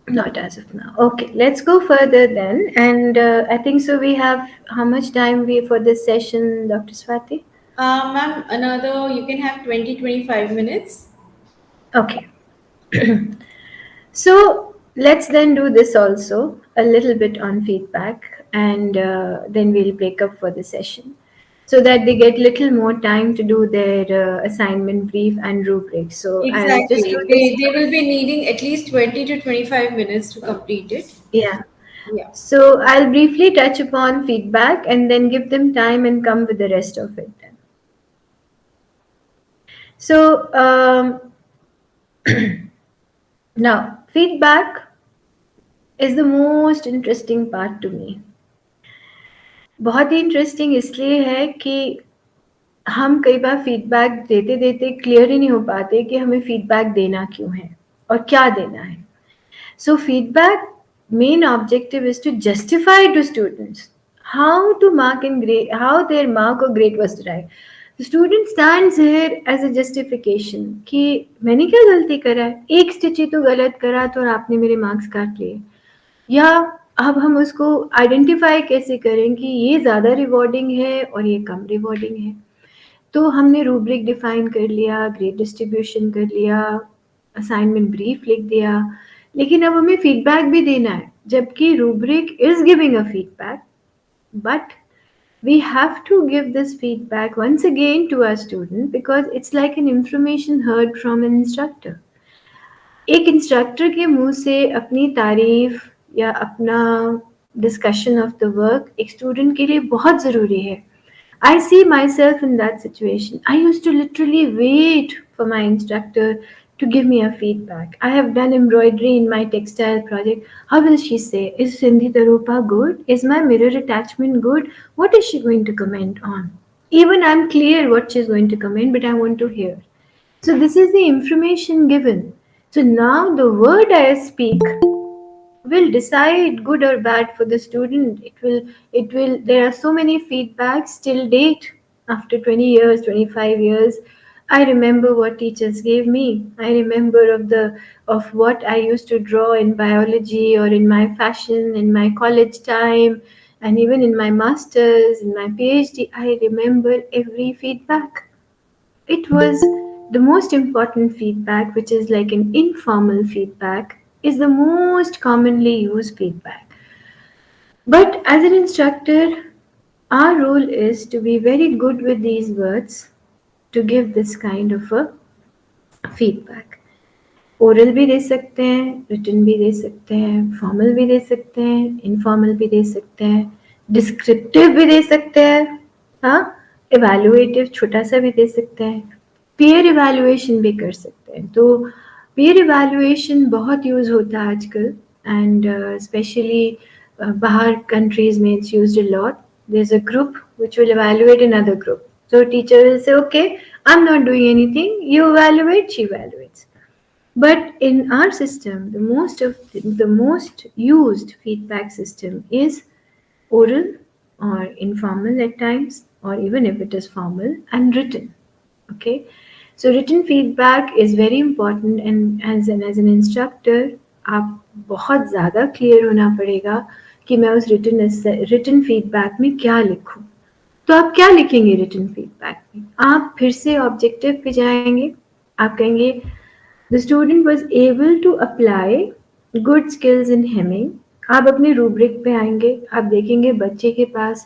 Not as of now. Okay, let's go further then. And I think so. We have how much time we for this session, Dr. Swati? Ma'am, another, you can have 20-25 minutes. Okay, so let's then do this also a little bit on feedback, and then we'll break up for the session so that they get little more time to do their assignment brief and rubric. So I'll just do Exactly. this. They will be needing at least 20 to 25 minutes to complete it. Yeah. Yeah. So I'll briefly touch upon feedback and then give them time and come with the rest of it then. So now feedback is the most interesting part to me. बहुत ही interesting इसलिए है कि हम कई बार feedback देते देते clear ही नहीं हो पाते कि हमें फीडबैक देना क्यों है और क्या देना है. So feedback main objective is to justify to students how to mark and grade, how their mark or grade was derived. The student stands here as a justification कि मैंने क्या गलती करा है, एक स्टिच ही तो गलत करा तो और आपने मेरे मार्क्स काट लिए. या अब हम उसको आइडेंटिफाई कैसे करें कि ये ज़्यादा रिवॉर्डिंग है और ये कम रिवॉर्डिंग है. तो हमने रूब्रिक डिफाइन कर लिया, ग्रेड डिस्ट्रीब्यूशन कर लिया, असाइनमेंट ब्रीफ लिख दिया, लेकिन अब हमें फीडबैक भी देना है, जबकि rubric is giving a feedback, but we have to give this feedback once again to our student because it's like an information heard from an instructor. एक इंस्ट्रक्टर के मुंह से अपनी तारीफ या अपना डिस्कशन ऑफ द वर्क एक student के लिए बहुत ज़रूरी है. I see myself in that situation. I used to literally wait for my instructor to give me a feedback. I have done embroidery in my textile project. How will she say? Is Sindhi Tarupa good? Is my mirror attachment good? What is she going to comment on? Even I'm clear what she's going to comment, but I want to hear. So this is the information given. So now the word I speak will decide good or bad for the student. It will there are so many feedbacks till date after 20 years, 25 years. I remember what teachers gave me. I remember of what I used to draw in biology or in my fashion in my college time, and even in my masters, in my PhD. I remember every feedback. It was the most important feedback, which is like an informal feedback, is the most commonly used feedback. But as an instructor, our role is to be very good with these words to give this kind of a feedback. Oral भी दे सकते हैं, written भी दे सकते हैं, formal भी दे सकते हैं, informal भी दे सकते हैं, डिस्क्रिप्टिव भी दे सकते हैं, हाँ, इवैल्यूएटिव छोटा सा भी दे सकते हैं, पीयर इवैल्यूएशन भी कर सकते हैं. तो पीयर इवैल्यूएशन बहुत यूज़ होता है आजकल, एंड स्पेशली बाहर कंट्रीज में it's used a lot. There is a group which will evaluate another group. So teacher will say, okay, I'm not doing anything, you evaluate, she evaluates. But in our system, the most used feedback system is oral or informal at times, or even if it is formal, and written. Okay, so written feedback is very important, and as an instructor, आप बहुत ज़्यादा clear होना पड़ेगा कि मैं उस written feedback में क्या लिखूँ. तो आप क्या लिखेंगे रिटन फीडबैक में? आप फिर से ऑब्जेक्टिव पे जाएंगे, आप कहेंगे the student was able to apply good skills in hemming. आप अपने रूब्रिक पे आएंगे, आप देखेंगे बच्चे के पास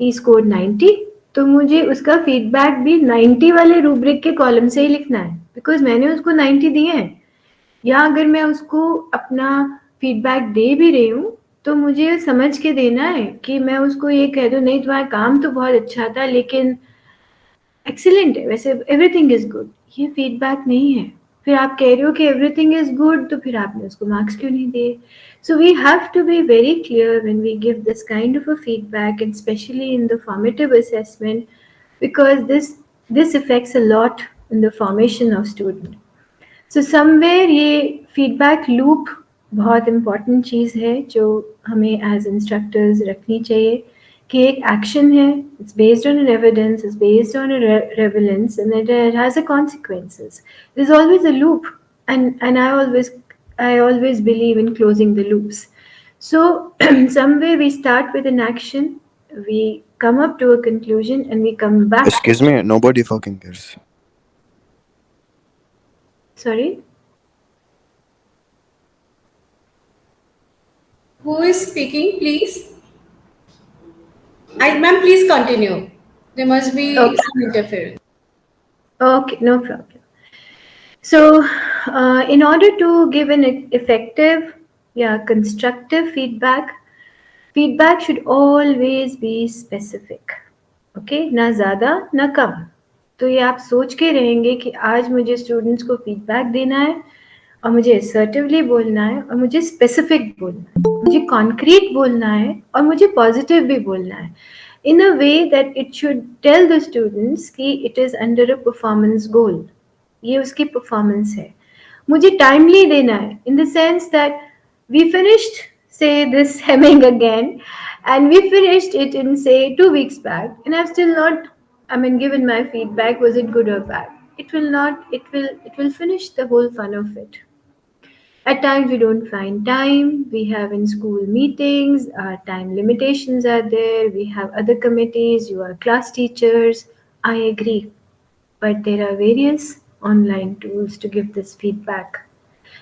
ही स्कोर 90, तो मुझे उसका फीडबैक भी 90 वाले रूब्रिक के कॉलम से ही लिखना है, बिकॉज मैंने उसको 90 दिए हैं। या अगर मैं उसको अपना फीडबैक दे भी रही हूँ, तो मुझे समझ के देना है कि मैं उसको ये कह दूँ नहीं तुम्हारा काम तो बहुत अच्छा था लेकिन एक्सीलेंट है वैसे, एवरीथिंग इज गुड। ये फीडबैक नहीं है। फिर आप कह रहे हो कि एवरीथिंग इज गुड, तो फिर आपने उसको मार्क्स क्यों नहीं दिए? So we have to be very clear when we give this kind of a feedback, and specially in the formative assessment, because this affects a lot in the formation of student. So somewhere ये feedback loop बहुत important चीज़ है जो हमें as instructors रखनी चाहिए, कि एक action है, it's based on an evidence, it's based on a relevance, and it has a consequences. There's always a loop, and I always believe in closing the loops. So somewhere we start with an action, we come up to a conclusion, and we come back. Excuse me, nobody fucking cares. Sorry. Who is speaking, please? Ma'am, please continue. There must be Okay. some interference. Okay, no problem. So, in order to give an effective, yeah, constructive feedback, feedback should always be specific. Okay, ना ज़्यादा ना कम। तो ये आप सोच के रहेंगे कि आज मुझे स्टूडेंट्स को फीडबैक देना है, और मुझे असर्टिवली बोलना है, और मुझे स्पेसिफिक बोलना है, मुझे कॉन्क्रीट बोलना है, और मुझे पॉजिटिव भी बोलना है, in a way that it should tell the students कि it is under a performance goal. ये उसकी परफॉर्मेंस है। मुझे टाइमली देना है, in the sense that we finished say this hemming again, and we finished it in say 2 weeks back, and I've still not, I mean, given my feedback, was it good or bad? It will not, it will finish the whole fun of it. At times we don't find time, we have in school meetings, our time limitations are there, we have other committees, you are class teachers. I agree, but there are various online tools to give this feedback.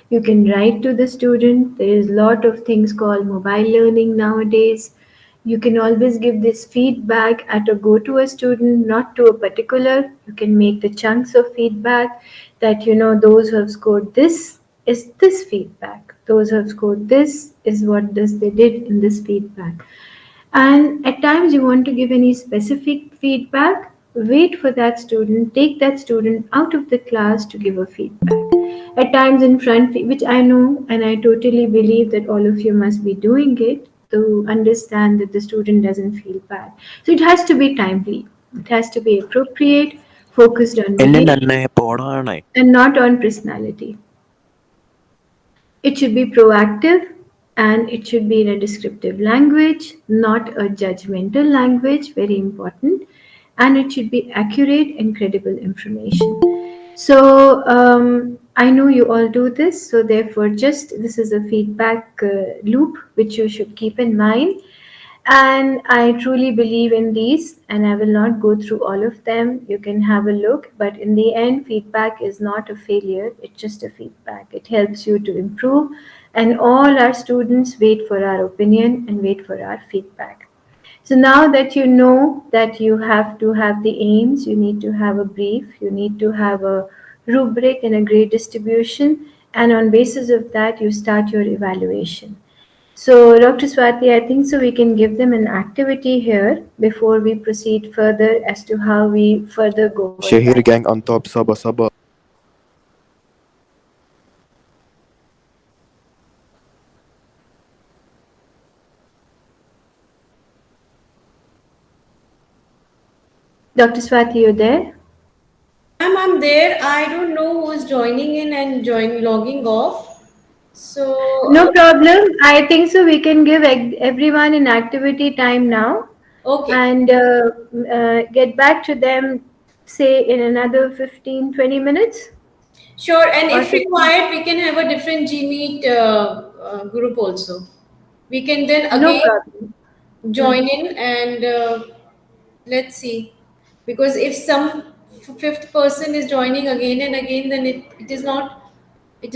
You can write to the student. There is a lot of things called mobile learning nowadays. You can always give this feedback at a go to a student, not to a particular. You can make the chunks of feedback that, those who have scored this is this feedback. Those who have scored this is what this they did in this feedback. And at times you want to give any specific feedback, wait for that student, take that student out of the class to give a feedback. At times in front, which I know and I totally believe that all of you must be doing it to understand that the student doesn't feel bad. So it has to be timely, it has to be appropriate, focused on എന്നെ behavior നന്നെ പോടാണേ. and not on personality. It should be proactive, and it should be in a descriptive language, not a judgmental language, very important. And it should be accurate and credible information. So, I know you all do this, so therefore, just this is a feedback loop which you should keep in mind. And I truly believe in these, and I will not go through all of them. You can have a look, but in the end, feedback is not a failure, it's just a feedback. It helps you to improve, and all our students wait for our opinion and wait for our feedback. So now that you know that you have to have the aims, you need to have a brief, you need to have a rubric and a grade distribution, and on basis of that, you start your evaluation. So, Dr. Swati, I think so we can give them an activity here before we proceed further as to how we further go for Shahir that. gang on top, Saba Saba. Dr. Swati, you there? Ma'am, I'm there. I don't know who's joining in and logging off. So, No problem. I think so we can give everyone an activity time now, okay. and get back to them, say, in another 15-20 minutes Sure. And or if 15. required, we can have a different Gmeet group also. We can then No again problem. Hmm. join in and Let's see. Because if some fifth person is joining again and again, then it is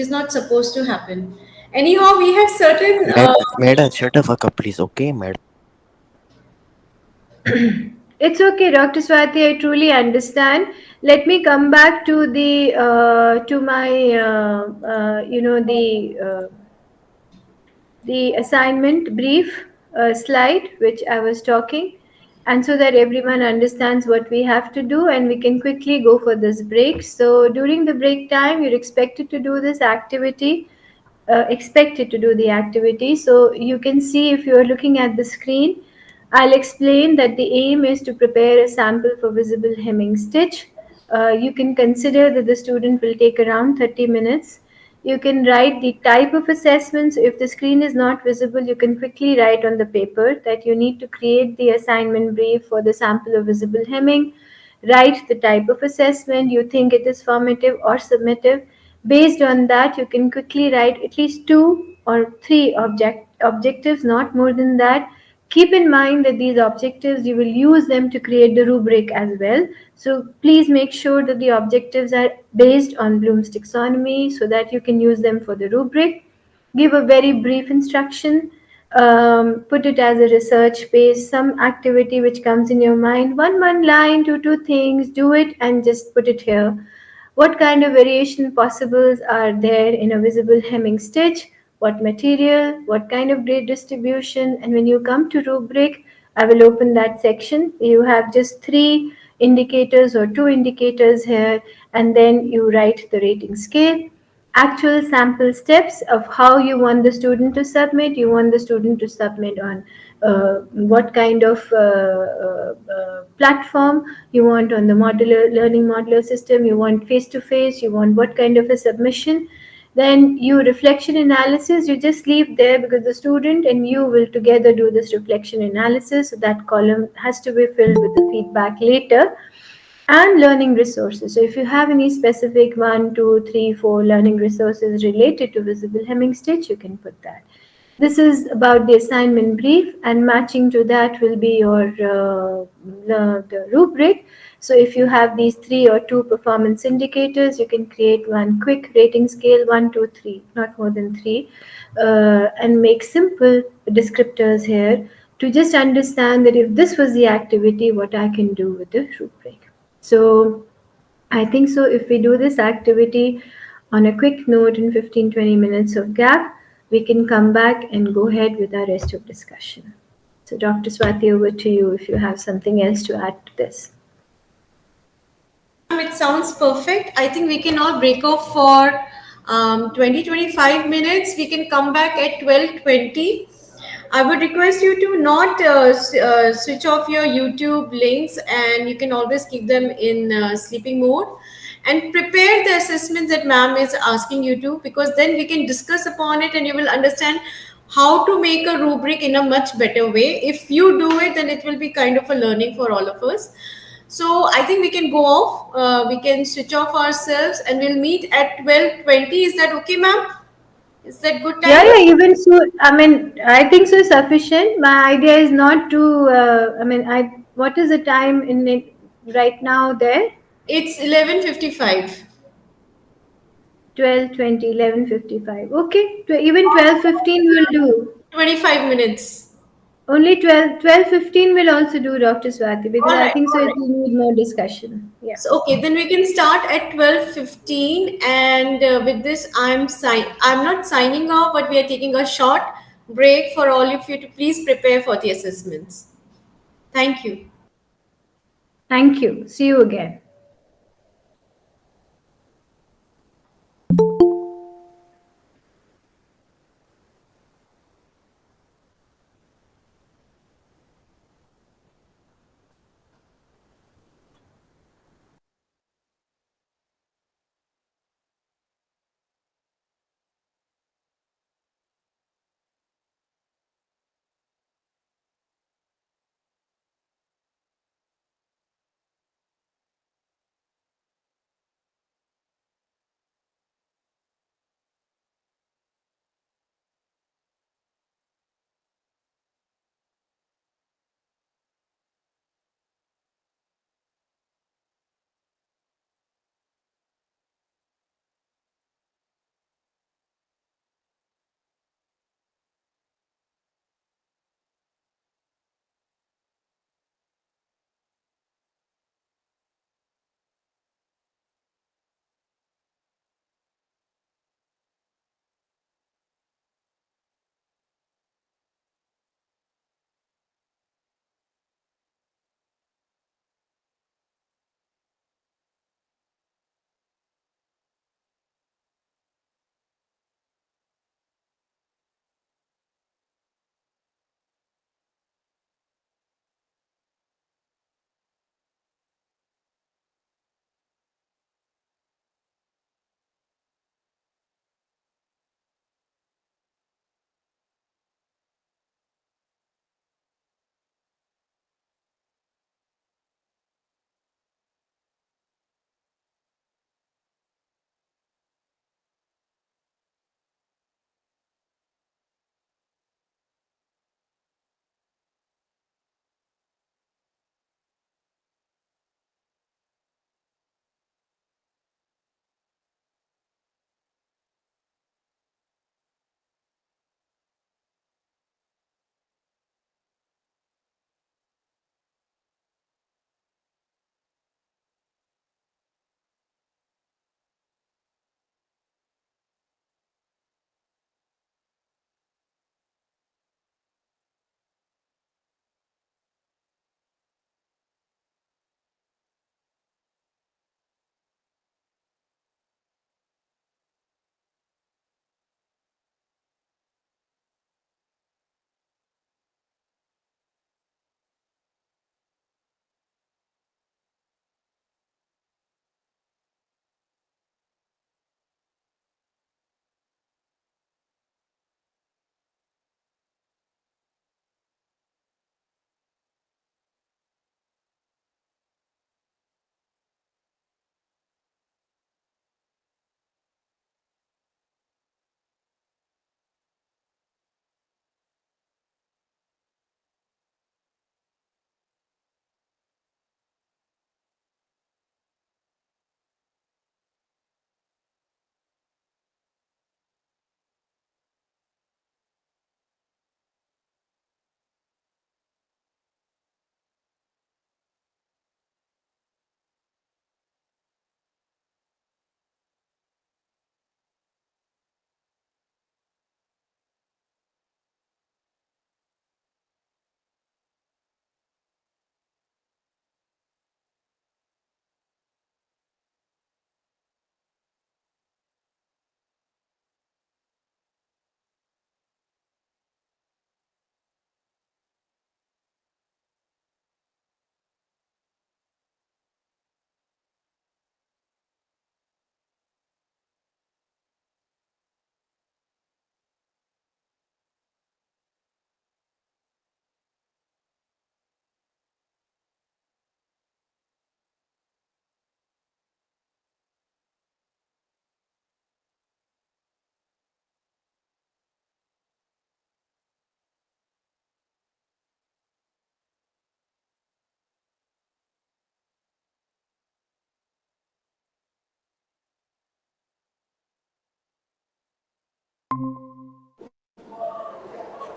not supposed to happen. Anyhow, we have certain Madam, shut the fuck up, please. Okay, madam. It's okay, Dr. Swati. I truly understand. Let me come back to the to my the assignment brief slide which I was talking, and so that everyone understands what we have to do and we can quickly go for this break. So during the break time, you're expected to do this activity. Expected to do the activity. So you can see if you are looking at the screen, I'll explain that the aim is to prepare a sample for visible hemming stitch. You can consider that the student will take around 30 minutes. You can write the type of assessments. If the screen is not visible, you can quickly write on the paper that you need to create the assignment brief for the sample of visible hemming. Write the type of assessment you think it is formative or summative. Based on that, you can quickly write at least two or three objectives, not more than that. Keep in mind that these objectives, you will use them to create the rubric as well. So please make sure that the objectives are based on Bloom's taxonomy so that you can use them for the rubric. Give a very brief instruction. Put it as a research base, some activity which comes in your mind, one line, two things, do it and just put it here. What kind of variation possibles are there in a visible hemming stitch? What material? What kind of grade distribution? And when you come to rubric, I will open that section. You have just three indicators or two indicators here, and then you write the rating scale. Actual sample steps of how you want the student to submit. You want the student to submit on what kind of platform you want, on the modular learning modular system, you want face to face, you want what kind of a submission. Then you reflection analysis, you just leave there because the student and you will together do this reflection analysis. So that column has to be filled with the feedback later. And learning resources. So if you have any specific one, two, three, four learning resources related to visible hemming stitch, you can put that. This is about the assignment brief, and matching to that will be your the rubric. So if you have these three or two performance indicators, you can create one quick rating scale, one, two, three, not more than three, and make simple descriptors here to just understand that if this was the activity, what I can do with the rubric. So I think so if we do this activity on a quick note in 15-20 minutes of gap, we can come back and go ahead with our rest of discussion. So Dr. Swati, over to you if you have something else to add to this. It sounds perfect. I think we can all break off for 20-25 minutes. We can come back at 12:20. I would request you to not switch off your YouTube links, and you can always keep them in sleeping mode and prepare the assessments that ma'am is asking you to, because then we can discuss upon it and you will understand how to make a rubric in a much better way. If you do it, then it will be kind of a learning for all of us. So I think we can go off. We can switch off ourselves, and we'll meet at 12:20. Is that okay, ma'am? Is that good Yeah, time? yeah, even so, I mean, I think so sufficient. My idea is not to, what is the time in it right now there? It's 11:55. 12:20, 11:55. Okay, even 12:15 will do. 25 minutes. Only 12:15 will also do, Dr. Swati, because All I right. think so All it right. will need more discussion. Yeah. So okay, then we can start at 12:15, and with this, I'm not signing off, but we are taking a short break for all of you to please prepare for the assessments. Thank you. Thank you. See you again.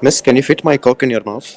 Miss, can you fit my cock in your mouth?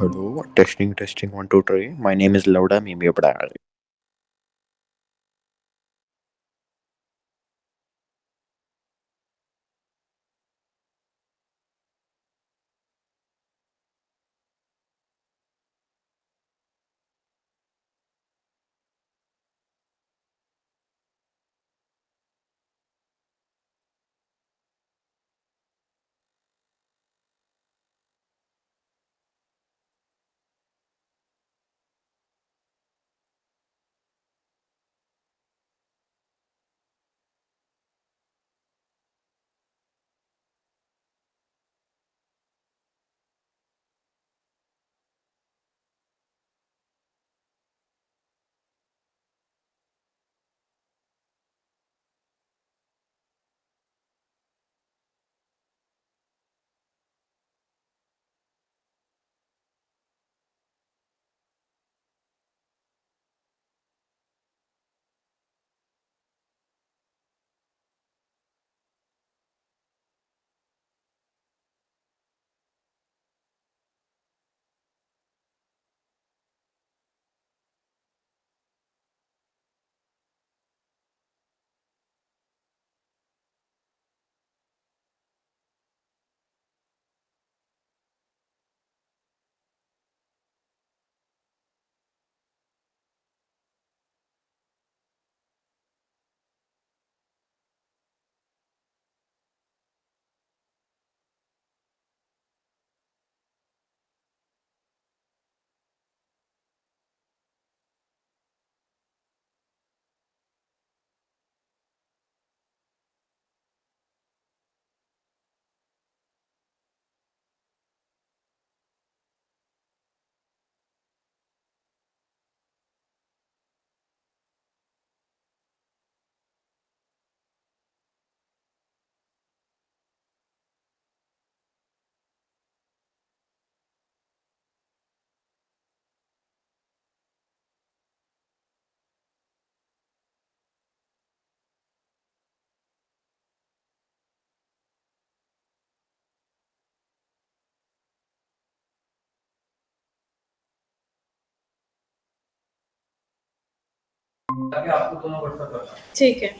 Hello, testing, testing, one, two, three. My name is Lauda Mimi Abdal. ठीक है.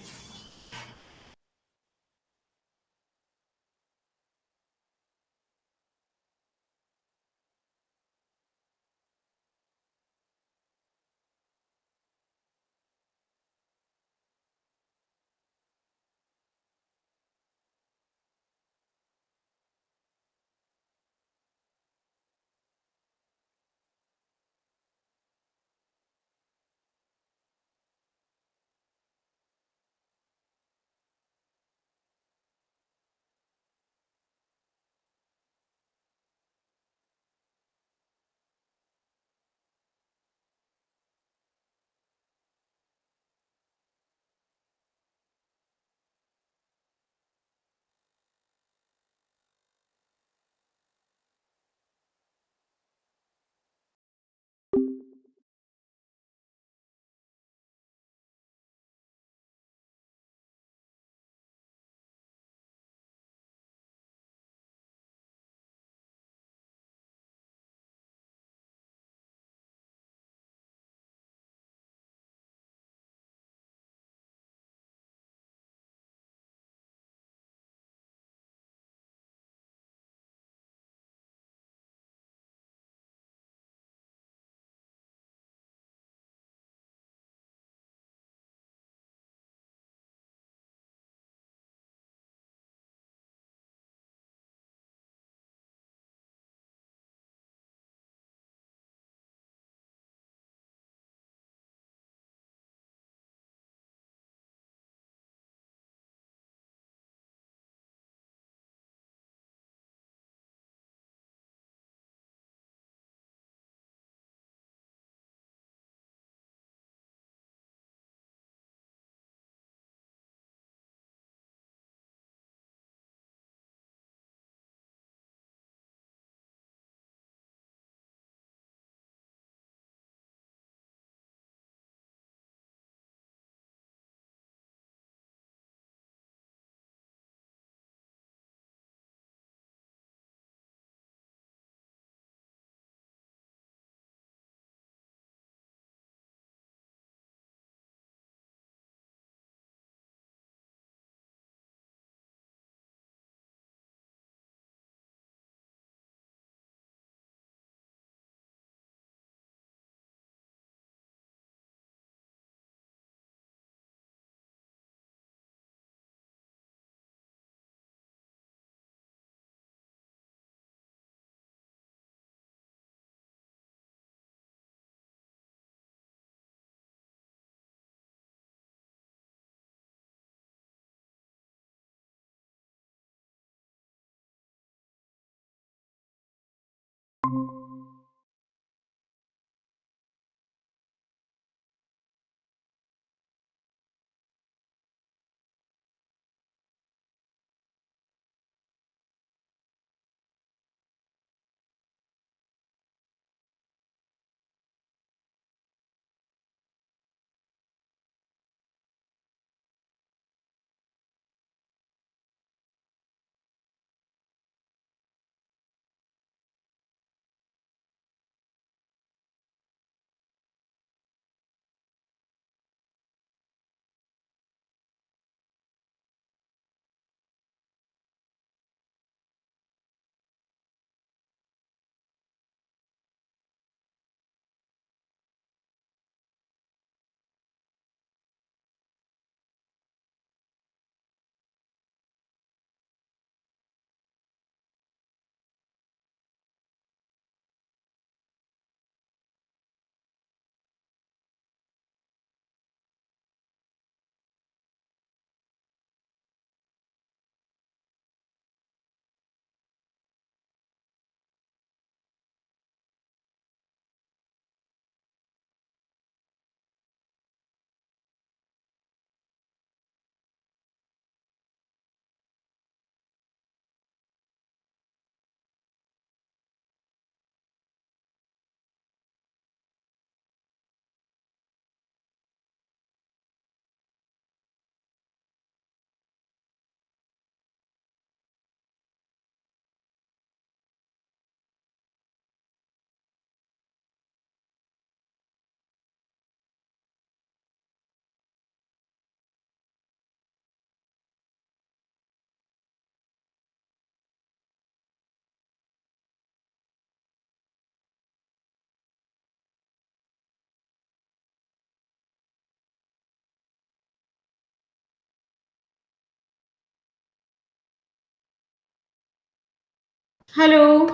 Hello,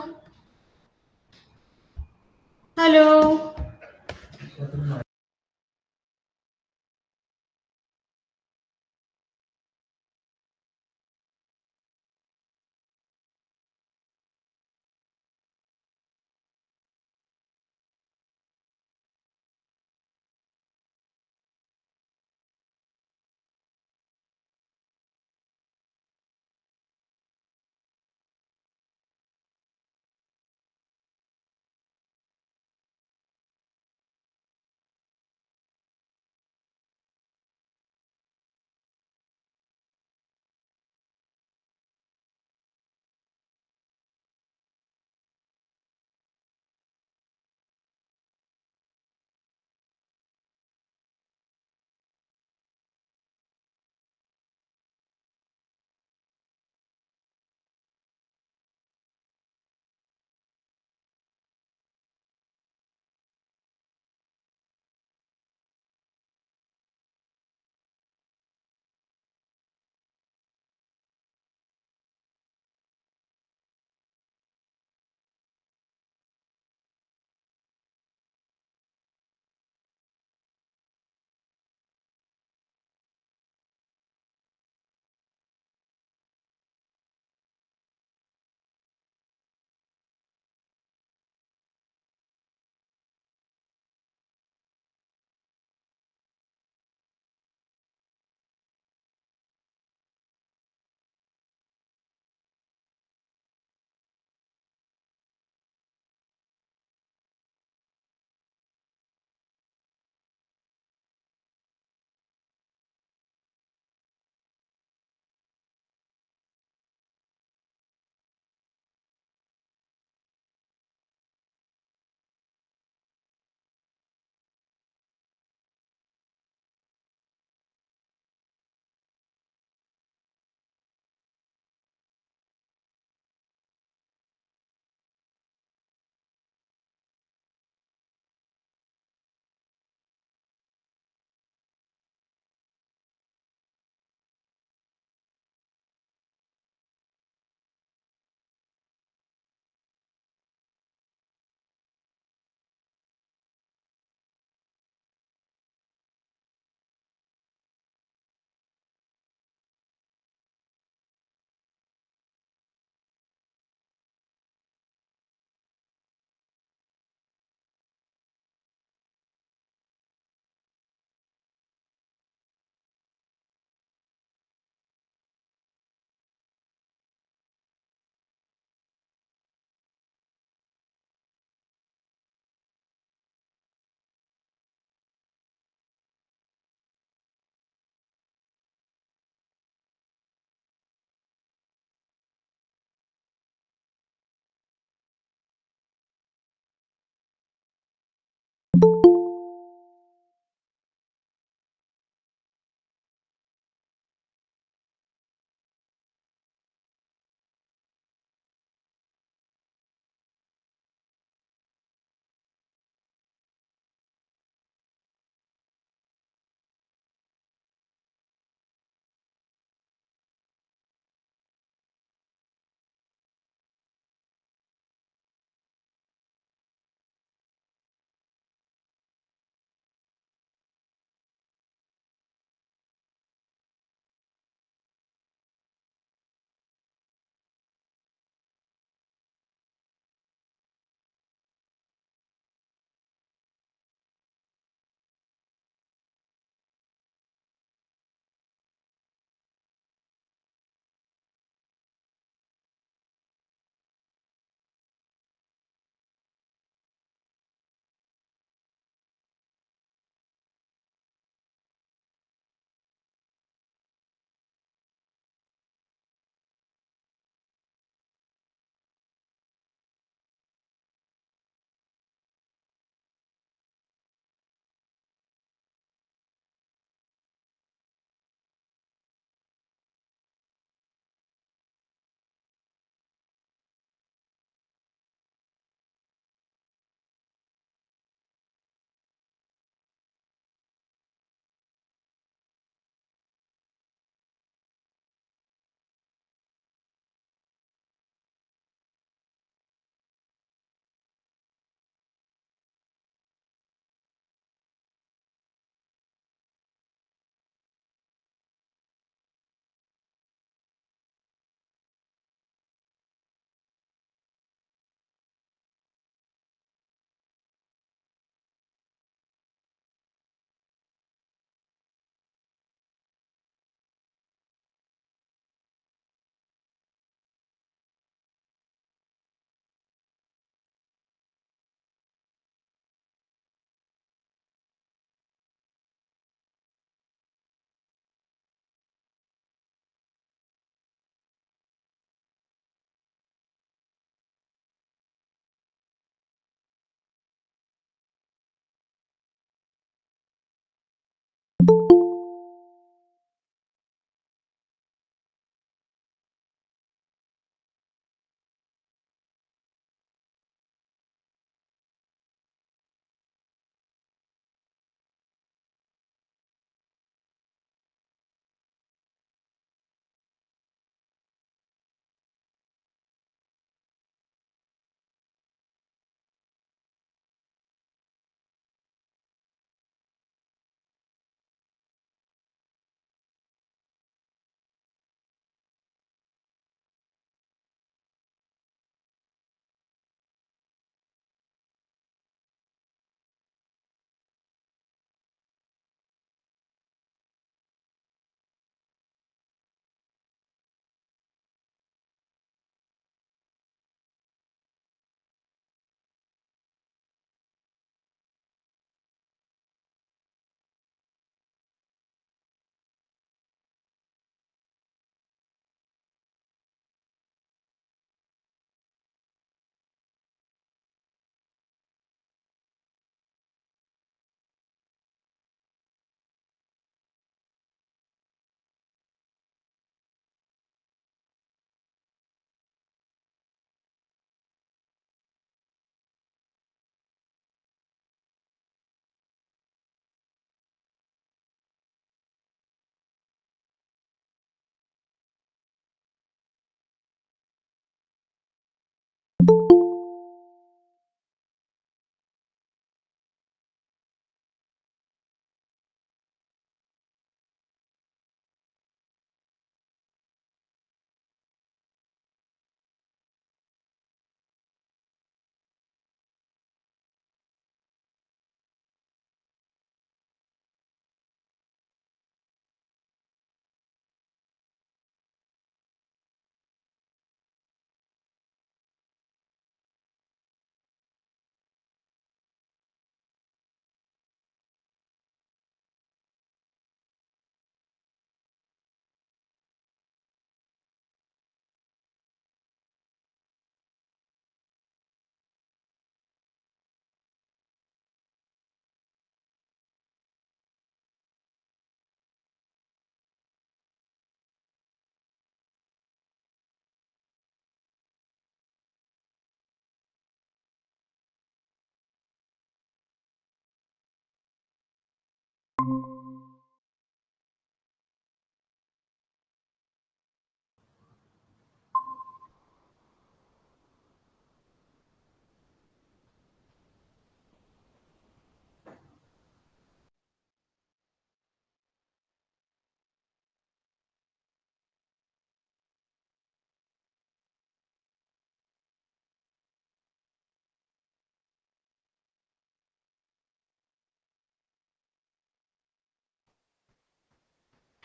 hello.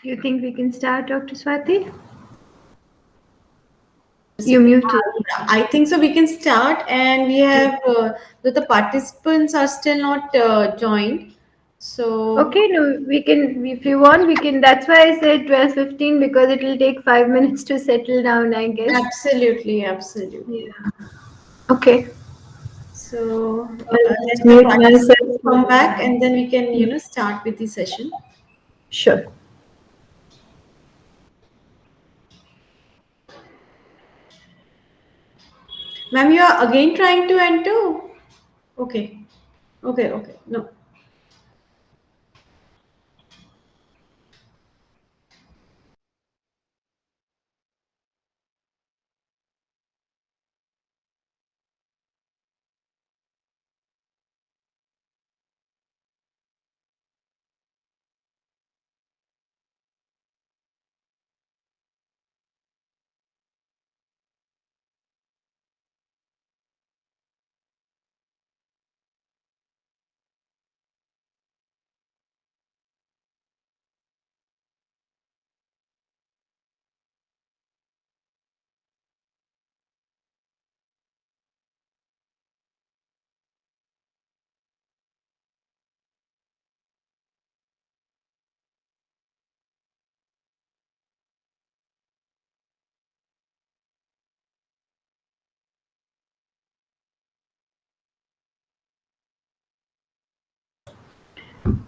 You think we can start, Dr. Swati? You Participant. muted. Yeah, I think so. We can start, and we have the participants are still not joined. So Okay, no, we can, if you want, we can. That's why I said 12:15 because it will take 5 minutes to settle down, I guess. absolutely, absolutely. Yeah. Okay. So I'll let just the mute participants myself. come back, and then we can start with the session. Sure. Ma'am, you are again trying to enter. Okay, okay, okay. No.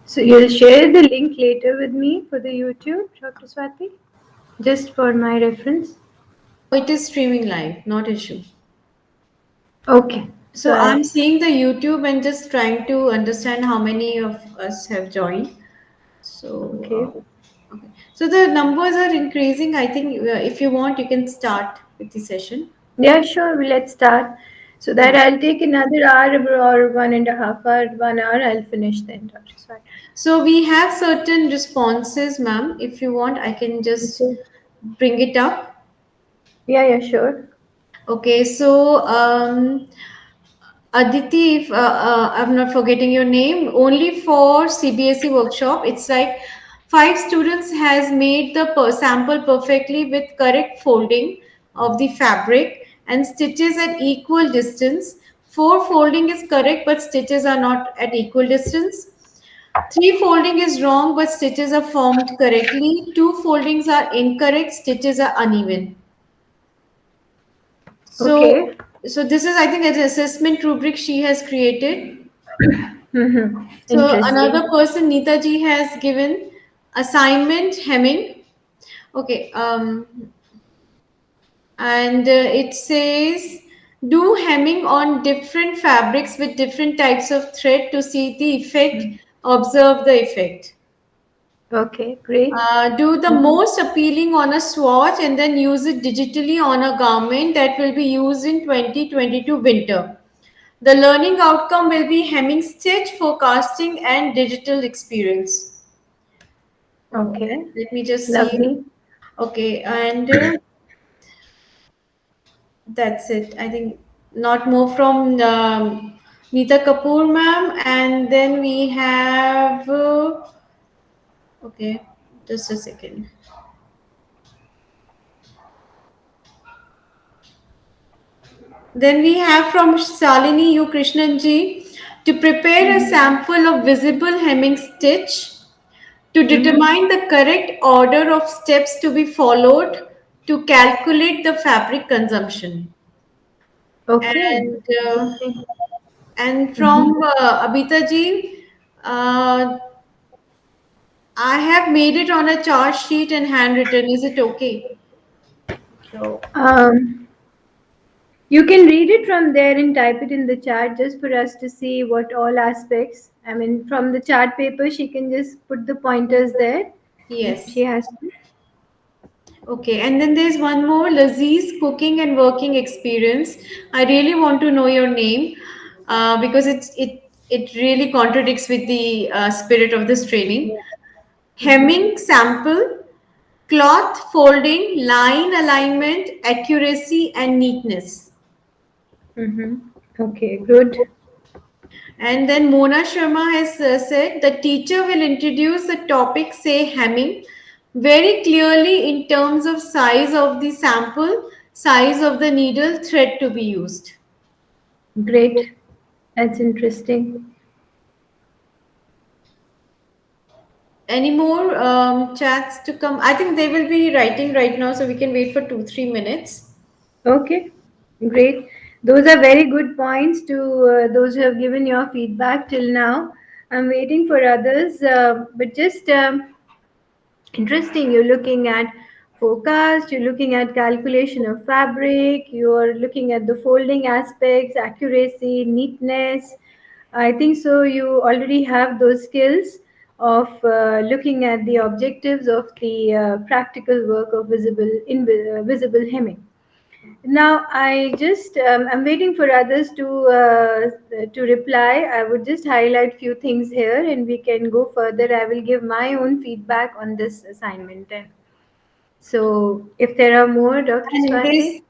So you'll share the link later with me for the YouTube, Dr. Swati, just for my reference. It is streaming live, not issue. Okay. So So I'm I. seeing the YouTube and just trying to understand how many of us have joined. So, Okay. okay. So the numbers are increasing. I think if you want, you can start with the session. Yeah, sure. Let's start. So that Yeah. I'll take another hour or 1.5 hour, 1 hour. I'll finish then, Dr. Swati. So we have certain responses, ma'am. If you want, I can just Okay. bring it up. Yeah, yeah, sure. Okay. So Aditi, if I'm not forgetting your name, only for CBSE workshop, it's like five students has made the sample perfectly with correct folding of the fabric and stitches at equal distance. Four folding is correct, but stitches are not at equal distance. Three folding is wrong, but stitches are formed correctly. Two foldings are incorrect, stitches are uneven. So, Okay. so this is, I think, an assessment rubric she has created. Mm-hmm. So Interesting. another person, Neeta ji, has given assignment hemming. Okay, and it says do hemming on different fabrics with different types of thread to see the effect. Observe the effect. Okay, great. Do the most appealing on a swatch and then use it digitally on a garment that will be used in 2022 winter. The learning outcome will be hemming stitch, forecasting, and digital experience. Oh, Okay. let me just see. Lovely. Okay, and that's it. I think not more from Neeta Kapoor, ma'am. And then we have, okay, just a second. Then we have from Shalini U. Krishnan ji to prepare a sample of visible hemming stitch to Mm-hmm. determine the correct order of steps to be followed to calculate the fabric consumption. Okay. And Interesting. Mm-hmm. from Abita ji, I have made it on a chart sheet and handwritten. Is it okay? So Um, You can read it from there and type it in the chat just for us to see what all aspects. I mean, from the chart paper, she can just put the pointers there if she Yes. has to. Okay, and then there's one more, Laziz cooking and working experience. I really want to know your name because it really contradicts with the spirit of this training. Yeah. Mm-hmm. Hemming sample, cloth folding, line alignment, accuracy, and neatness. Mm-hmm. Okay, good. And then Mona Sharma has said the teacher will introduce the topic, say hemming, very clearly in terms of size of the sample, size of the needle, thread to be used. Great. That's interesting. Any more chats to come? I think they will be writing right now, so we can wait for 2 3 minutes. Okay, great. Those are very good points to those who have given your feedback till now. I'm waiting for others, but just interesting. You're looking at forecast, you're looking at calculation of fabric, you're looking at the folding aspects, accuracy, neatness. I think so. You already have those skills of looking at the objectives of the practical work of visible hemming. Now, I just I'm waiting for others to reply. I would just highlight few things here, and we can go further. I will give my own feedback on this assignment. Then, so if there are more, Dr. And Swati.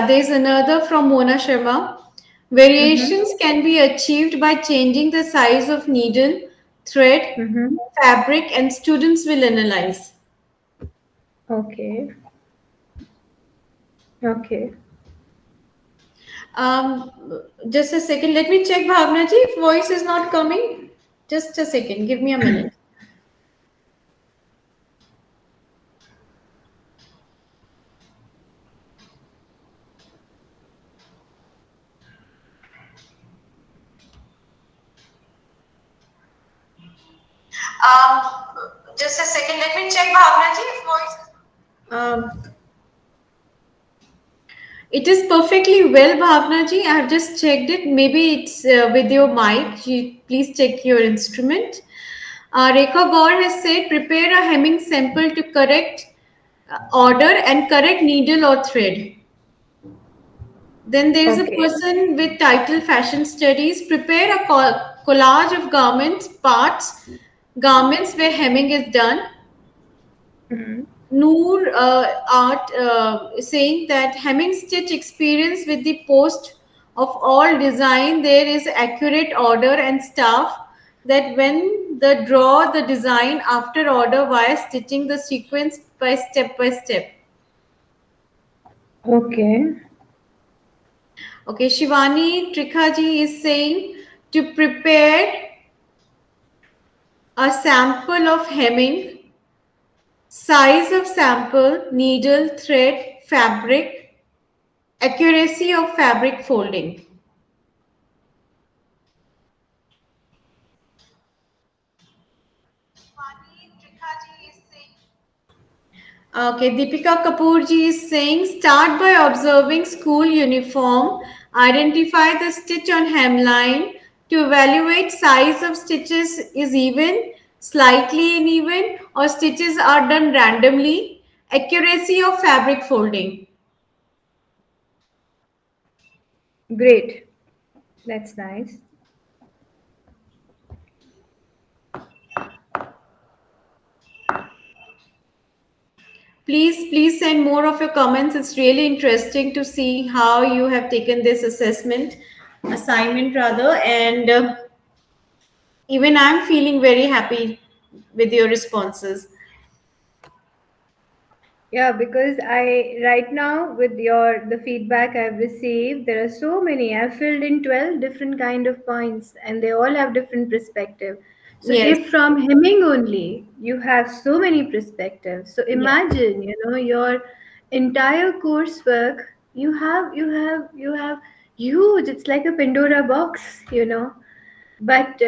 there's another from Mona Sharma. Mm-hmm. Variations can be achieved by changing the size of needle, thread, Mm-hmm. fabric, and students will analyze. Okay. Okay. Um, just a second. Let me check, Bhavnaji, if voice is not coming. Just a second. Give me a minute. Um, just a second. Let me check, Bhavnaji, if voice. It is perfectly well, Bhavnaji. I have just checked it. Maybe it's with your mic. Please check your instrument. Rekha Gaur has said, prepare a hemming sample to correct order and correct needle or thread. Then there is a Okay. person with title Fashion Studies. Prepare a collage of garments where hemming is done. Mm-hmm. Noor Art saying that hemming stitch experience with the post of all design, there is accurate order and staff that when the draw the design after order via stitching the sequence by step. Okay. Okay, Shivani Trikhaji is saying to prepare a sample of hemming, size of sample, needle, thread, fabric, accuracy of fabric folding. Okay, Deepika Kapoor ji is saying start by observing school uniform, identify the stitch on hemline to evaluate size of stitches is even, slightly uneven, or stitches are done randomly, accuracy of fabric folding. Great. That's nice. Please send more of your comments. It's really interesting to see how you have taken this assignment rather, and even I'm feeling very happy with your responses. Yeah, because I right now with your the feedback I've received, there are so many. I've filled in 12 different kind of points and they all have different perspective. So Yes, if from hemming only you have so many perspectives. So yeah. imagine, your entire coursework, you have huge, it's like a Pandora box. But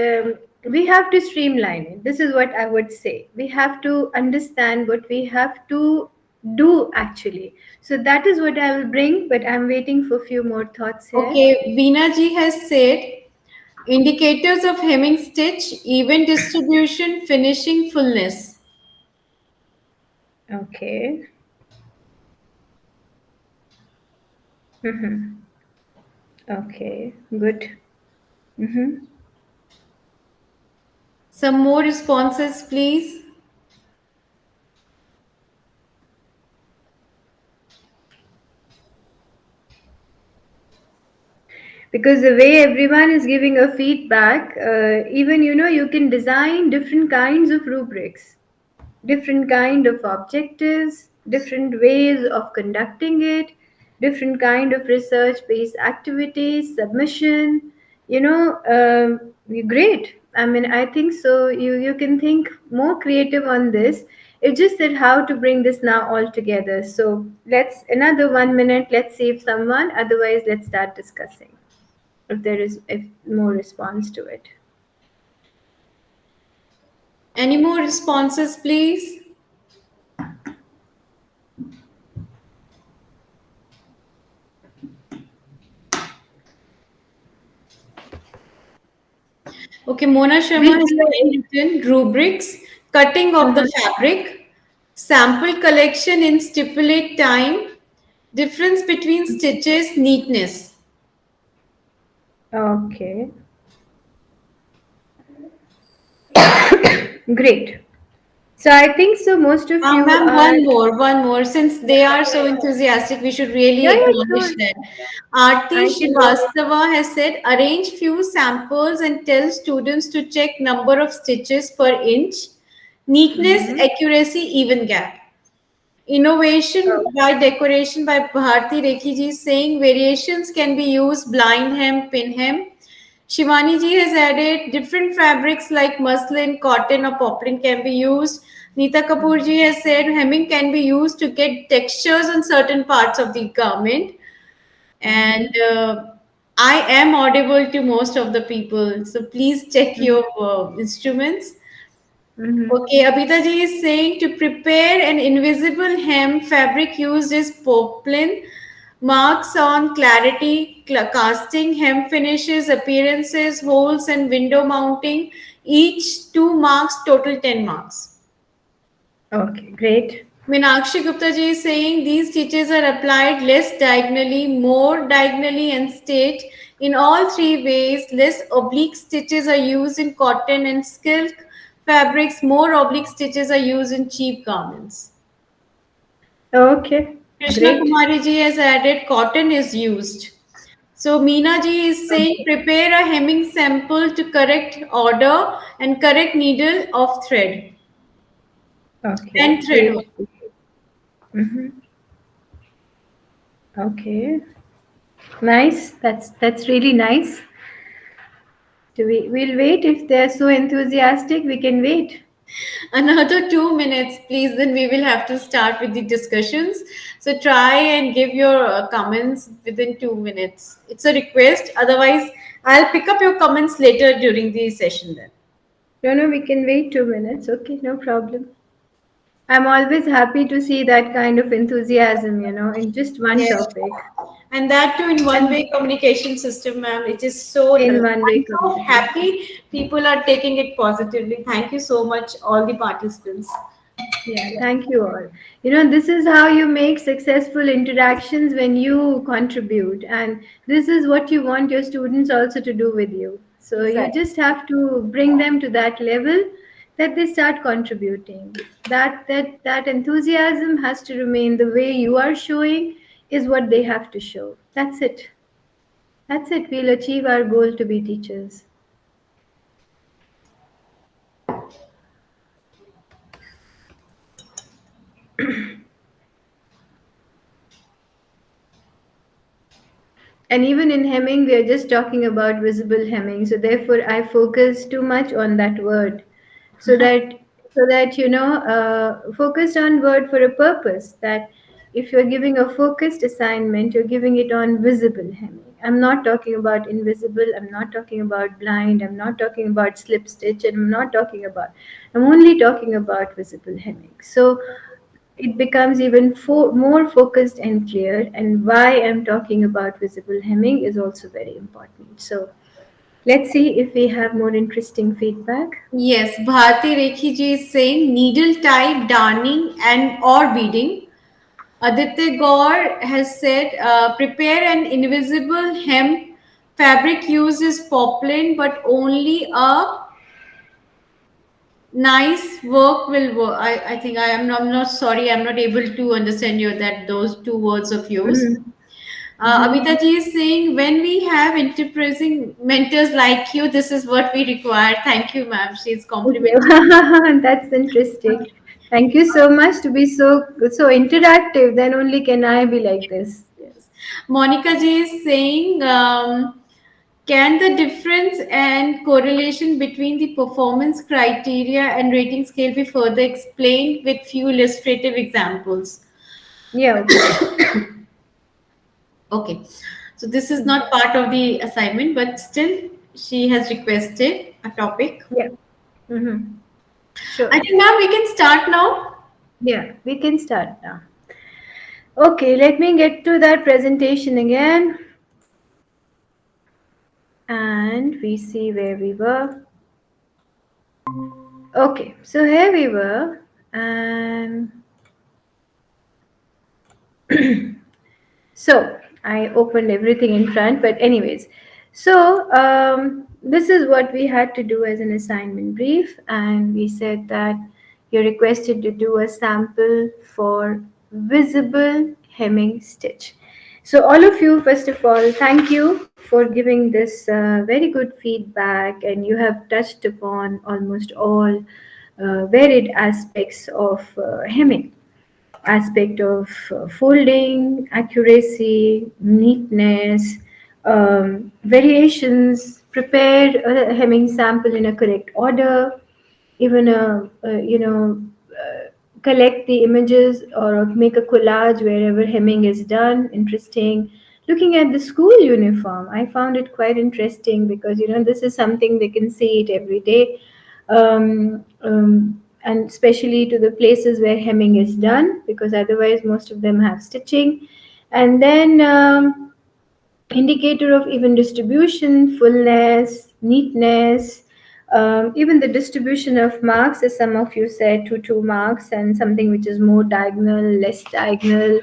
we have to streamline it. This is what I would say. We have to understand what we have to do actually. So that is what I will bring, but I'm waiting for a few more thoughts here. Okay, Veena ji has said indicators of hemming stitch, even distribution, finishing, fullness. Okay. Mm-hmm. Okay, good. Mm-hmm. Some more responses, please. Because the way everyone is giving a feedback, even you can design different kinds of rubrics, different kind of objectives, different ways of conducting it, different kind of research based activities, submission, great. I mean, I think so you can think more creative on this. It's just that how to bring this now all together. So let's another 1 minute, let's see if someone, otherwise let's start discussing if there is if more response to it. Any more responses, please? Okay, Mona Sharma Read has below. written rubrics, cutting of the Uh-huh. fabric, sample collection in stipulate time, difference between stitches, neatness. Okay, great. So I think so most of you Ma'am, are. one more. Since they are so enthusiastic, we should really Yeah, yeah, acknowledge sure. that. Aarti I can wait. Shrivastava has said, arrange few samples and tell students to check number of stitches per inch, neatness, Mm-hmm. accuracy, even gap. Innovation by decoration by Bharti Rekhi ji is saying variations can be used blind hem, pin hem. Shivani ji has added different fabrics like muslin, cotton, or poplin can be used. Neeta Kapoor ji has said hemming can be used to get textures on certain parts of the garment. And Mm-hmm. I am audible to most of the people, so please check your instruments. Mm-hmm. Okay, Abhita ji is saying to prepare an invisible hem, fabric used is poplin, marks on clarity, casting, hem finishes, appearances, holes, and window mounting. Each 2 marks, total 10 marks. Okay, great. Meenakshi Gupta ji is saying these stitches are applied less diagonally, more diagonally, and state. In all three ways, less oblique stitches are used in cotton and silk fabrics, more oblique stitches are used in cheap garments. Okay, Krishna great. Kumari ji has added cotton is used. So Meena ji is saying Okay, prepare a hemming sample to correct order and correct needle of thread okay, and thread. great. Mm-hmm. Okay, nice. That's really nice. So we'll wait if they're so enthusiastic. We can wait. Another 2 minutes, please. Then we will have to start with the discussions. So try and give your comments within 2 minutes. It's a request. Otherwise, I'll pick up your comments later during the session then. No, no, we can wait 2 minutes. Okay, no problem. I'm always happy to see that kind of enthusiasm, in just one Yes. topic. And that too in And one-way communication system, ma'am. It is so in nice. one way I'm so communication. happy people are taking it positively. Thank you so much, all the participants. Yeah, thank you all. This is how you make successful interactions when you contribute, and this is what you want your students also to do with you. So you Exactly. just have to bring them to that level that they start contributing. That enthusiasm has to remain the way you are showing is what they have to show. That's it. That's it. We'll achieve our goal to be teachers. And even in hemming, we are just talking about visible hemming. So therefore, I focus too much on that word, so that focused on word for a purpose. That if you're giving a focused assignment, you're giving it on visible hemming. I'm not talking about invisible. I'm not talking about blind. I'm not talking about slip stitch. And I'm not talking about. I'm only talking about visible hemming. So it becomes even more focused and clear. And why I'm talking about visible hemming is also very important. So let's see if we have more interesting feedback. Yes, Bharti Rekhi ji is saying needle type, darning, and or beading. Aditya Gaur has said, prepare an invisible hem. Fabric used is poplin, but only a nice work will work. I think I'm not sorry. I'm not able to understand your that those two words of yours. Mhm. Mhm. Amita ji is saying, when we have enterprising mentors like you, this is what we require. Thank you, ma'am. She's Okay, complimenting. that's interesting. Thank you so much to be so interactive. Then only can I be like this. Yes. Monica ji is saying, can the difference and correlation between the performance criteria and rating scale be further explained with few illustrative examples? Yeah. Okay. Okay. So this is Hmm. not part of the assignment, but still she has requested a topic. Yeah. Mm-hmm. I Sure. think, ma'am, we can start now. Yeah, we can start now. Okay, let me get to that presentation again. And we see where we were. Okay, so here we were. And so I opened everything in front, but anyways, so this is what we had to do as an assignment brief, and we said that you're requested to do a sample for visible hemming stitch. So all of you, first of all, thank you for giving this very good feedback, and you have touched upon almost all varied aspects of hemming aspect of folding, accuracy, neatness, variations, prepare a hemming sample in a correct order, even collect the images or make a collage wherever hemming is done. Interesting. Looking at the school uniform, I found it quite interesting because this is something they can see it every day, and especially to the places where hemming is done, because otherwise most of them have stitching. And then indicator of even distribution, fullness, neatness, even the distribution of marks, as some of you said, 2 marks, and something which is more diagonal, less diagonal.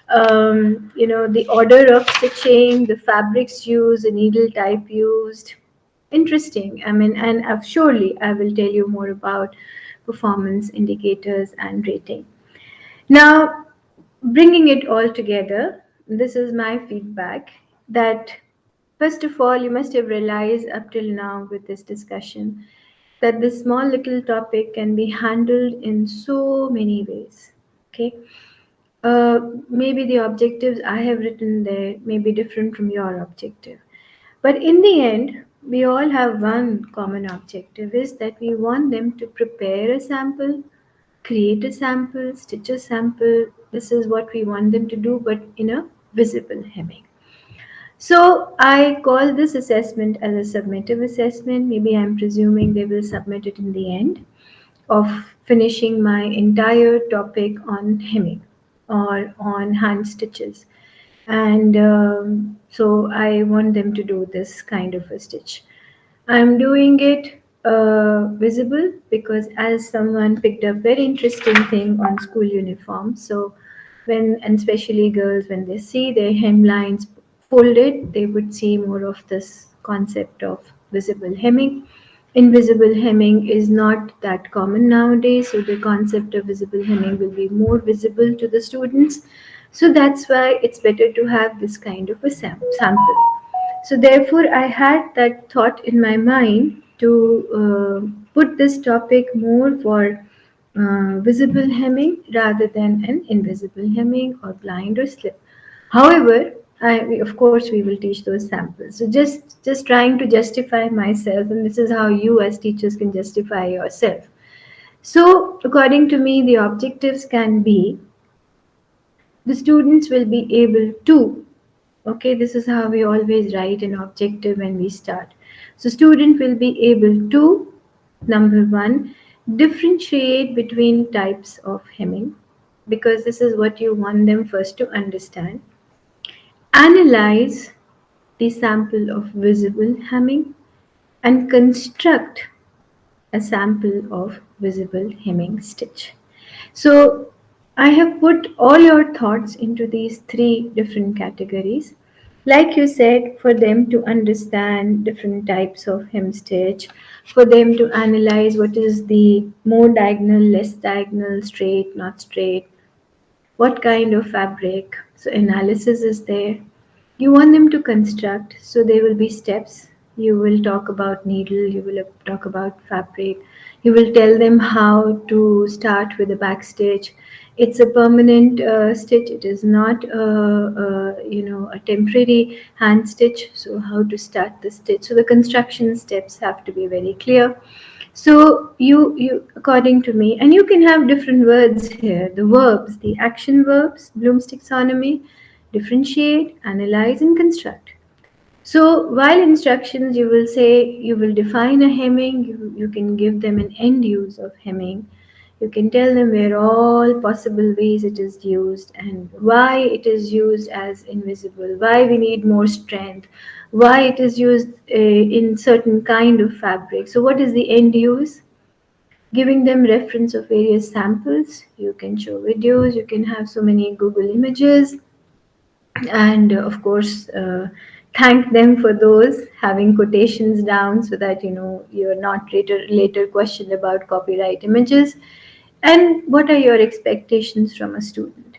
The order of stitching, the fabrics used, the needle type used. Interesting. I mean, and surely I will tell you more about performance indicators and rating. Now, bringing it all together, this is my feedback that first of all, you must have realized up till now with this discussion that this small little topic can be handled in so many ways. Okay. Maybe the objectives I have written there may be different from your objective. But in the end, we all have one common objective is that we want them to prepare a sample, create a sample, stitch a sample. This is what we want them to do, but in a visible hemming. So I call this assessment as a summative assessment. Maybe I'm presuming they will submit it in the end of finishing my entire topic on hemming or on hand stitches. And so I want them to do this kind of a stitch. I'm doing it visible because as someone picked up very interesting thing on school uniform. So when, and especially girls, when they see their hemlines folded, they would see more of this concept of visible hemming. Invisible hemming is not that common nowadays, so the concept of visible hemming will be more visible to the students. So that's why it's better to have this kind of a sample. So therefore, I had that thought in my mind to put this topic more for visible hemming rather than an invisible hemming or blind or slip. However, of course, we will teach those samples. So just trying to justify myself, and this is how you as teachers can justify yourself. So according to me, the objectives can be the students will be able to, okay, this is how we always write an objective when we start. So student will be able to, number one, differentiate between types of hemming. because this is what you want them first to understand. Analyze the sample of visible hemming and construct a sample of visible hemming stitch. So I have put all your thoughts into these three different categories. Like you said, for them to understand different types of hem stitch, for them to analyze what is the more diagonal, less diagonal, straight, not straight, what kind of fabric. So analysis is there. You want them to construct, so there will be steps. You will talk about needle, you will talk about fabric, you will tell them how to start with a back stitch. It's a permanent stitch, it is not a temporary hand stitch. So how to start the stitch, so the construction steps have to be very clear. So you according to me, and you can have different words here, the verbs, the action verbs, Bloom's taxonomy: differentiate, analyze, and construct. So while instructions, you will say, you will define a hemming, you can give them an end use of hemming. You can tell them where all possible ways it is used and why it is used as invisible, why we need more strength, why it is used in certain kind of fabric. So what is the end use? Giving them reference of various samples. You can show videos, you can have so many Google images, and of course thank them for those, having quotations down so that you're not later questioned about copyright images. And what are your expectations from a student?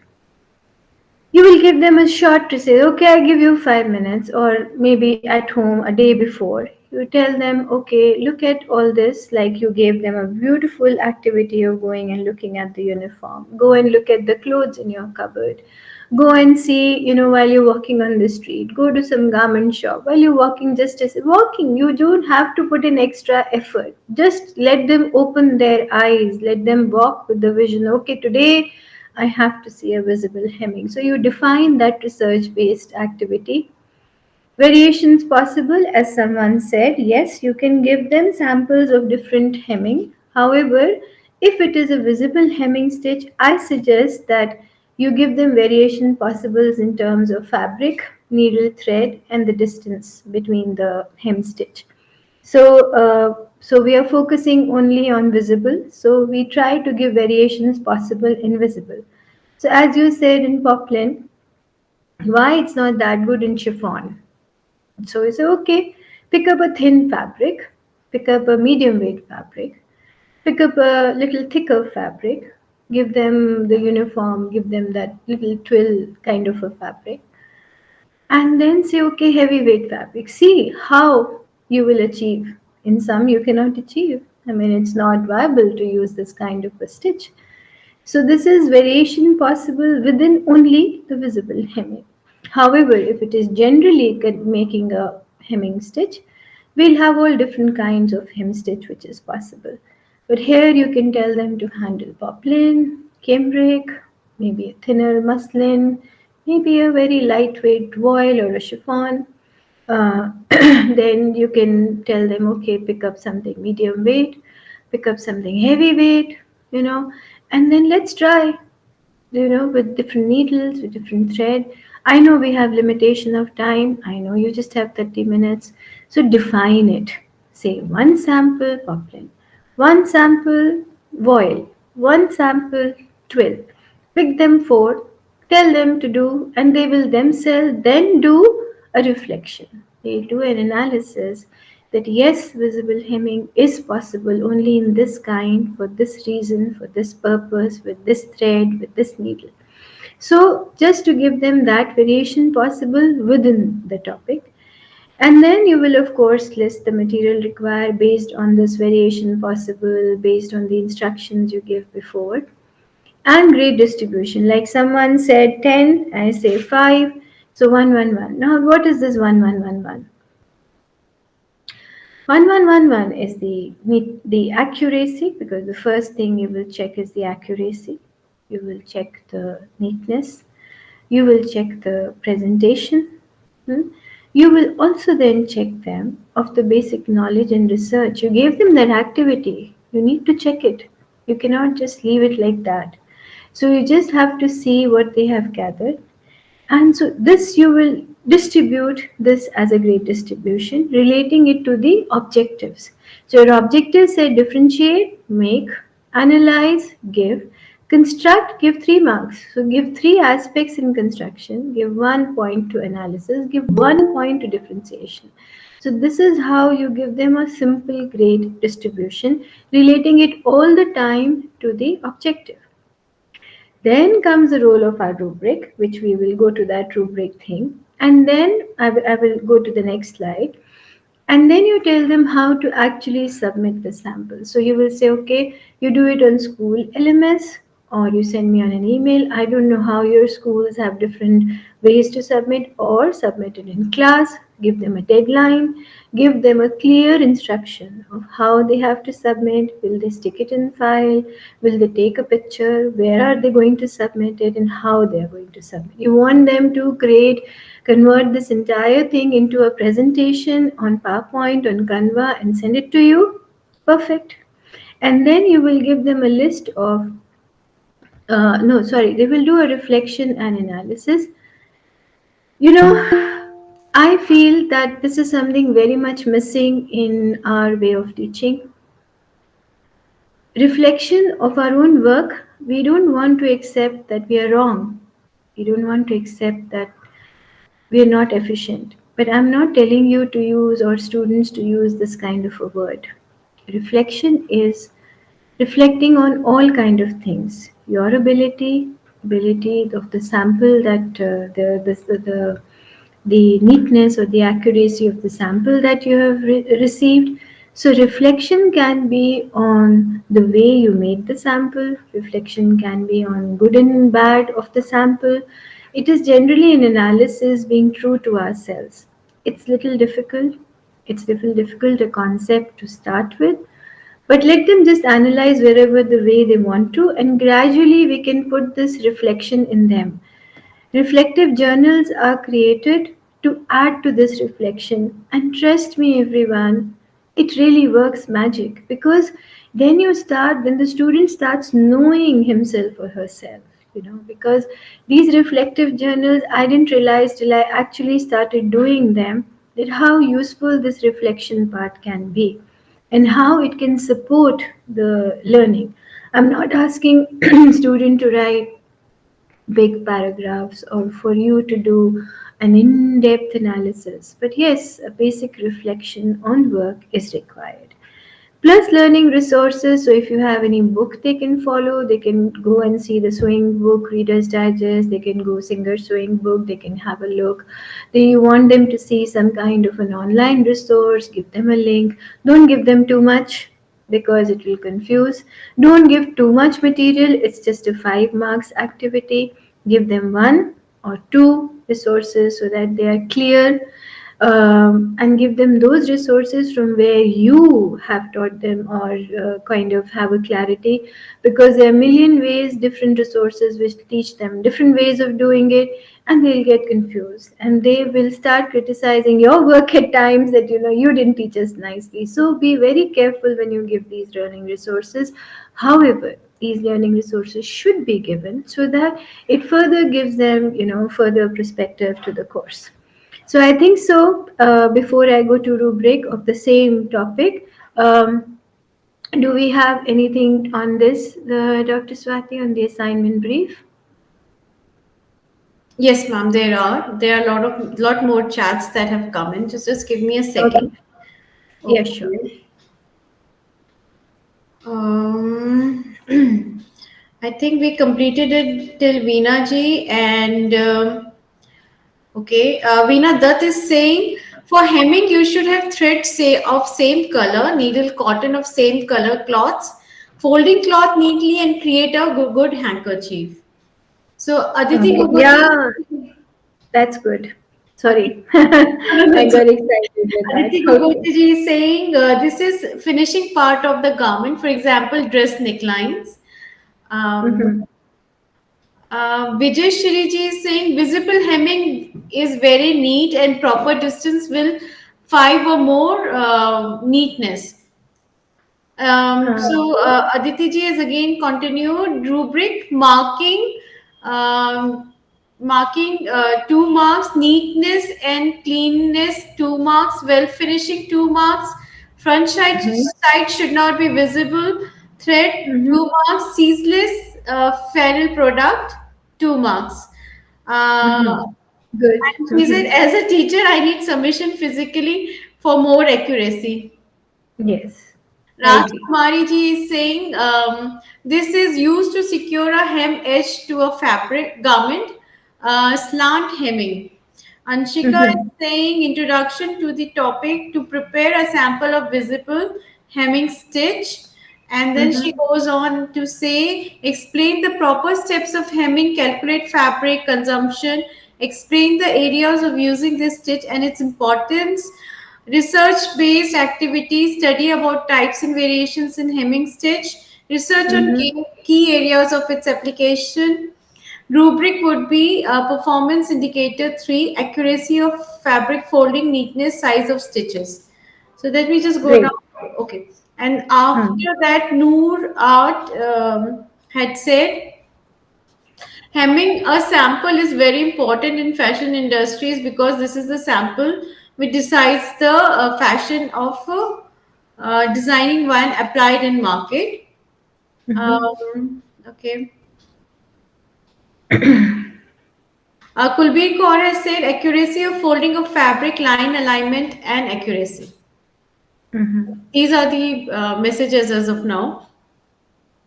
You will give them a shot to say, okay, I give you 5 minutes, or maybe at home a day before. You tell them, okay, look at all this, like you gave them a beautiful activity of going and looking at the uniform. Go and look at the clothes in your cupboard. Go and see, while you're walking on the street. Go to some garment shop. While you're walking, just as walking, you don't have to put in extra effort. Just let them open their eyes. Let them walk with the vision. Okay, today I have to see a visible hemming. So you define that research-based activity. Variations possible, as someone said, yes, you can give them samples of different hemming. However, if it is a visible hemming stitch, I suggest that you give them variation possibles in terms of fabric, needle, thread, and the distance between the hem stitch. So we are focusing only on visible. So we try to give variations possible in visible. So as you said in poplin, why it's not that good in chiffon? So we say, okay, pick up a thin fabric, pick up a medium weight fabric, pick up a little thicker fabric, give them the uniform, give them that little twill kind of a fabric, and then say, okay, heavyweight fabric. See how you will achieve. In some, you cannot achieve. I mean, it's not viable to use this kind of a stitch. So this is variation possible within only the visible hemming. However, if it is generally making a hemming stitch, we'll have all different kinds of hem stitch which is possible. But here you can tell them to handle poplin, cambric, maybe a thinner muslin, maybe a very lightweight voile or a chiffon. Then you can tell them, okay, pick up something medium weight, pick up something heavy weight, and then let's try, with different needles, with different thread. I know we have limitation of time. I know you just have 30 minutes. So define it. Say one sample poplin, one sample voile, one sample twill. Pick them four, tell them to do, and they will themselves then do a reflection. They'll do an analysis that yes, visible hemming is possible only in this kind, for this reason, for this purpose, with this thread, with this needle. So just to give them that variation possible within the topic. And then you will of course list the material required based on this variation possible, based on the instructions you give before. And grade distribution, like someone said 10, I say 5, so 1 1 1. Now what is this 1 1 1 1? 1111 is the accuracy, because the first thing you will check is the accuracy. You will check the neatness. You will check the presentation. You will also then check them of the basic knowledge and research. You gave them that activity. You need to check it. You cannot just leave it like that. So you just have to see what they have gathered, and so this you will distribute this as a grade distribution, relating it to the objectives. So your objectives say differentiate, make, analyze, give, construct, give 3 marks. So give 3 aspects in construction, give 1 point to analysis, give 1 point to differentiation. So this is how you give them a simple grade distribution, relating it all the time to the objective. Then comes the role of our rubric, which we will go to that rubric thing. And then I will go to the next slide. And then you tell them how to actually submit the sample. So you will say, okay, you do it on school LMS, or you send me on an email. I don't know how your schools have different ways to submit, or submit it in class, give them a deadline, give them a clear instruction of how they have to submit. Will they stick it in file? Will they take a picture? Where are they going to submit it, and how they are going to submit? You want them to convert this entire thing into a presentation on PowerPoint, on Canva, and send it to you. Perfect. And then you will give them a list of, no, sorry, they will do a reflection and analysis. You know, I feel that this is something very much missing in our way of teaching. Reflection of our own work, we don't want to accept that we are wrong. We don't want to accept that we are not efficient. But I'm not telling you to use, or students to use, this kind of a word. Reflection is reflecting on all kind of things. Your ability of the sample, that the neatness or the accuracy of the sample that you have received. So reflection can be on the way you make the sample. Reflection can be on good and bad of the sample. It is generally an analysis being true to ourselves. It's little difficult. It's little difficult a concept to start with, but let them just analyze wherever the way they want to, and gradually we can put this reflection in them. Reflective journals are created to add to this reflection, and trust me, everyone, it really works magic, because then when the student starts knowing himself or herself, because these reflective journals, I didn't realize till I actually started doing them, that how useful this reflection part can be and how it can support the learning. I'm not asking student to write big paragraphs or for you to do an in-depth analysis, but yes, a basic reflection on work is required. Plus learning resources, so if you have any book they can follow, they can go and see the sewing book, Reader's Digest, they can go Singer Sewing Book, they can have a look. Do you want them to see some kind of an online resource, give them a link. Don't give them too much, because it will confuse. Don't give too much material, it's just a 5 marks activity. Give them 1 or 2 resources so that they are clear, and give them those resources from where you have taught them, or kind of have a clarity, because there are a million ways, different resources which teach them different ways of doing it, and they'll get confused and they will start criticizing your work at times, that you didn't teach us nicely. So be very careful when you give these learning resources. However, these learning resources should be given so that it further gives them further perspective to the course. So I think so. Before I go to rubric of the same topic, do we have anything on this, Dr. Swati, on the assignment brief? Yes, ma'am, there are a lot more chats that have come in. Just give me a Okay. second. Yeah, sure. Okay. Um, I think we completed it till Veena ji, and okay, Veena Dutt is saying, for hemming you should have thread say of same color, needle cotton of same color cloths, folding cloth neatly and create a good handkerchief. So Aditi Okay. Gogoti, Yeah, that's good. okay, Sorry, no, no, I it's got okay. excited with that. Aditi Okay. Gogoti ji is saying this is finishing part of the garment, for example, dress necklines. Um, Mm-hmm. Vijay Shiriji is saying visible hemming is very neat and proper distance will 5 or more neatness. Aditi ji has again continued rubric marking, um, marking 2 marks, neatness and cleanness 2 marks, well finishing 2 marks, front Mhm. side should not be visible, thread Mhm. 2 marks, ceaseless feral product 2 marks. Uh, Mhm. Good. and she said, Mhm. as a teacher, I need submission physically for more accuracy. Yes, I agree. Rajkumari ji is saying this is used to secure a hem edge to a fabric garment, slant hemming. Anshika is Mhm. saying introduction to the topic to prepare a sample of visible hemming stitch. And then she Mhm. goes on to say, explain the proper steps of hemming, calculate fabric consumption, explain the areas of using this stitch and its importance, research based activities, study about types and variations in hemming stitch, research on Mhm. key areas of its application. Rubric would be performance indicator 3, accuracy of fabric folding, neatness, size of stitches. So let me just go Great. down. Okay. And Hmm. after that, Noor Art had said hemming a sample is very important in fashion industries because this is the sample which decides the fashion of designing one applied in market. Mhm. Okay. Kulbir Kaur has said accuracy of folding of fabric, line alignment, and accuracy. Mhm. These are the messages as of now.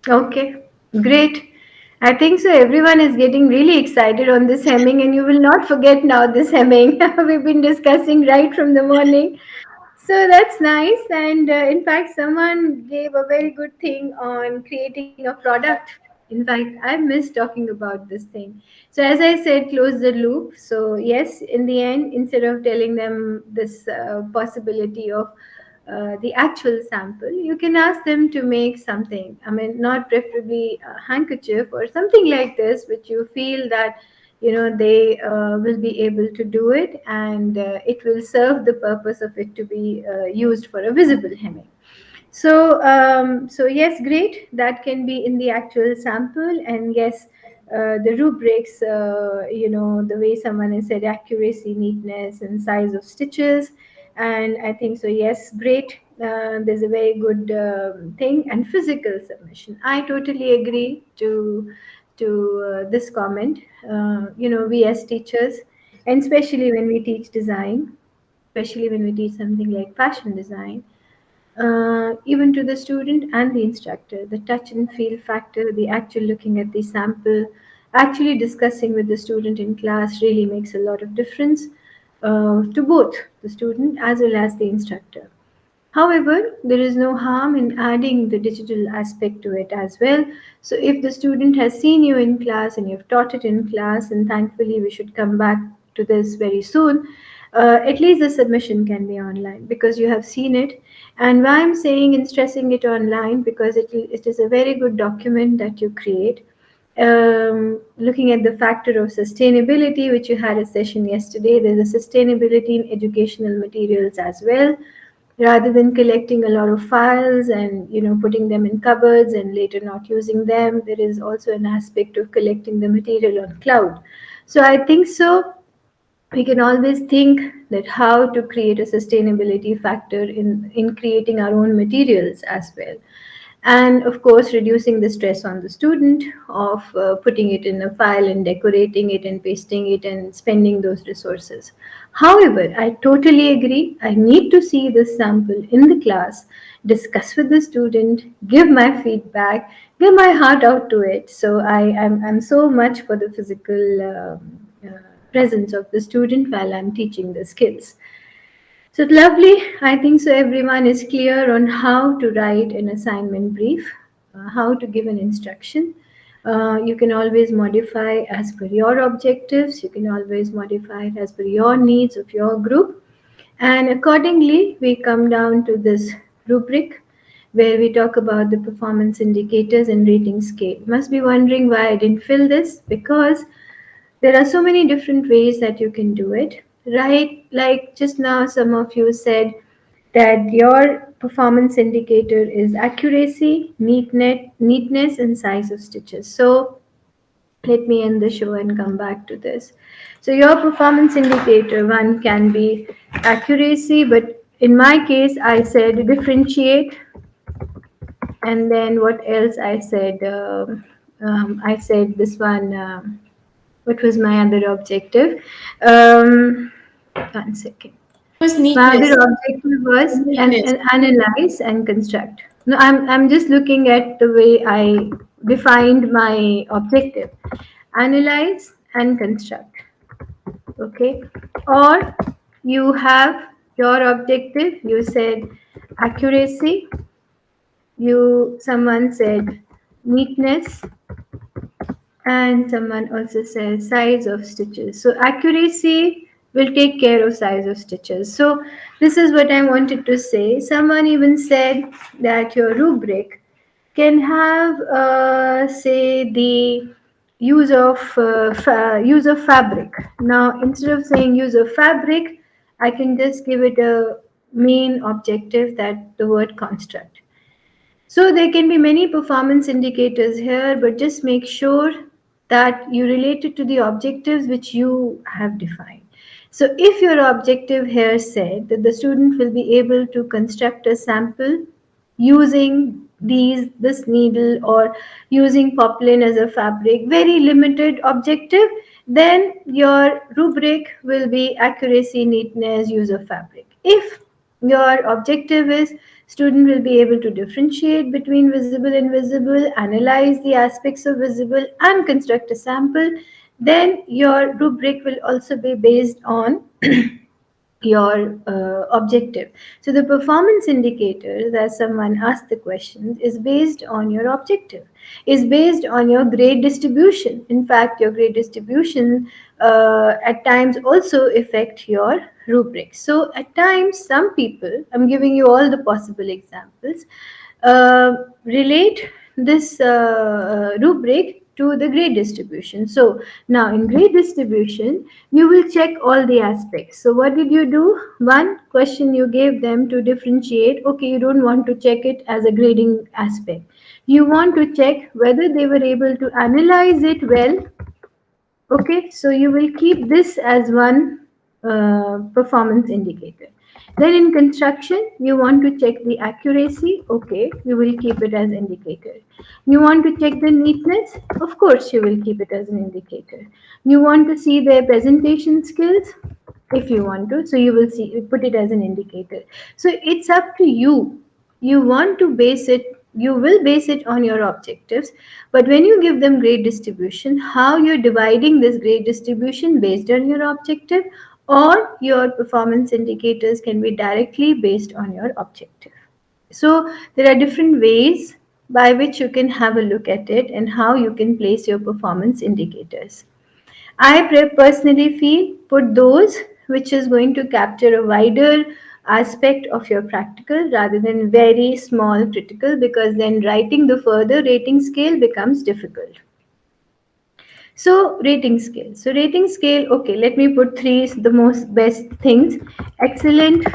Okay, great. I think so. Everyone is getting really excited on this hemming, and you will not forget now this hemming. We've been discussing right from the morning. So that's nice. And in fact, someone gave a very good thing on creating a product. In fact, I missed talking about this thing. So, as I said, close the loop. So, yes, in the end, instead of telling them this possibility of the actual sample, you can ask them to make something. I mean, not preferably a handkerchief or something like this, which you feel that they will be able to do it, and it will serve the purpose of it to be used for a visible hemming. So yes, great. That can be in the actual sample, and yes, the rubrics. The way someone has said accuracy, neatness, and size of stitches, and I think so. Yes, great. There's a very good thing, and physical submission. I totally agree to this comment. We as teachers, and especially when we teach design, especially when we teach something like fashion design, even to the student and the instructor. The touch and feel factor, the actual looking at the sample, actually discussing with the student in class really makes a lot of difference to both the student as well as the instructor. However, there is no harm in adding the digital aspect to it as well. So, if the student has seen you in class and you've taught it in class, and thankfully we should come back to this very soon, at least the submission can be online because you have seen it. And why I'm saying and stressing it online, because it is a very good document that you create. Looking at the factor of sustainability, which you had a session yesterday, there's a sustainability in educational materials as well, rather than collecting a lot of files and putting them in cupboards and later not using them. There is also an aspect of collecting the material on cloud. So I think so we can always think that how to create a sustainability factor in creating our own materials as well, and of course reducing the stress on the student of putting it in a file and decorating it and pasting it and spending those resources. However, I totally agree, I need to see this sample in the class, discuss with the student, give my feedback, give my heart out to it. So I'm so much for the physical presence of the student while I'm teaching the skills. So lovely. I think so. Everyone is clear on how to write an assignment brief, how to give an instruction. You can always modify as per your objectives. You can always modify it as per your needs of your group. And accordingly, we come down to this rubric where we talk about the performance indicators and rating scale. You must be wondering why I didn't fill this, because there are so many different ways that you can do it, right? Like just now, some of you said that your performance indicator is accuracy, neatness, and size of stitches. So let me end the show and come back to this. So your performance indicator one can be accuracy, but in my case, I said differentiate, and then what else I said? I said this one. What was my other objective? One second. Was My other neatness. objective was Neatness. analyze and construct. No, I'm just looking at the way I defined my objective. Analyze and construct. Okay. Or you have your objective, you said accuracy, someone said neatness, and someone also says size of stitches. So accuracy will take care of size of stitches. So this is what I wanted to say. Someone even said that your rubric can have, say, the use of fabric. Now instead of saying use of fabric, I can just give it a main objective, that the word construct. So there can be many performance indicators here, but just make sure that you relate it to the objectives which you have defined. So if your objective here said that the student will be able to construct a sample using this needle or using poplin as a fabric, very limited objective, then your rubric will be accuracy, neatness, use of fabric. If your objective is student will be able to differentiate between visible and invisible, analyze the aspects of visible and construct a sample, then your rubric will also be based on your objective. So the performance indicators, as someone asked the questions, is based on your objective, is based on your grade distribution. In fact, your grade distribution at times also affect your rubric. So at times, some people, I'm giving you all the possible examples, relate this rubric to the grade distribution. So now in grade distribution, you will check all the aspects. So what did you do? One question you gave them to differentiate. Okay, you don't want to check it as a grading aspect. You want to check whether they were able to analyze it well. Okay, so you will keep this as one performance indicator. Then in construction, you want to check the accuracy. Okay, you will keep it as indicator. You want to check the neatness. Of course, you will keep it as an indicator. You want to see their presentation skills. If you want to, so you will see, put it as an indicator. So it's up to you. You want to base it, you will base it on your objectives, but when you give them grade distribution, how you're dividing this grade distribution based on your objective, or your performance indicators can be directly based on your objective. So there are different ways by which you can have a look at it and how you can place your performance indicators. I personally feel put those which is going to capture a wider aspect of your practical rather than very small critical, because then writing the further rating scale becomes difficult. So rating scale. So rating scale, okay, let me put three the most best things: excellent,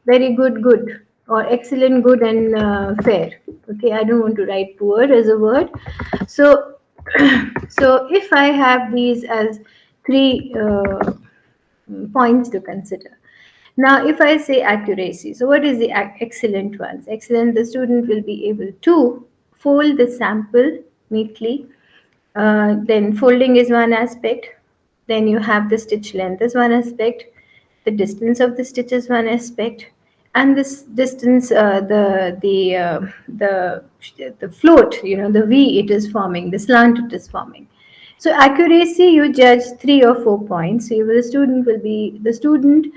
very good, good, or excellent, good, and fair. Okay, I don't want to write poor as a word. So, so if I have these as three points to consider. Now, if I say accuracy, so what is the excellent ones? Excellent, the student will be able to fold the sample neatly. Then folding is one aspect. Then you have the stitch length is one aspect. The distance of the stitch is one aspect, and this distance, the float, the V it is forming, the slant it is forming. So accuracy, you judge 3 or 4 points. So the student will be the student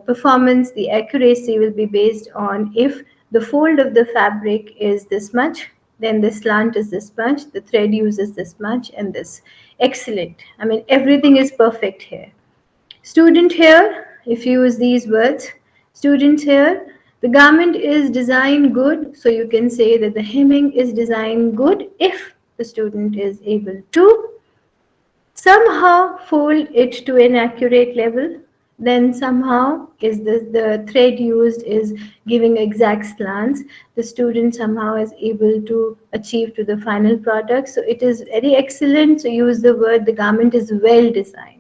performance. The accuracy will be based on if the fold of the fabric is this much, then the slant is this much, the thread use is this much, and this. Excellent. I mean, everything is perfect here. Student here, if you use these words, student here, the garment is designed good, so you can say that the hemming is designed good if the student is able to somehow fold it to an accurate level. then somehow is the thread used is giving exact slants, the student somehow is able to achieve to the final product. So it is very excellent to use the word the garment is well designed.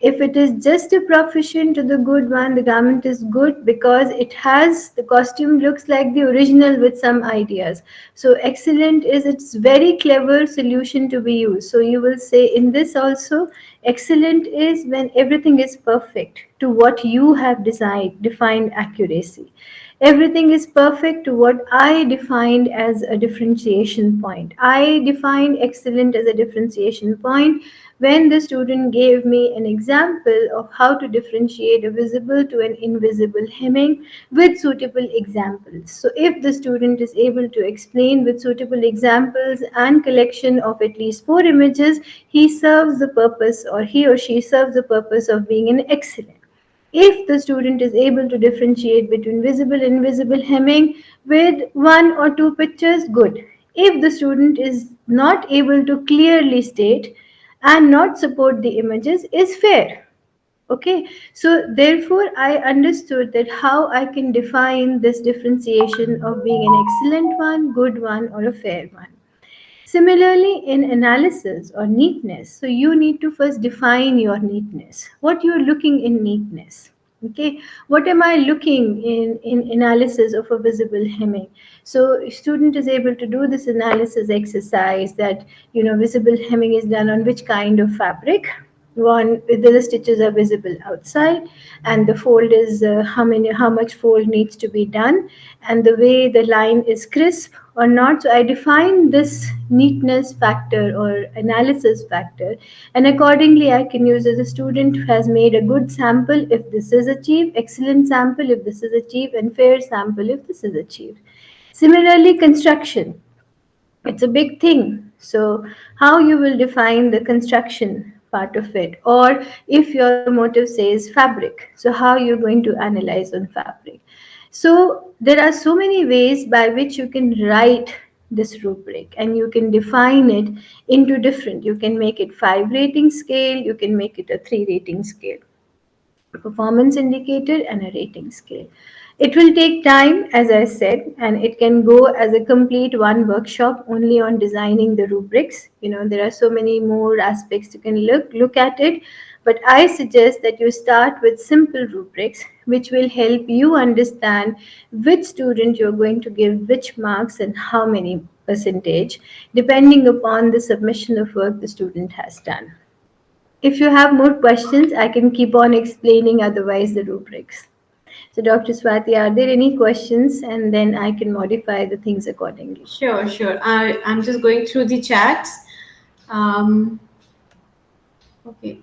If it is just a proficient to the good one, the garment is good because it has the costume looks like the original with some ideas. So excellent is its very clever solution to be used. So you will say in this also, excellent is when everything is perfect to what you have defined accuracy. Everything is perfect to what I defined as a differentiation point. I defined excellent as a differentiation point when the student gave me an example of how to differentiate a visible to an invisible hemming with suitable examples. So if the student is able to explain with suitable examples and collection of at least 4 images, he serves the purpose, or he or she serves the purpose of being an excellent. If the student is able to differentiate between visible and invisible hemming with one or two pictures, good. If the student is not able to clearly state and not support the images, is fair. Okay, so therefore I understood that how I can define this differentiation of being an excellent one, good one, or a fair one. Similarly, in analysis or neatness, so you need to first define your neatness. What you're looking in neatness. Okay, what am I looking in analysis of a visible hemming? So student is able to do this analysis exercise that visible hemming is done on which kind of fabric. One, the stitches are visible outside, and the fold is how much fold needs to be done, and the way the line is crisp or not. So I define this neatness factor or analysis factor, and accordingly I can use as a student has made a good sample if this is achieved, excellent sample if this is achieved, and fair sample if this is achieved. Similarly, construction, it's a big thing. So how you will define the construction part of it, or if your motive says fabric, so how you're going to analyze on fabric. So there are so many ways by which you can write this rubric, and you can define it into different, you can make it 5 rating scale, you can make it a 3 rating scale, performance indicator, and a rating scale. It will take time, as I said, and it can go as a complete one workshop only on designing the rubrics. There are so many more aspects you can look at it, but I suggest that you start with simple rubrics, which will help you understand which student you're going to give which marks and how many percentage, depending upon the submission of work the student has done. If you have more questions, I can keep on explaining otherwise the rubrics. So, Dr. Swati, are there any questions? And then I can modify the things accordingly. Sure, sure. I'm just going through the chats. Um, okay.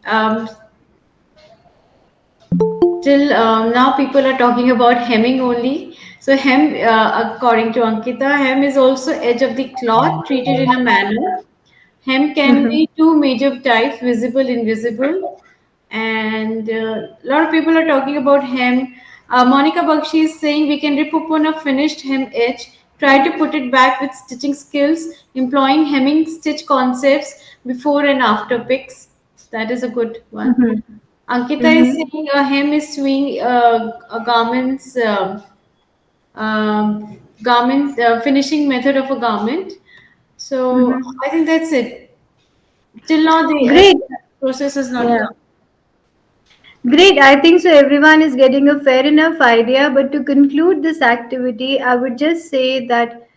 Till now, people are talking about hemming only. So, hem, according to Ankita, hem is also edge of the cloth treated in a manner. Hem can be two major types, visible, invisible. And a lot of people are talking about hem. Monica Bakshi is saying we can rip upon a finished hem edge, try to put it back with stitching skills, employing hemming stitch concepts before and after pics. That is a good one. Mm-hmm. Ankita is Mm-hmm. saying a hem is sewing a garment finishing method of a garment. So Mm-hmm. I think that's it. Till now, the Great. process has not Yeah. come. Great. I think so. Everyone is getting a fair enough idea. But to conclude this activity, I would just say that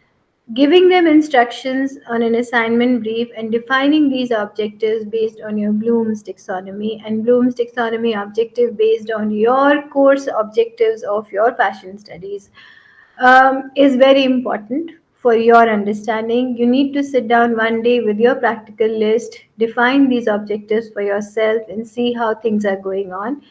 giving them instructions on an assignment brief and defining these objectives based on your Bloom's taxonomy, and Bloom's taxonomy objective based on your course objectives of your fashion studies is very important for your understanding. You need to sit down one day with your practical list, define these objectives for yourself, and see how things are going on.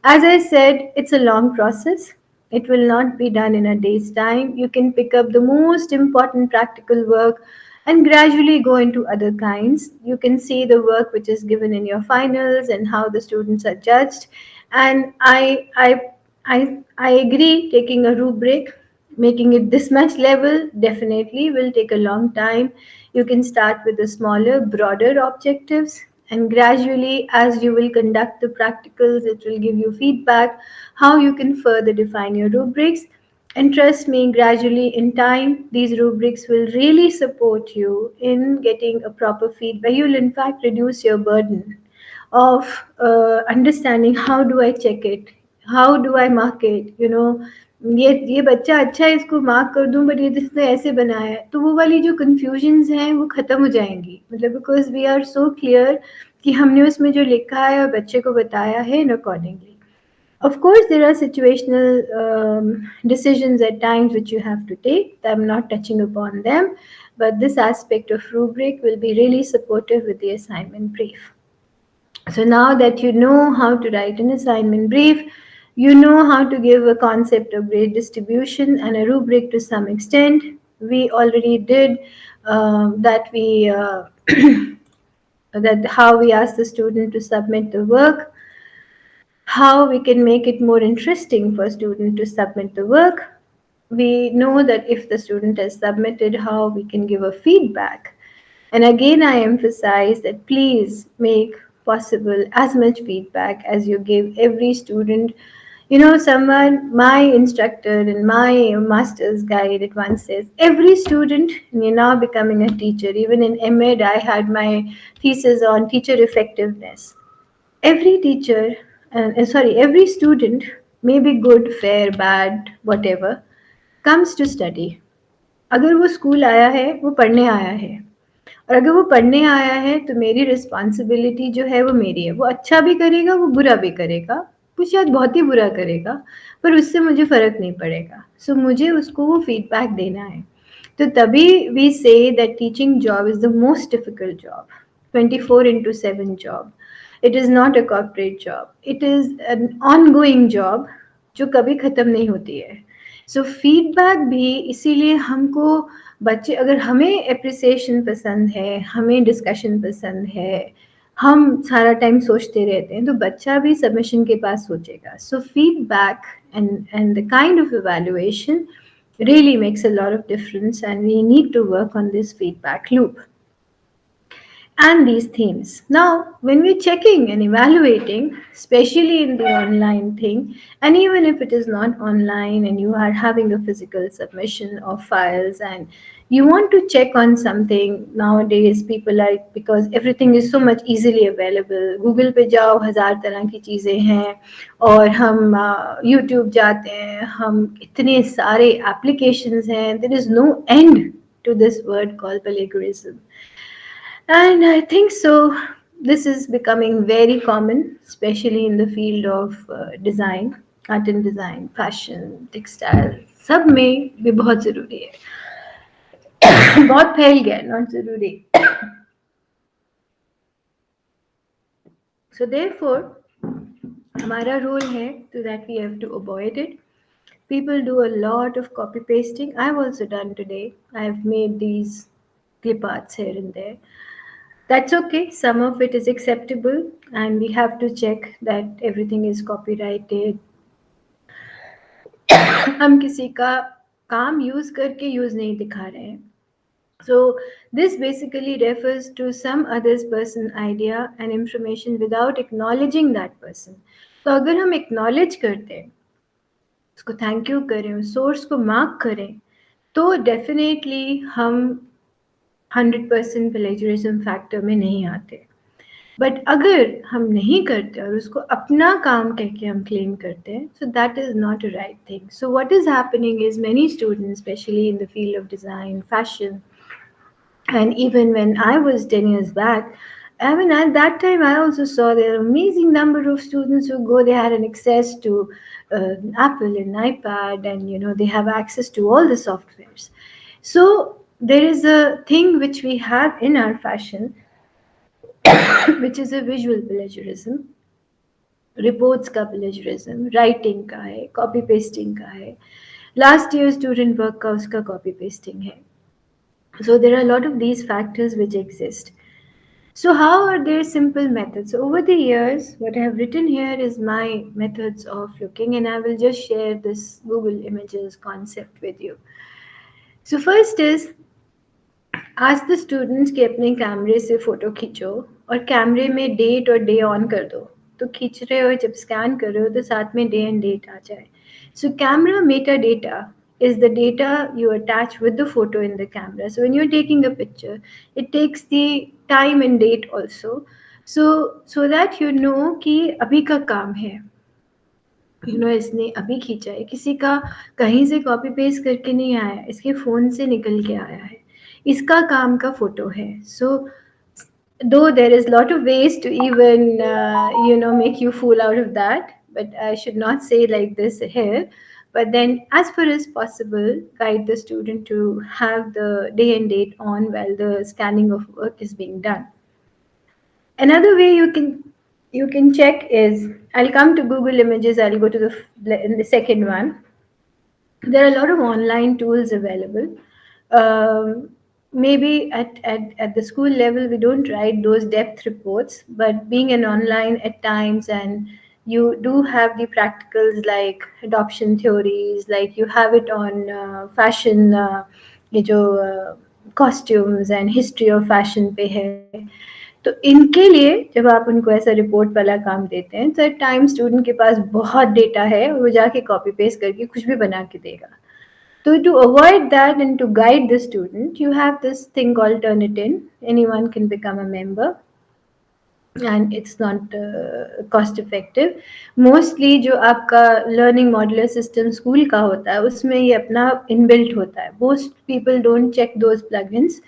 As I said, it's a long process. It will not be done in a day's time. You can pick up the most important practical work and gradually go into other kinds. You can see the work which is given in your finals and how the students are judged. And I agree, taking a rubric, making it this much level definitely will take a long time. You can start with the smaller, broader objectives And gradually, as you will conduct the practicals, it will give you feedback how you can further define your rubrics. And trust me, gradually in time, these rubrics will really support you in getting a proper feedback. You'll in fact reduce your burden of understanding how do I check it, how do I mark it, ये बच्चा अच्छा है इसको mark कर दूं but ये जिसने ऐसे बनाया है तो वो वाली जो कन्फ्यूजन्स हैं वो ख़त्म हो जाएंगी मतलब because we are so clear कि हमने उसमें जो लिखा है और बच्चे को बताया है इन accordingly. Of course, there are situational decisions at times which you have to take. I'm not touching upon them, but this aspect of rubric will be really supportive with the assignment brief. So now that you know how to write an assignment brief, you know how to give a concept of grade distribution and a rubric to some extent. We already did that we that how we ask the student to submit the work, how we can make it more interesting for a student to submit the work. We know that if the student has submitted, how we can give a feedback. And again, I emphasize that please make possible as much feedback as you give every student. My instructor in my master's guide, it once says, every student, and you're now becoming a teacher. Even in MEd, I had my thesis on teacher effectiveness. Every teacher, every student, may be good, fair, bad, whatever, comes to study. अगर वो school आया है वो पढ़ने आया है और अगर वो पढ़ने आया है तो मेरी रिस्पॉन्सिबिलिटी जो है वो मेरी है. वो अच्छा भी करेगा वो बुरा भी करेगा वो शायद बहुत ही बुरा करेगा पर उससे मुझे फ़र्क नहीं पड़ेगा. सो मुझे उसको वो फीडबैक देना है. तो तभी we say that teaching job is the most difficult job, 24/7 job. It is not a corporate job, it is an ongoing job जो कभी ख़त्म नहीं होती है. सो फीडबैक भी इसीलिए हमको बच्चे, अगर हमें एप्रिसिएशन पसंद है, हमें डिस्कशन पसंद है, हम सारा टाइम सोचते रहते हैं तो बच्चा भी सबमिशन के पास सोचेगा. सो feedback and the kind of evaluation really makes a lot of difference and we need to work on this feedback loop and these themes. Now, when we're checking and evaluating, especially in the online thing, and even if it is not online and you are having a physical submission of files and you want to check on something, nowadays people are, because everything is so much easily available. Google पे जाओ, हजार तरह की चीज़ें हैं और हम YouTube जाते हैं, हम इतने सारे applications हैं. There is no end to this word called plagiarism. And I think so. This is becoming very common, especially in the field of design, art and design, fashion, textile. सब में भी बहुत ज़रूरी है. बहुत फैल गया, not ज़रूरी. So therefore, हमारा rule है so that we have to avoid it. People do a lot of copy pasting. I've also done today. I've made these clip arts here and there. That's okay. Some of it is acceptable and we have to check that everything is copyrighted. हम किसी का काम use करके use नहीं दिखा रहे हैं. So this basically refers to some other person idea and information without acknowledging that person. तो अगर हम acknowledge करते हैं, उसको thank you करें, उस source को mark करें, तो definitely हम 100% plagiarism factor में नहीं आते. बट अगर हम नहीं करते और उसको अपना काम कह के हम क्लेम करते हैं, so that is not a right thing. So what is happening is many students, especially in the field of design, fashion, and even when I was 10 years back, I mean, at that time, I also saw there are amazing number of students who go, they had an access to Apple and iPad, and they have access to all the softwares. So there is a thing which we have in our fashion, which is a visual plagiarism. Reports का plagiarism, writing का है, copy pasting का है. Last year student work का उसका copy pasting है. So there are a lot of these factors which exist. So how are there simple methods? So over the years, what I have written here is my methods of looking, and I will just share this Google Images concept with you. So first is, ask the students कि अपने कैमरे से photo खींचो और कैमरे में date और day on कर दो, तो खींच रहे हो जब स्कैन कर रहे हो तो साथ में डे एंड डेट आ जाए. So camera metadata is the data you attach with the photo in the camera. So when you're taking a picture, it takes the time and date also. So that you know कि अभी का काम है, इसने अभी खींचा है, किसी का कहीं से कॉपी पेस्ट करके नहीं आया, इसके फ़ोन से निकल के आया है, इसका काम का फ़ोटो है. So though there is lot of ways to even make you fool out of that, but I should not say like this here. But then as far as possible, guide the student to have the day and date on while the scanning of work is being done. Another way you can check is, I'll come to Google Images, I'll go to the second one. There are a lot of online tools available. Maybe at the school level we don't write those depth reports, but being an online at times, and you do have the practicals like adoption theories, like you have it on fashion, ये जो costumes and history of fashion पे है. तो इनके लिए जब आप उनको ऐसा रिपोर्ट वाला काम देते हैं, तो एट टाइम स्टूडेंट के पास बहुत डेटा है और वो जाके कॉपी पेस्ट करके कुछ भी बना के देगा. So to avoid that and to guide the student, you have this thing called Turnitin. Anyone can become a member, and it's not cost effective. Mostly जो आपका learning modular system school का होता है, उसमें ये अपना inbuilt होता है. Most people don't check those plugins,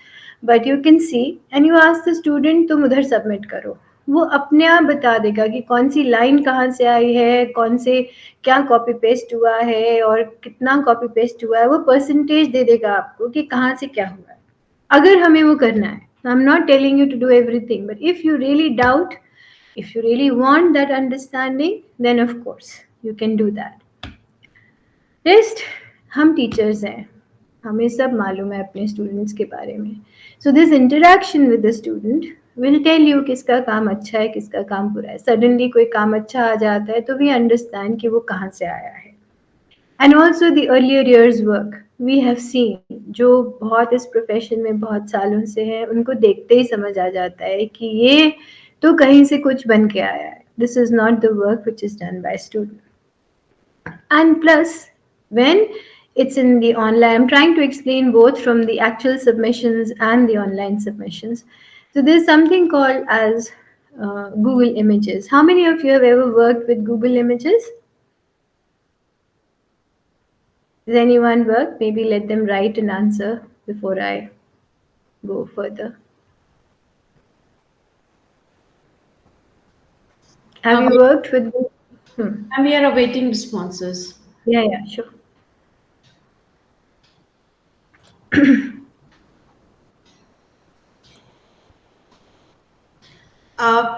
but you can see and you ask the student तुम उधर submit करो. वो अपने आप बता देगा कि कौन सी लाइन कहाँ से आई है, कौन से क्या कॉपी पेस्ट हुआ है और कितना कॉपी पेस्ट हुआ है. वो परसेंटेज दे देगा आपको कि कहाँ से क्या हुआ है, अगर हमें वो करना है. I'm not telling you to do everything, but if you really doubt, if you really want that understanding, then of course you can do that. Rest, हम teachers हैं, हमें सब मालूम है अपने students के बारे में. So this interaction with the student will tell you किसका काम अच्छा है, किसका काम बुरा है. Suddenly कोई काम अच्छा आ जाता है तो we understand कि वो कहाँ से आया है. And also the earlier years work we have seen, जो बहुत इस प्रोफेशन में बहुत सालों से हैं, उनको देखते ही समझ आ जाता है कि ये तो कहीं से कुछ बन के आया है. This is not the work which is done by student. And plus, when it's in the online, I'm trying to explain both from the actual submissions and the online submissions. So there's something called as Google Images. How many of you have ever worked with Google Images? Does anyone work? Maybe let them write an answer before I go further. Have you worked with? And we are awaiting responses. Yeah, sure.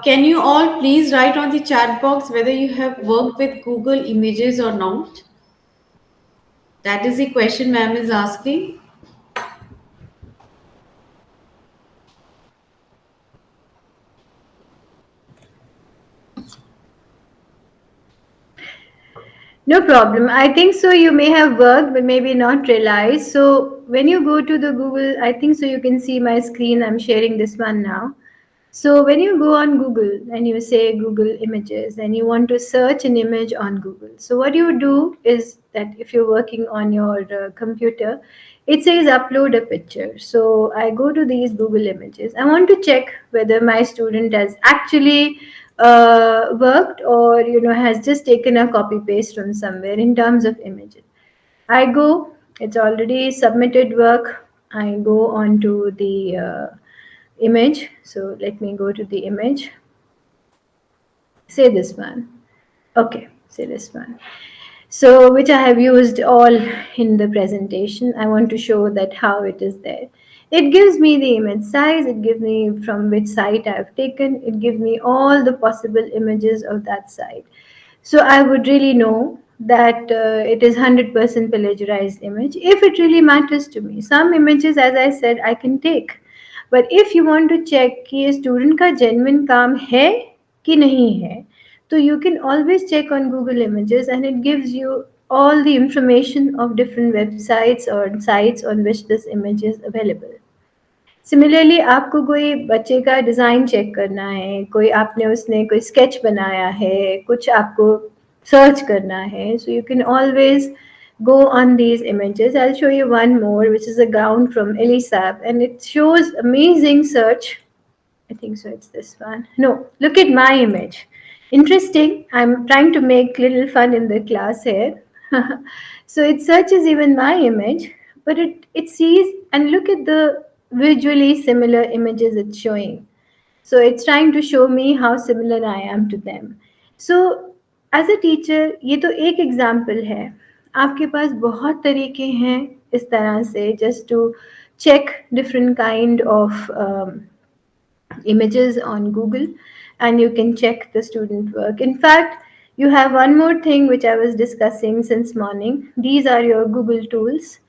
Can you all please write on the chat box whether you have worked with Google Images or not? That is the question ma'am is asking. No problem. I think so. You may have worked, but maybe not realized. So when you go to the Google, I think so. You can see my screen. I'm sharing this one now. So when you go on Google and you say Google Images and you want to search an image on Google, so what you do is that if you're working on your computer, it says upload a picture. So I go to these Google Images. I want to check whether my student has actually worked or has just taken a copy paste from somewhere in terms of images. I go, it's already submitted work. I go on to the image. So let me go to the image. Say this one. Okay, say this one. So which I have used all in the presentation. I want to show that how it is there. It gives me the image size, it gives me from which site I have taken, it gives me all the possible images of that site. So I would really know that it is 100% plagiarized image if it really matters to me. Some images, as I said, I can take. But if you want to check कि ये student का genuine काम है कि नहीं है, so you can always check on Google Images and it gives you all the information of different websites or sites on which this image is available. Similarly आपको कोई बच्चे का डिज़ाइन चेक करना है, कोई आपने उसने कोई स्केच बनाया है, कुछ आपको सर्च करना है, so you can always go on these images. I'll show you one more, which is a gown from Elisab, and it shows amazing search. I think so, it's this one. No, look at my image. Interesting. I'm trying to make little fun in the class here. So it searches even my image, but it sees and look at the visually similar images it's showing. So it's trying to show me how similar I am to them. So as a teacher, ये तो एक example है. आपके पास बहुत तरीके हैं इस तरह से just to check different kind of images on Google, and you can check the student work. In fact, you have one more thing which I was discussing since morning. These are your Google tools,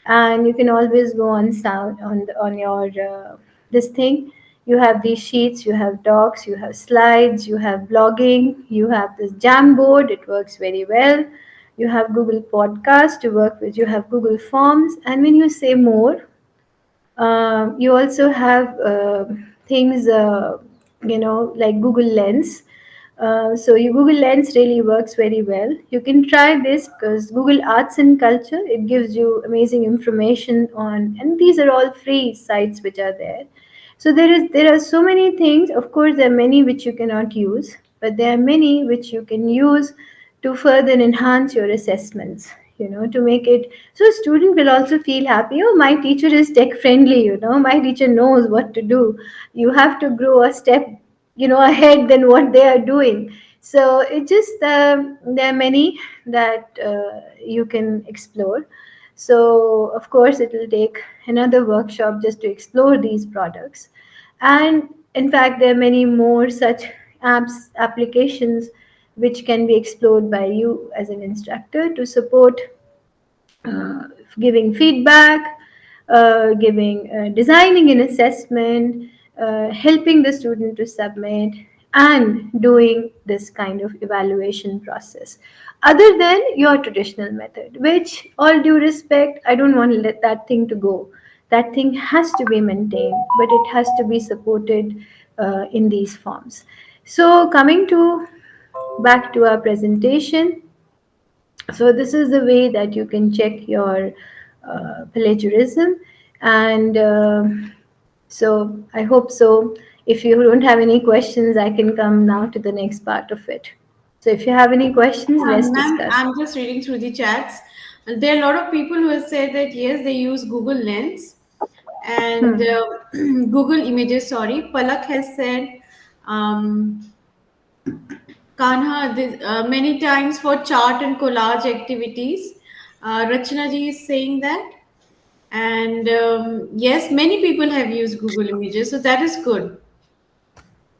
and you can always go on sound on your this thing. You have these sheets, you have docs, you have slides, you have blogging, you have this Jamboard. It works very well. You have Google Podcast to work with. You have Google Forms, and when you say more, you also have things, like Google Lens. So your Google Lens really works very well. You can try this because Google Arts and Culture, it gives you amazing information on, and these are all free sites which are there. So there are so many things. Of course, there are many which you cannot use, but there are many which you can use to further enhance your assessments. To make it so student will also feel happy. Oh, my teacher is tech friendly. My teacher knows what to do. You have to grow a step, ahead than what they are doing. So it just there are many that you can explore. So, of course, it will take another workshop just to explore these products. And in fact, there are many more such applications which can be explored by you as an instructor to support uh, giving feedback, designing an assessment, helping the student to submit, and doing this kind of evaluation process. Other than your traditional method, which, all due respect, I don't want to let that thing to go. That thing has to be maintained, but it has to be supported in these forms. So, coming to back to our presentation, so this is the way that you can check your plagiarism, and so I hope so. If you don't have any questions, I can come now to the next part of it. So if you have any questions, let's Ma'am, discuss. I'm just reading through the chats. There are a lot of people who have said that yes, they use Google Lens and Hmm. Google Images. Sorry, Palak has said um, Kanha many times for chart and collage activities. Rachna ji is saying that, and yes, many people have used Google Images, so that is good.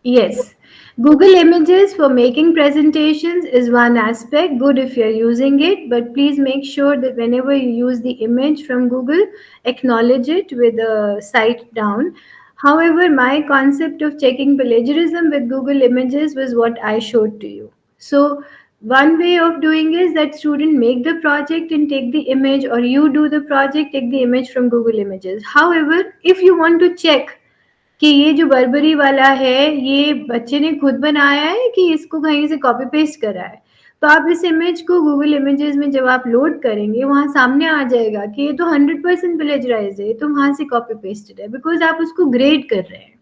Yes. Google Images for making presentations is one aspect, good if you're using it, but please make sure that whenever you use the image from Google, acknowledge it with a cite down. However, my concept of checking plagiarism with Google Images was what I showed to you. So, one way of doing is that student make the project and take the image, or you do the project, take the image from Google Images. However, if you want to check कि ये जो बर्बरी वाला है ये बच्चे ने खुद बनाया है कि इसको कहीं से कॉपी पेस्ट करा है, तो आप इस इमेज को गूगल इमेजेस में जब आप लोड करेंगे वहां सामने आ जाएगा कि ये तो 100% प्लेजराइज है, तो वहां से कॉपी पेस्टेड है, बिकॉज आप उसको ग्रेड कर रहे हैं.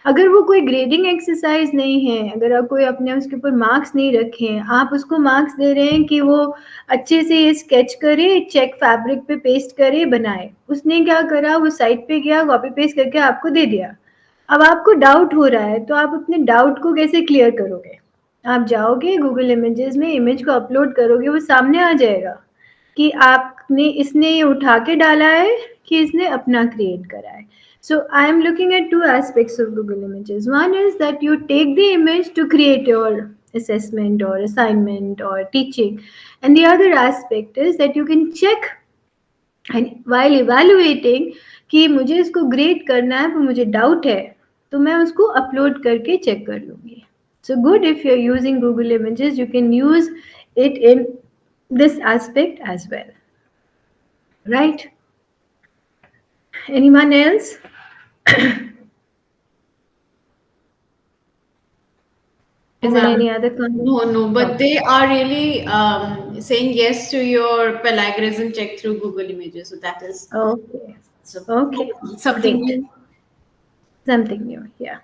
अगर वो कोई ग्रेडिंग एक्सरसाइज नहीं है, अगर आप कोई अपने उसके ऊपर मार्क्स नहीं रखे हैं, आप उसको मार्क्स दे रहे हैं कि वो अच्छे से ये स्केच करे, चेक फैब्रिक पे पेस्ट करे, बनाए. उसने क्या करा, वो साइट पे गया, कॉपी पेस्ट करके आपको दे दिया. अब आपको डाउट हो रहा है, तो आप अपने डाउट को कैसे क्लियर करोगे? आप जाओगे गूगल इमेजेस में, इमेज को अपलोड करोगे, वो सामने आ जाएगा कि आपने इसने ये उठा के डाला है कि इसने अपना क्रिएट करा है. So I am looking at two aspects of Google Images. One is that you take the image to create your assessment or assignment or teaching, and the other aspect is that you can check and while evaluating कि मुझे इसको grade करना है, पर मुझे doubt है, तो मैं उसको अपलोड करके चेक कर लूँगी. So good if you're using Google Images, you can use it in this aspect as well. Right? Anyone else? No, Is there ma'am. any other comment? No, no, but No. they are really saying yes to your plagiarism check through Google Images. So that is Okay. so Okay. something Great. new. Something new. Yeah.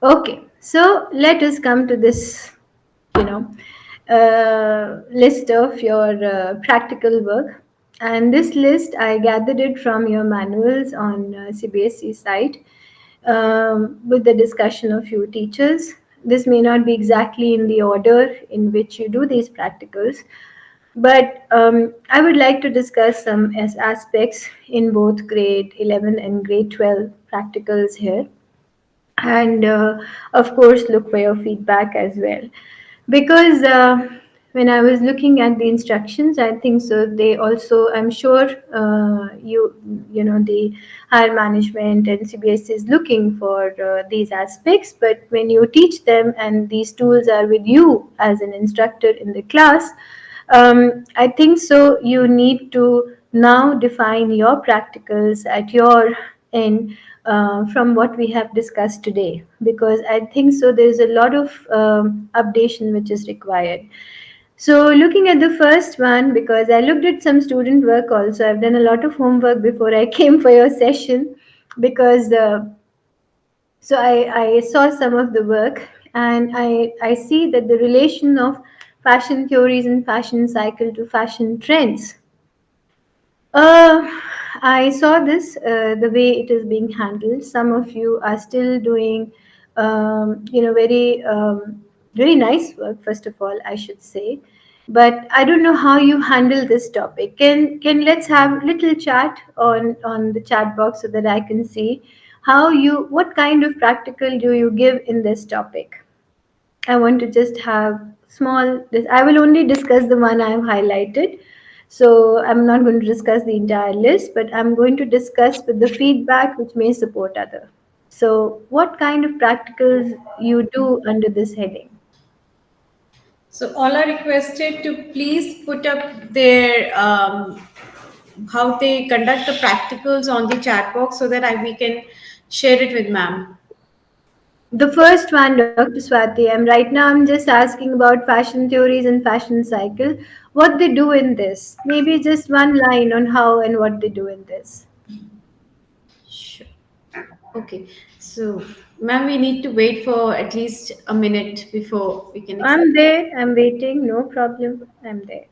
Okay. So let us come to this, you know, list of your practical work. And this list, I gathered it from your manuals on CBSE site with the discussion of few teachers. This may not be exactly in the order in which you do these practicals, but I would like to discuss some aspects in both grade 11 and grade 12 practicals here, and of course look for your feedback as well, because when I was looking at the instructions, I think so they also, I'm sure you know the higher management and CBS is looking for these aspects, but when you teach them and these tools are with you as an instructor in the class, I think so you need to now define your practicals at your end, from what we have discussed today, because I think so there is a lot of updation which is required. So looking at the first one, because I looked at some student work also, I've done a lot of homework before I came for your session, because I saw some of the work, and I see that the relation of fashion theories and fashion cycle to fashion trends, uh, I saw this, the way it is being handled. Some of you are still doing, very nice work. First of all, I should say, but I don't know how you handle this topic. Can let's have little chat on the chat box so that I can see how you, what kind of practical do you give in this topic. I want to just have small. I will only discuss the one I have highlighted. So I'm not going to discuss the entire list, but I'm going to discuss with the feedback which may support other. So what kind of practicals you do under this heading? So all are requested to please put up their how they conduct the practicals on the chat box so that we can share it with ma'am. The first one, Dr. Swati, I'm just asking about fashion theories and fashion cycle. What they do in this? Maybe just one line on how and what they do in this. Sure. Okay. So ma'am, we need to wait for at least a minute before we can accept. I'm there. I'm waiting. No problem. I'm there.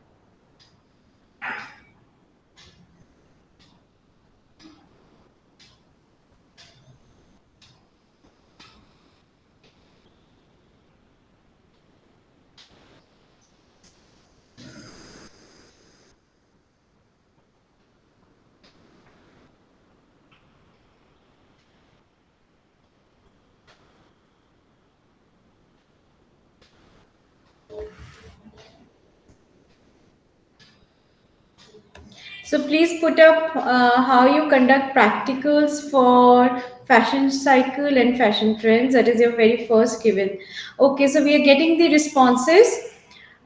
So please put up how you conduct practicals for fashion cycle and fashion trends. That is your very first given. Okay, so we are getting the responses.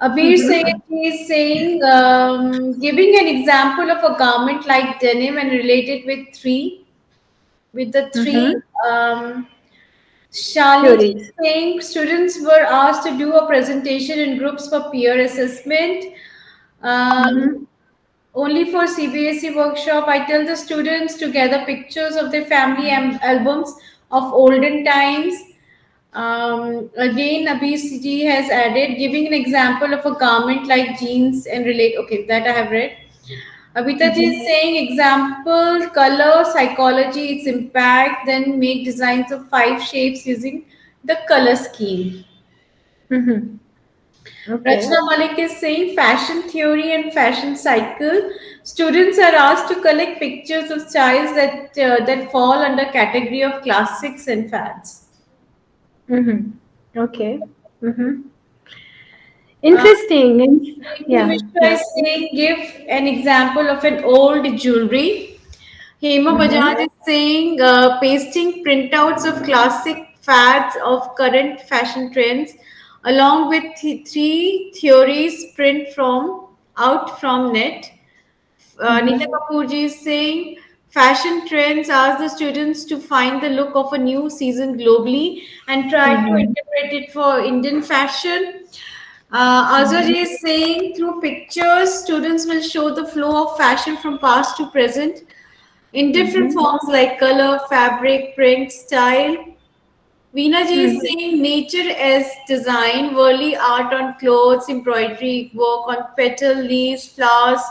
Abir Sayed Mm-hmm. is saying, giving an example of a garment like denim and relate it with the three. Mm-hmm. Um, Shalini is Theories. saying students were asked to do a presentation in groups for peer assessment. Um, Mm-hmm. only for CBSE workshop, I tell the students to gather pictures of their family albums of olden times. Again, ABCG has added giving an example of a garment like jeans and relate. Okay, that I have read. Abhita ji is saying example, color, psychology, its impact, then make designs of 5 shapes using the color scheme. Mm-hmm. Okay. Rachna Malik is saying fashion theory and fashion cycle. Students are asked to collect pictures of styles that fall under category of classics and fads. Mm-hmm. Okay. Mm-hmm. Uh, Interesting. Preeti Yeah. Mishra Yeah. is saying give an example of an old jewelry. Hema Mm-hmm. Bajaj is saying pasting printouts of classic fads of current fashion trends along with three theories print from out from net. Neeta Mm-hmm. Kapoor ji is saying Fashion trends ask the students to find the look of a new season globally and try to Mm-hmm. interpret it for Indian fashion. Azaj Mm-hmm. is saying through pictures, students will show the flow of fashion from past to present in different Mm-hmm. forms like color, fabric, print, style. Veena ji is Mm-hmm. saying nature as design, worldly art on clothes, embroidery, work on petal, leaves, flowers,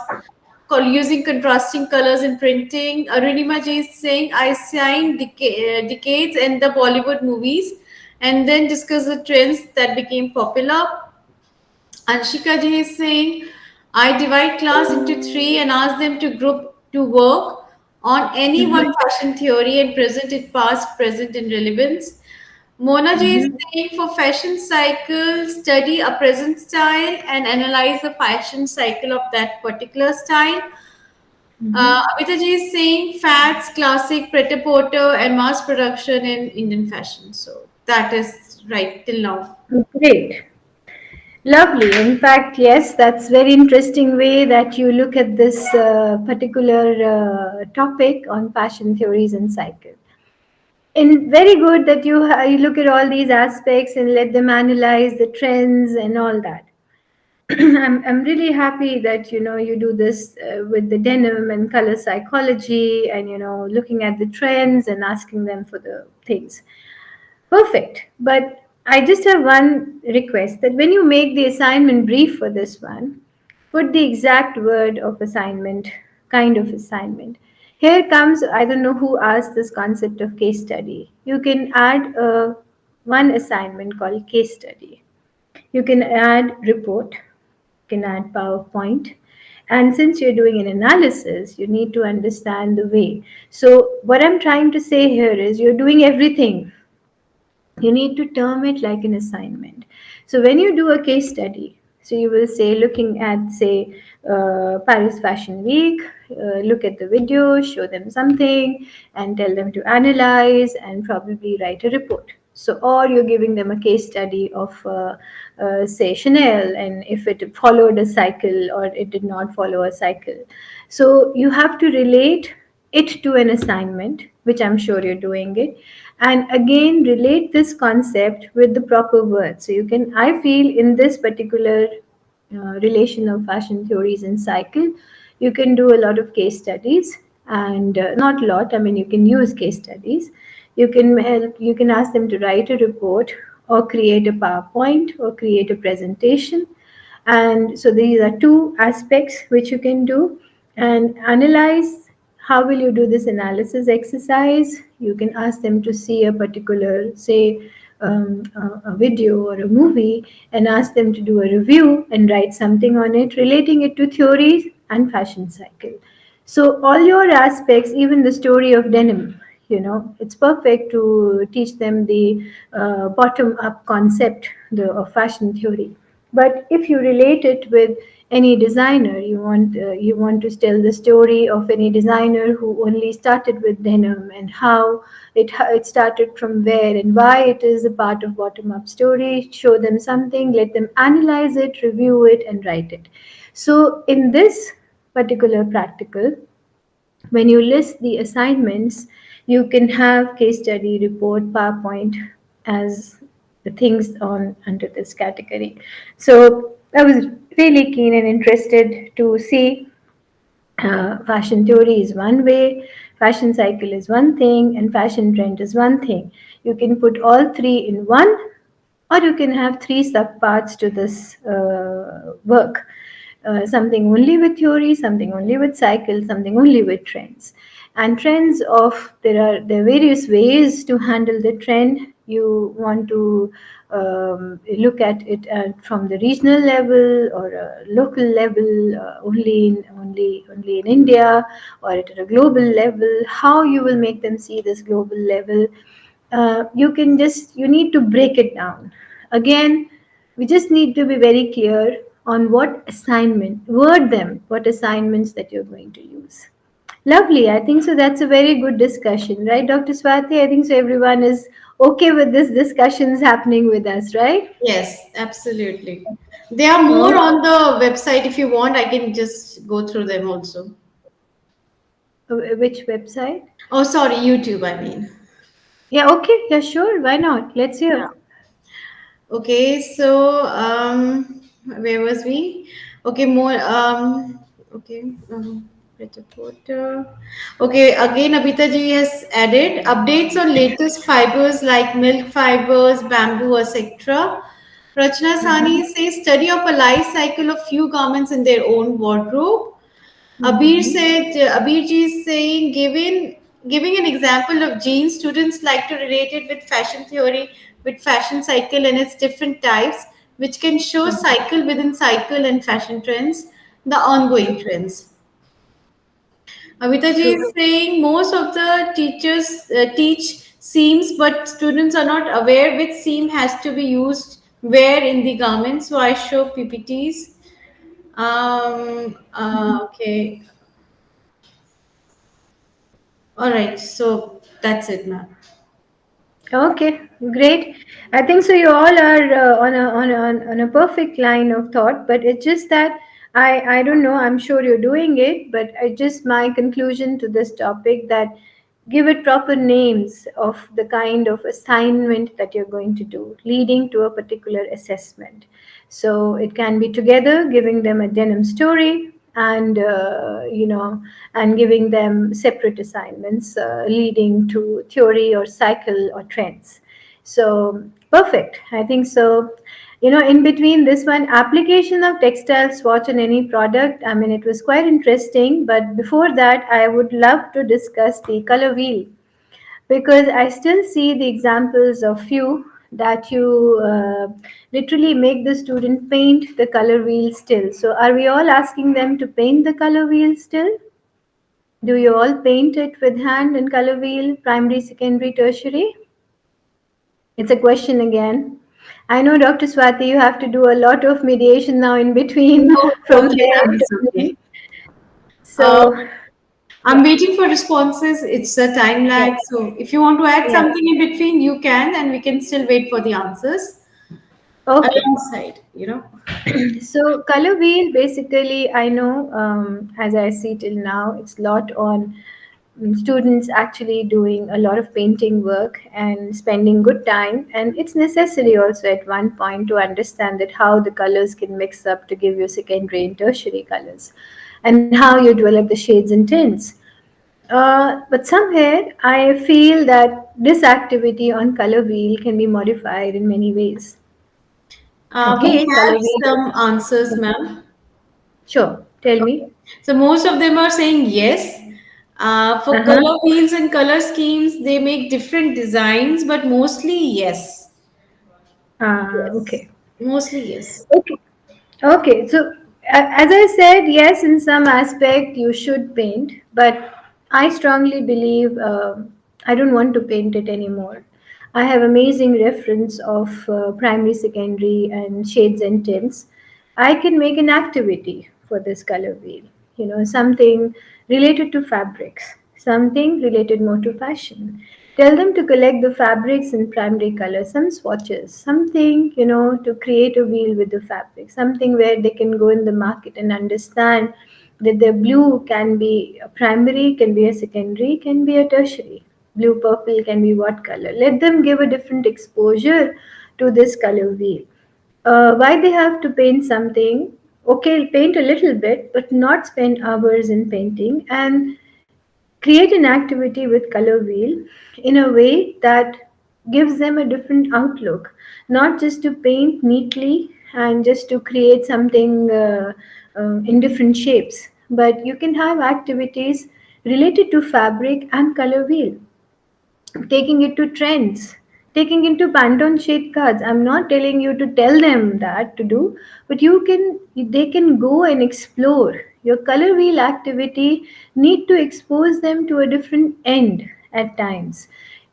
using contrasting colors in printing. Arunima ji is saying I signed decades and the Bollywood movies and then discuss the trends that became popular. Anshika ji is saying, I divide class into three and ask them to group to work on any one Mm-hmm. fashion theory and present it past, present, and relevance. Mona ji is Mm-hmm. saying for fashion cycle, study a present style and analyze the fashion cycle of that particular style. Mm-hmm. Amita ji is saying fads, classic, pret-a-porter, and mass production in Indian fashion. So that is right till now. Great. Lovely. In fact, yes, that's very interesting way that you look at this particular topic on fashion theories and cycle. And very good that you look at all these aspects and let them analyze the trends and all that. I'm really happy that you do this with the denim and color psychology and looking at the trends and asking them for the things. Perfect. But I just have one request that when you make the assignment brief for this one, put the exact word of assignment, kind of assignment. Here comes, I don't know who asked this concept of case study. You can add one assignment called case study. You can add report, you can add PowerPoint. And since you're doing an analysis, you need to understand the way. So, what I'm trying to say here is you're doing everything, you need to term it like an assignment. So when you do a case study, so you will say, looking at, say, Paris Fashion Week, look at the video, show them something, and tell them to analyze and probably write a report. So, or you're giving them a case study of, say, Chanel, and if it followed a cycle or it did not follow a cycle. So, you have to relate it to an assignment, which I'm sure you're doing it, and again relate this concept with the proper words. So you can, I feel, in this particular relation of fashion theories and cycle, you can do a lot of case studies, and not a lot, I mean, you can use case studies. You can help, you can ask them to write a report or create a PowerPoint or create a presentation. And so these are two aspects which you can do. And analyze, how will you do this analysis exercise? You can ask them to see a particular, say, a video or a movie, and ask them to do a review and write something on it, relating it to theories and fashion cycle. So all your aspects, even the story of denim, it's perfect to teach them the bottom up concept, of fashion theory. But if you relate it with any designer, you want to tell the story of any designer who only started with denim, and how it started from where and why it is a part of bottom up story. Show them something, let them analyze it, review it, and write it. So in this particular practical, when you list the assignments, you can have case study, report, PowerPoint as the things on under this category. So I was really keen and interested to see, fashion theory is one way, fashion cycle is one thing, and fashion trend is one thing. You can put all three in one, or you can have three subparts to this work. Something only with theory, something only with cycle, something only with trends. And trends of, there are various ways to handle the trend. You want to look at it from the regional level or a local level, only in India, or at a global level. How you will make them see this global level? You need to break it down. Again, we just need to be very clear on what assignment, word them, what assignments that you're going to use. Lovely. I think so. That's a very good discussion, right, Dr. Swati? I think so. Everyone is okay with this discussions happening with us, right? Yes, absolutely. There are more Oh, on the website. If you want, I can just go through them also. Which website? Oh, sorry, YouTube, I mean. Yeah, okay, yeah, sure. Why not? Let's Yeah. hear. Okay, so where was we? Okay, more okay, better put, okay, again Abhita ji has added updates on latest fibers like milk fibers, bamboo, etc. Rachna Sani says study of a life cycle of few garments in their own wardrobe. Mm-hmm. Abir ji is saying, giving an example of jeans, students like to relate it with fashion theory, with fashion cycle and its different types, which can show cycle within cycle and fashion trends, the ongoing trends. Amita ji True. is saying most of the teachers teach seams, but students are not aware which seam has to be used where in the garment. So I show PPTs. Okay. All right, so that's it, ma'am. Okay, great. I think so. You all are on a perfect line of thought, but it's just that I don't know. I'm sure you're doing it, but I just my conclusion to this topic that give it proper names of the kind of assignment that you're going to do, leading to a particular assessment. So it can be together, giving them a denim story, and and giving them separate assignments leading to theory or cycle or trends. So perfect, I think so. In between this one, application of textile swatch on any product, I mean, it was quite interesting, but before that I would love to discuss the color wheel, because I still see the examples of you that you literally make the student paint the color wheel still. So are we all asking them to paint the color wheel still? Do you all paint it with hand and color wheel, primary, secondary, tertiary? It's a question again. I know, Dr. Swati, you have to do a lot of mediation now in between No, it's from okay, there ma'am. It's to me. okay. Uh, So, I'm yeah, waiting for responses. It's a time yeah, lag. So if you want to add yeah. something in between, you can, and we can still wait for the answers Okay. alongside. So color wheel basically, I know, as I see till now, it's lot on students actually doing a lot of painting work and spending good time, and it's necessary also at one point to understand that how the colors can mix up to give you secondary and tertiary colors, and how you develop the shades and tints. But somewhere I feel that this activity on color wheel can be modified in many ways. We Okay, have color wheel. some answers, ma'am. Sure, tell Okay. me. So most of them are saying yes. For Uh-huh. color wheels and color schemes, they make different designs, but mostly yes. Yes. Okay. Mostly yes. Okay. Okay. So, as I said, yes, in some aspect you should paint, but I strongly believe I don't want to paint it anymore. I have amazing reference of primary, secondary, and shades and tints. I can make an activity for this color wheel. Something related to fabrics, something related more to fashion. Tell them to collect the fabrics in primary color, some swatches, something, to create a wheel with the fabric, something where they can go in the market and understand that the blue can be a primary, can be a secondary, can be a tertiary. Blue purple can be what color. Let them give a different exposure to this color wheel. Why they have to paint something? Okay, paint a little bit, but not spend hours in painting, and create an activity with color wheel in a way that gives them a different outlook, not just to paint neatly and just to create something in different shapes, but you can have activities related to fabric and color wheel, taking it to trends, taking into Pantone shade cards. I'm not telling you to tell them that to do, but they can go and explore. Your color wheel activity need to expose them to a different end at times.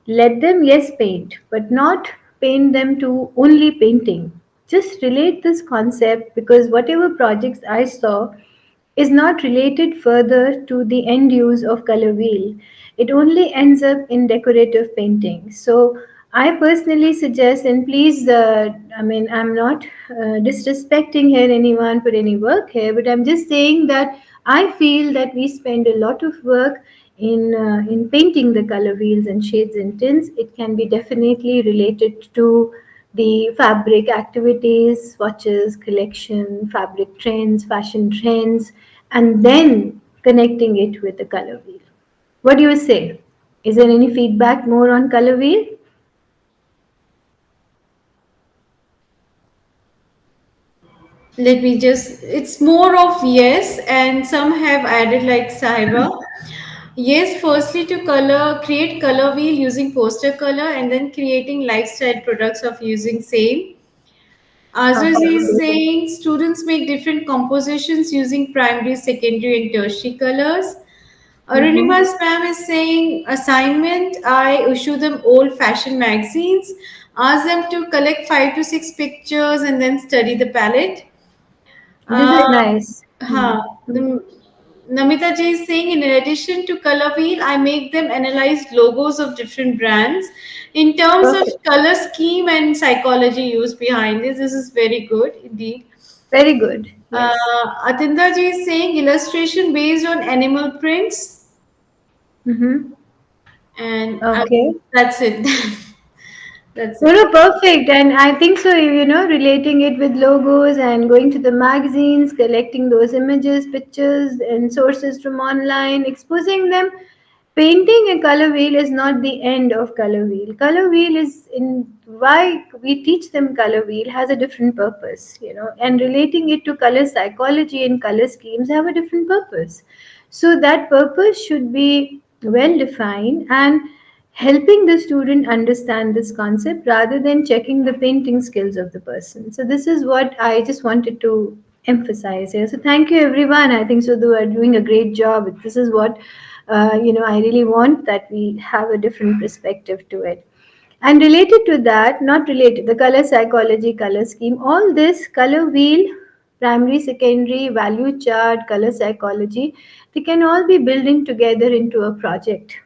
Let them, yes, paint, but not paint them to only painting. Just relate this concept, because whatever projects I saw is not related further to the end use of color wheel. It only ends up in decorative painting. So I personally suggest, and please, I mean, I'm not disrespecting here anyone for any work here, but I'm just saying that I feel that we spend a lot of work in painting the color wheels and shades and tints, it can be definitely related to the fabric activities, swatches, collection, fabric trends, fashion trends, and then connecting it with the color wheel. What do you say? Is there any feedback more on color wheel? Let me just, it's more of yes, and some have added like Sahiba. Yes, firstly to color, create color wheel using poster color and then creating lifestyle products of using same. Azaz Okay. is saying students make different compositions using primary, secondary, and tertiary colors. Mm-hmm. Arunima's ma'am is saying assignment. I issue them old fashioned magazines, ask them to collect 5 to 6 pictures and then study the palette. This Uh, is nice. huh. The, Namita Ji is saying, in addition to color wheel, I make them analyze logos of different brands in terms of Perfect. color scheme and psychology used behind this. This is very good indeed. Very good. Yes. Atinda Ji is saying illustration based on animal prints, Mm-hmm. and Okay. that's it. That's No, it. no, perfect. And I think so, relating it with logos and going to the magazines, collecting those images, pictures, and sources from online, exposing them. Painting a color wheel is not the end of color wheel. Color wheel is in why we teach them color wheel has a different purpose, and relating it to color psychology and color schemes have a different purpose. So that purpose should be well defined and helping the student understand this concept rather than checking the painting skills of the person. So this is what I just wanted to emphasize here. So thank you everyone. I think so they are doing a great job. This is what I really want that we have a different perspective to it. And related to that, not related, the color psychology, color scheme, all this color wheel, primary, secondary, value chart, color psychology, they can all be building together into a project.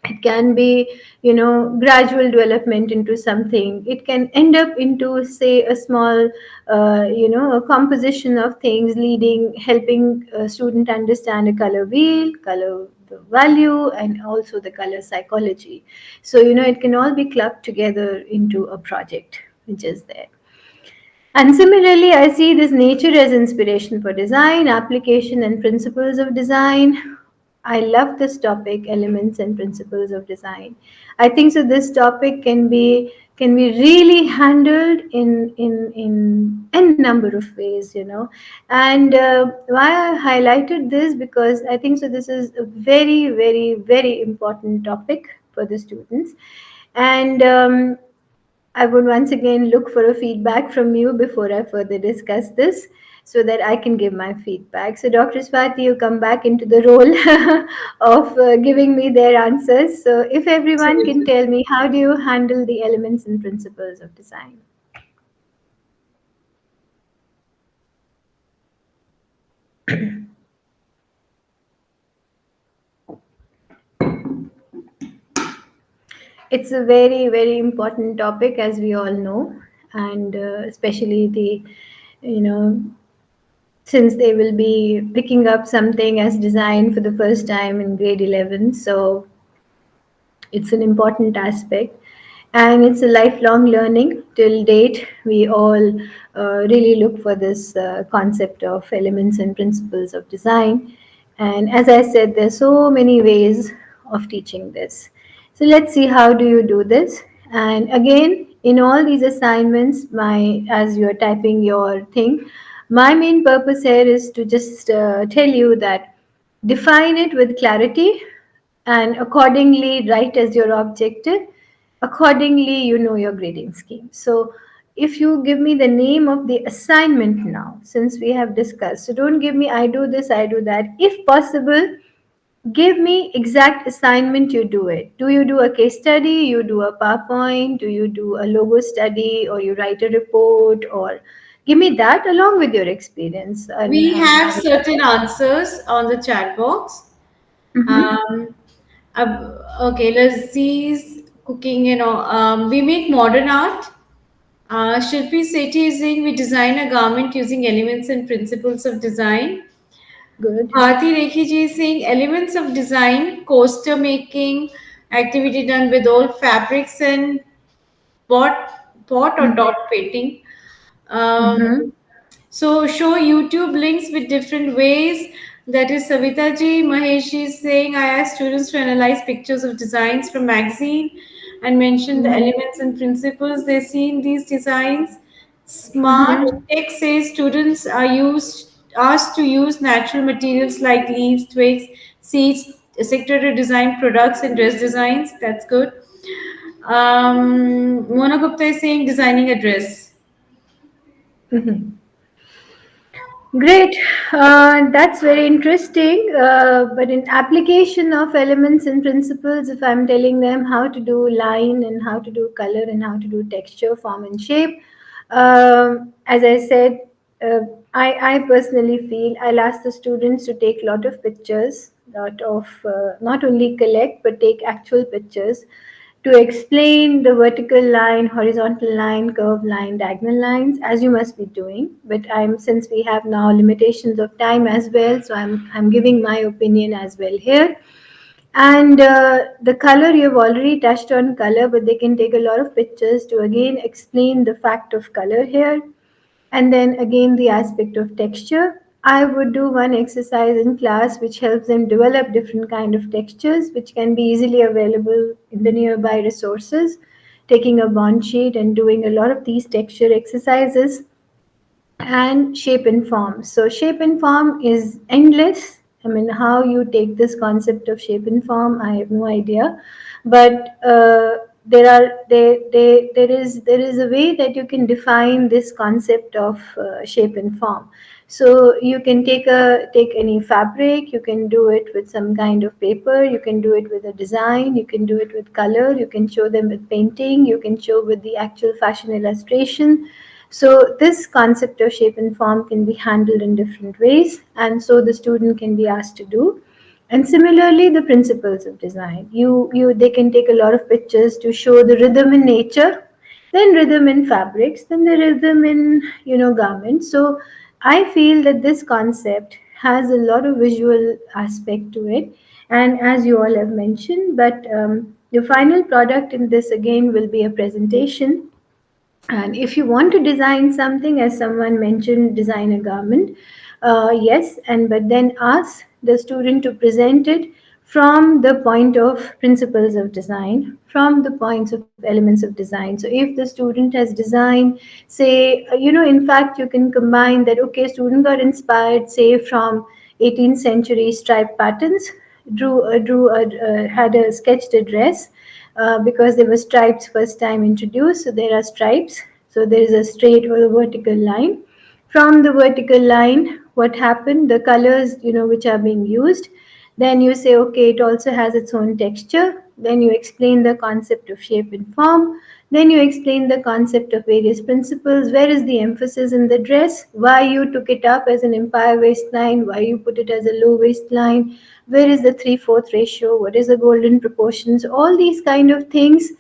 It can be gradual development into something. It can end up into, say, a small a composition of things leading helping a student understand a color wheel, color value, and also the color psychology. So it can all be clubbed together into a project which is there. And similarly, I see this nature as inspiration for design, application, and principles of design. I love this topic, elements and principles of design. I think so. This topic can be really handled in n number of ways, And why I highlighted this because I think so. This is a very very very important topic for the students, and I would once again look for a feedback from you before I further discuss this so that I can give my feedback. So, Dr. Swati, you come back into the role of giving me their answers. So, if everyone can Absolutely. tell me, how do you handle the elements and principles of design? It's a very, very important topic, as we all know, and especially you know, since they will be picking up something as design for the first time in grade 11. So it's an important aspect, and it's a lifelong learning. Till date, we all really look for this concept of elements and principles of design. And as I said, there's so many ways of teaching this. So let's see, how do you do this? And again, in all these assignments, my as you're typing your thing, my main purpose here is to just tell you that define it with clarity and accordingly write as your objective. Accordingly, you know your grading scheme. So if you give me the name of the assignment now, since we have discussed, so don't give me I do this, I do that. If possible, give me exact assignment. You do it. Do you do a case study? You do a PowerPoint? Do you do a logo study, or you write a report? Or give me that along with your experience. And We have I will. certain answers on the chat box. Mhm. Um, okay, let's see. Cooking, we make modern art. Shilpi Sethi is saying we design a garment using elements and principles of design. Good. Bharti Rekhi ji is saying elements of design, coaster making, activity done with all fabrics and pot or dot painting. Um, Mm-hmm. so show YouTube links with different ways. That is Savita ji. Mahesh ji is saying I asked students to analyze pictures of designs from magazine and mention the Mm-hmm. elements and principles they see in these designs. Smart Mm-hmm. Tech says students are used asked to use natural materials like leaves, twigs, seeds, etc. to design products and dress designs. That's good. Mona Gupta is saying designing a dress. Mm-hmm. Great. That's very interesting. But in application of elements and principles, if I'm telling them how to do line and how to do color and how to do texture, form, and shape, as I said, uh, I personally feel I'll ask the students to take a lot of pictures, lot of not only collect but take actual pictures to explain the vertical line, horizontal line, curved line, diagonal lines, as you must be doing. But I'm since we have now limitations of time as well, so I'm giving my opinion as well here. And the color you've already touched on color, but they can take a lot of pictures to again explain the fact of color here. And then again, the aspect of texture. I would do one exercise in class which helps them develop different kind of textures which can be easily available in the nearby resources. Taking a bond sheet and doing a lot of these texture exercises and shape and form. So shape and form is endless. I mean, how you take this concept of shape and form, I have no idea. But there is a way that you can define this concept of shape and form. So you can take any fabric, you can do it with some kind of paper, you can do it with a design, you can do it with color, you can show them with painting, you can show with the actual fashion illustration. So this concept of shape and form can be handled in different ways, and so the student can be asked to do. And similarly, the principles of design. They can take a lot of pictures to show the rhythm in nature, then rhythm in fabrics, then the rhythm in garments. So I feel that this concept has a lot of visual aspect to it, and as you all have mentioned, but the final product in this again will be a presentation. And if you want to design something, as someone mentioned, design a garment, yes, and but then ask the student to present it from the point of principles of design, from the points of elements of design. So if the student has designed, say, in fact, you can combine that. Okay, student got inspired, say, from 18th century stripe patterns, had a sketched a dress because there were stripes first time introduced. So there are stripes. So there is a straight or a vertical line. From the vertical line, what happened? The colors, which are being used. Then you say, okay, it also has its own texture. Then you explain the concept of shape and form. Then you explain the concept of various principles. Where is the emphasis in the dress? Why you took it up as an empire waistline? Why you put it as a low waistline? Where is the 3/4 ratio? What is the golden proportions? All these kind of things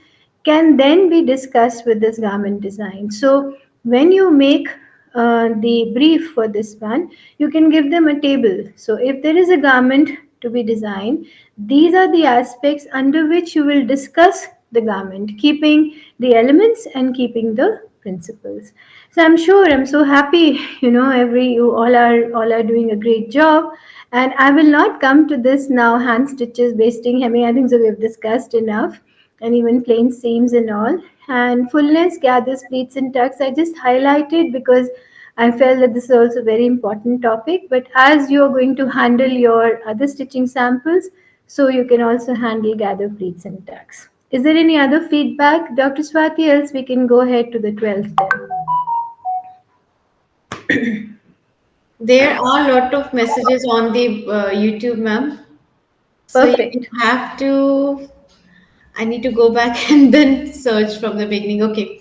can then be discussed with this garment design. So when you make the brief for this one, you can give them a table. So if there is a garment to be designed, these are the aspects under which you will discuss the garment, keeping the elements and keeping the principles. So I'm sure, I'm so happy, every you all are doing a great job. And I will not come to this now, hand stitches, basting, hemming. I think so we have discussed enough, and even plain seams and all. And fullness, gathers, pleats, and tucks, I just highlighted because I felt that this is also a very important topic. But as you are going to handle your other stitching samples, so you can also handle gather, pleats, and tucks. Is there any other feedback, Dr. Swati? Else we can go ahead to the 12th then. There are a lot of messages on the YouTube, ma'am. So you Perfect. have to. I need to go back and then search from the beginning. Okay.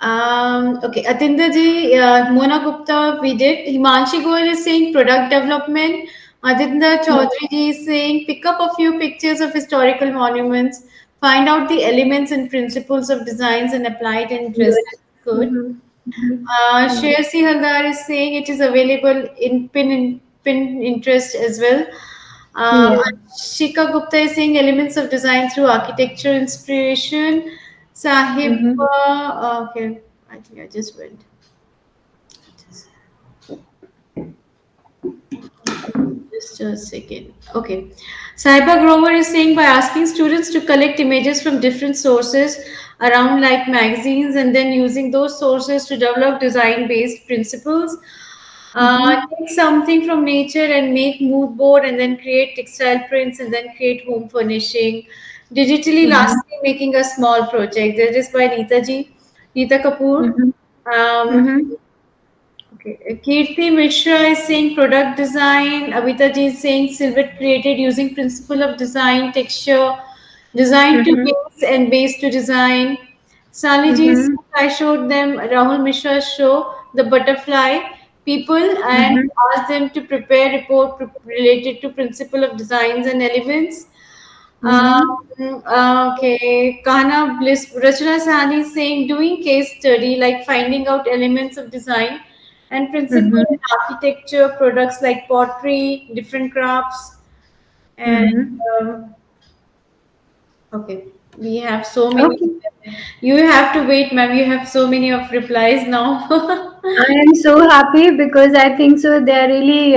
Okay. Atinda ji, Mona Gupta, we did. Himanshi Goel is saying product development. Aditya Chaudhary ji is saying pick up a few pictures of historical monuments, find out the elements and principles of designs and apply it in dresses. Good. Good. Mm-hmm. Mm-hmm. Mm-hmm. Shersi Haldar is saying it is available in pin in. Pinterest as well. Yeah. Shika Gupta is saying elements of design through architecture inspiration. Sahib, Mm-hmm. okay, I think I just went. Just a second. Okay. Saiba Grover is saying by asking students to collect images from different sources around like magazines and then using those sources to develop design based principles. Mm-hmm. Take something from nature and make mood board and then create textile prints and then create home furnishing. Digitally, Mm-hmm. lastly, making a small project. That is by Neeta Kapoor. Mm-hmm. Um, Mm-hmm. Okay. Kirti Mishra is saying product design. Abhita ji is saying silhouette created using principle of design, texture, design to Mm-hmm. base and base to design. Sally ji is Mm-hmm. saying I showed them Rahul Mishra's show, The Butterfly, people and Mm-hmm. asked them to prepare report related to principle of designs and elements. Mm-hmm. Okay, Kahana Bliss, Rachana Sahani is saying doing case study like finding out elements of design and principle Mm-hmm. in architecture, products like pottery, different crafts, and Mm-hmm. um, okay, we have so many. Okay. You have to wait, ma'am. You have so many of replies now. I am so happy because I think so. They're really,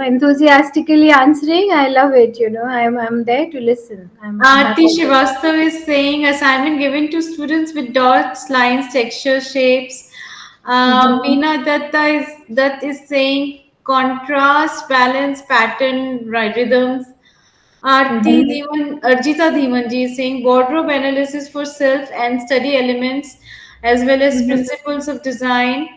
enthusiastically answering. I love it. I'm there to listen. I'm Aarti happy. Srivastav is saying assignment given to students with dots, lines, textures, shapes. Mm-hmm. Veena Dutt is saying contrast, balance, pattern, right, rhythms. Mm-hmm. Arjita Dhimanji is saying wardrobe analysis for self and study elements as well as Mm-hmm. principles of design.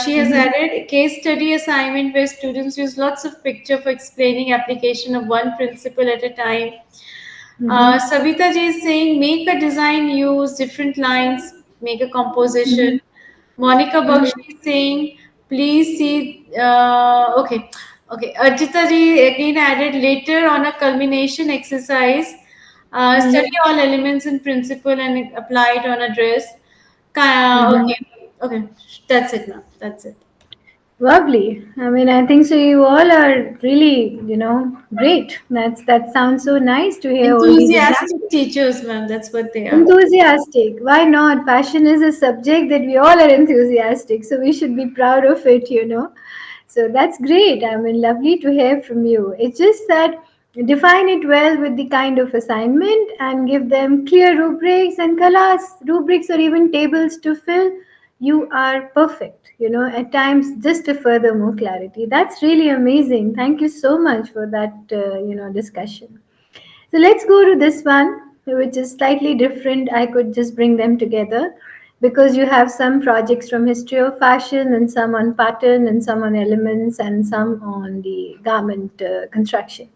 She has Mm-hmm. added a case study assignment where students use lots of picture for explaining application of one principle at a time. Mm-hmm. Savita ji is saying make a design, use different lines, make a composition. Mm-hmm. Monica Mm-hmm. Bakshi is saying please see. Okay, okay. Arjita ji again added later on a culmination exercise. Study Mm-hmm. all elements in principle and apply it on a dress. Mm-hmm. Okay, okay. That's it now. That's it. Lovely. I mean, I think so. You all are really, great. That sounds so nice to hear all these examples. Enthusiastic teachers, ma'am. That's what they are. Enthusiastic. Why not? Passion is a subject that we all are enthusiastic, so we should be proud of it. So that's great. I mean, lovely to hear from you. It's just that define it well with the kind of assignment and give them clear rubrics and class rubrics or even tables to fill. You are perfect. At times, just to further more clarity. That's really amazing. Thank you so much for that, discussion. So let's go to this one, which is slightly different. I could just bring them together because you have some projects from history of fashion and some on pattern and some on elements and some on the garment construction.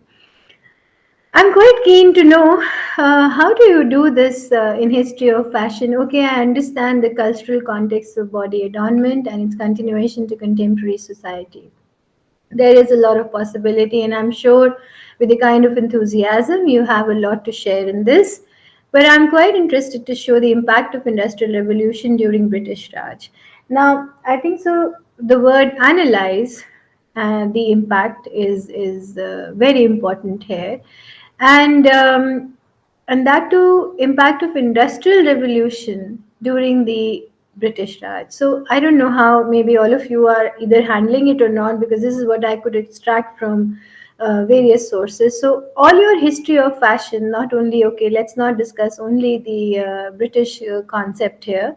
I'm quite keen to know how do you do this in history of fashion? Okay, I understand the cultural context of body adornment and its continuation to contemporary society. There is a lot of possibility, and I'm sure with the kind of enthusiasm you have a lot to share in this. But I'm quite interested to show the impact of industrial revolution during British Raj. Now, I think so. The word analyze the impact is very important here, and that too impact of industrial revolution during the British Raj. So I don't know how maybe all of you are either handling it or not because this is what I could extract from various sources. So all your history of fashion, not only okay, let's not discuss only the British concept here,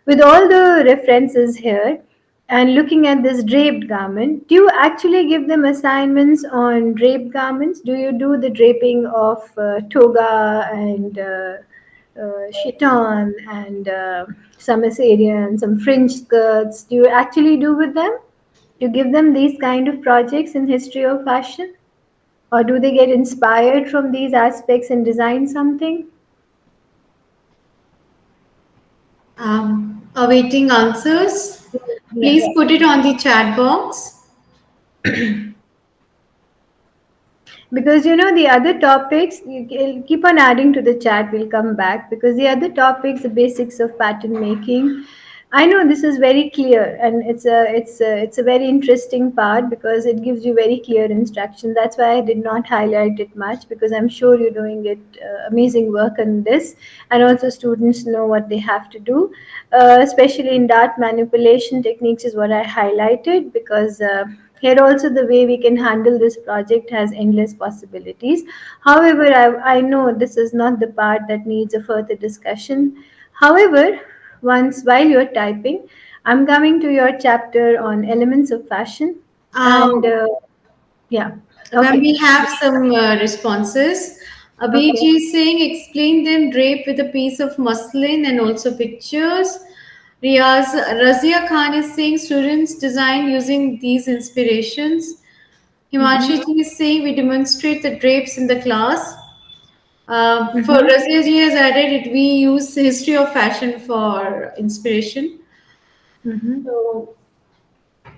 with all the references here and looking at this draped garment, do you actually give them assignments on draped garments? Do you do the draping of toga and chiton and some Assyrian, some fringe skirts? Do you actually do with them? Do you give them these kind of projects in history of fashion? Or do they get inspired from these aspects and design something? Awaiting answers. Yeah. Please put it on the chat box. Because the other topics, you keep on adding to the chat, we'll come back because the other topics, the basics of pattern making, I know this is very clear, and it's a very interesting part because it gives you very clear instruction. That's why I did not highlight it much, because I'm sure you're doing it amazing work on this, and also students know what they have to do. Especially in dart manipulation techniques is what I highlighted, because here also the way we can handle this project has endless possibilities. However, I know this is not the part that needs a further discussion. However, once while you're typing, I'm coming to your chapter on elements of fashion, and Uh, yeah, when okay, we have some responses, okay. Abhiji is saying, explain them draped with a piece of muslin and also pictures. Razia Khan is saying, students design using these inspirations. Himanshi Mm-hmm. ji is saying, we demonstrate the drapes in the class. For Mm-hmm. Razia ji has added it, we use history of fashion for inspiration. Mm-hmm. So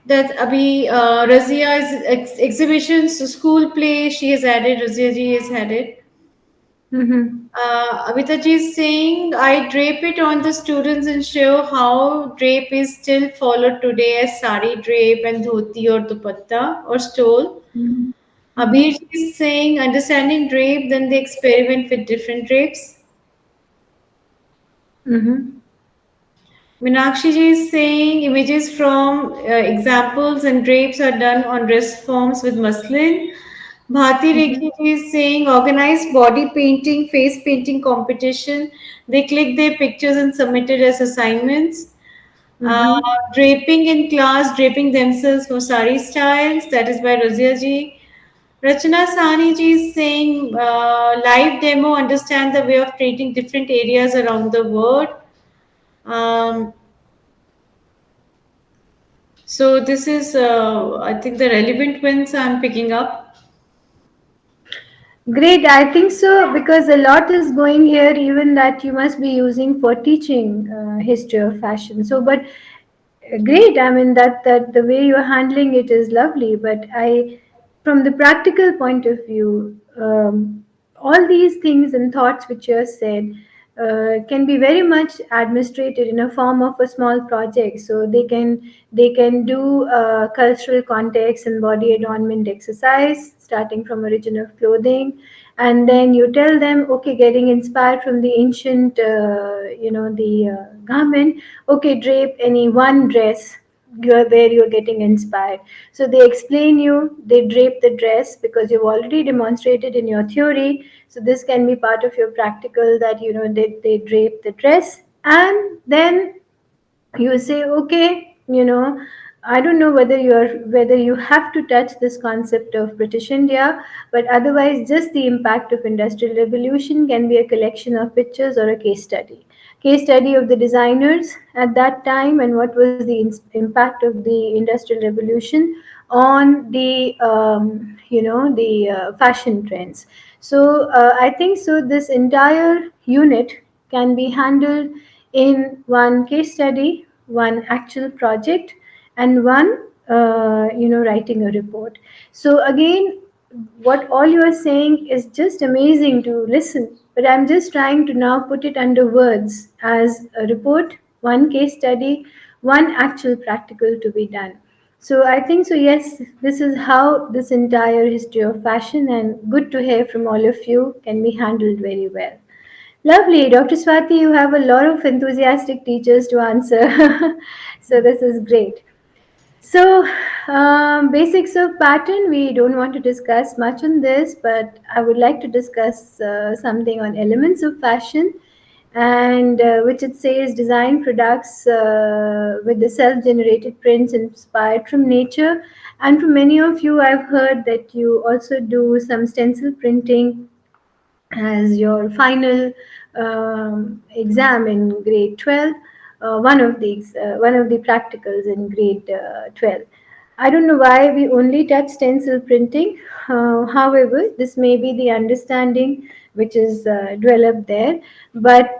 that Abhi Razia's exhibitions, school play, she has added, Razia ji has added. Mm-hmm. Amitaji is saying, I drape it on the students and show how drape is still followed today as sari drape and dhoti or dupatta or stole. Mm-hmm. Abhir is saying, understanding drape, then they experiment with different drapes. Mm-hmm. Meenakshi ji is saying, images from examples and drapes are done on dress forms with muslin. Bhati Mm-hmm. Rekhi ji is saying, organized body painting, face painting competition. They click their pictures and submit it as assignments. Uh, Mm-hmm. Draping in class, draping themselves for sari styles. That is by Razia ji. Rachana Sani ji is saying, live demo, understand the way of treating different areas around the world. Um, so this is, I think, the relevant ones I'm picking up. Great, I think so, because a lot is going here, even that you must be using for teaching history of fashion. So, but great. I mean that the way you're handling it is lovely. But from the practical point of view, all these things and thoughts which you have said can be very much administrated in a form of a small project. So they can do cultural context and body adornment exercise, starting from origin of clothing, and then you tell them, okay, getting inspired from the ancient, the garment, okay, drape any one dress where you're getting inspired. So they explain you, they drape the dress because you've already demonstrated in your theory. So this can be part of your practical, that they drape the dress, and then you say, okay, I don't know whether you have to touch this concept of British India, but otherwise just the impact of industrial revolution can be a collection of pictures or a case study of the designers at that time, and what was the impact of the industrial revolution on the fashion trends. So I think so this entire unit can be handled in one case study, one actual project, and one writing a report. So again, what all you are saying is just amazing to listen, but I'm just trying to now put it under words as a report, one case study, one actual practical to be done. So I think so, yes, this is how this entire history of fashion, and good to hear from all of you, can be handled very well. Lovely. Dr. Swati, you have a lot of enthusiastic teachers to answer. So this is great. So, basics of pattern, we don't want to discuss much on this, but I would like to discuss something on elements of fashion, and which it says design products with the self-generated prints inspired from nature. And for many of you, I've heard that you also do some stencil printing as your final exam in grade 12, one of the practicals in grade 12. I don't know why we only touch stencil printing. However, this may be the understanding which is developed there. But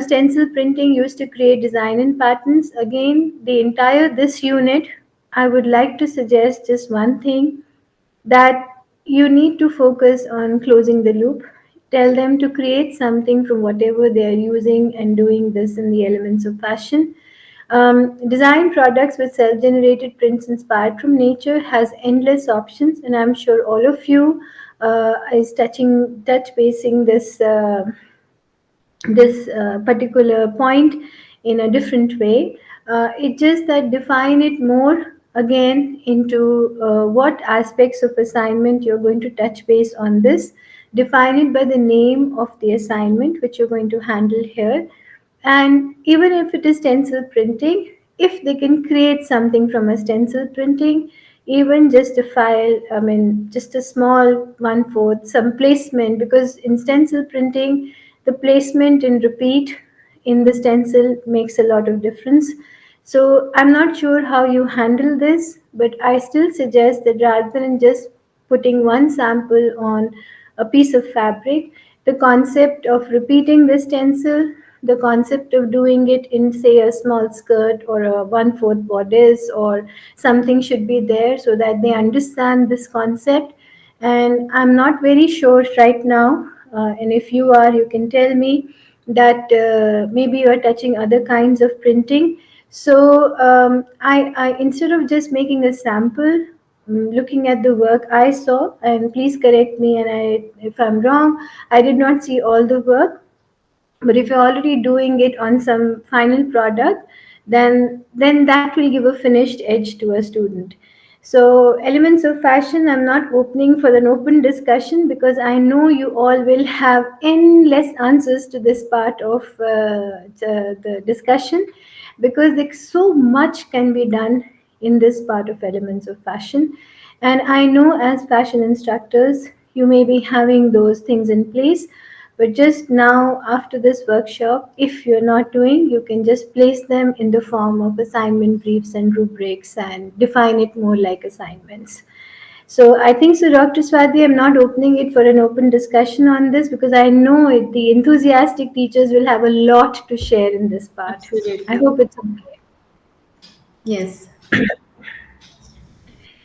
stencil printing used to create design and patterns. Again, the entire this unit, I would like to suggest just one thing, that you need to focus on closing the loop. Tell them to create something from whatever they are using and doing this in the elements of fashion. Design products with self-generated prints inspired from nature has endless options, and I'm sure all of you is touch basing this particular point in a different way. It's just that define it more again into what aspects of assignment you're going to touch base on this. Define it by the name of the assignment which you're going to handle here. And even if it is stencil printing, if they can create something from a stencil printing, even just a file, I mean, just a small one fourth, some placement, because in stencil printing, the placement and repeat in the stencil makes a lot of difference. So I'm not sure how you handle this, but I still suggest that rather than just putting one sample on a piece of fabric, the concept of repeating the stencil, the concept of doing it in, say, a small skirt or a one-fourth bodice or something should be there so that they understand this concept. And I'm not very sure right now, and if you are, you can tell me that maybe you are touching other kinds of printing. So I instead of just making a sample, looking at the work I saw, and please correct me and if I'm wrong, I did not see all the work, but if you're already doing it on some final product, then that will give a finished edge to a student. So elements of fashion, I'm not opening for an open discussion because I know you all will have endless answers to this part of the discussion, because like so much can be done in this part of elements of fashion. And I know as fashion instructors you may be having those things in place, but just now, after this workshop, if you're not doing, you can just place them in the form of assignment briefs and rubrics and define it more like assignments. So I think so, Dr. Swati, I'm not opening it for an open discussion on this because I know the enthusiastic teachers will have a lot to share in this part. I Absolutely. hope it's okay. Yes.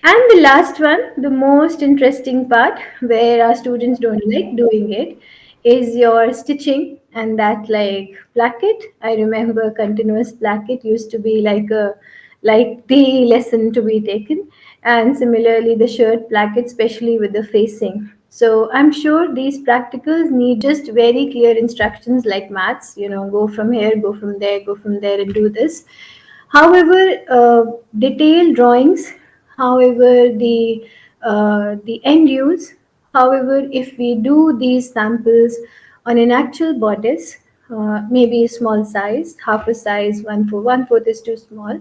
And the last one, the most interesting part, where our students don't like doing it, is your stitching and that like placket. I remember continuous placket used to be like the lesson to be taken, and similarly the shirt placket, especially with the facing. So I'm sure these practicals need just very clear instructions like maths. Go from here, go from there, and do this. However, detailed drawings, however, the end use, however, if we do these samples on an actual bodice, maybe a small size, half a size, one fourth is too small.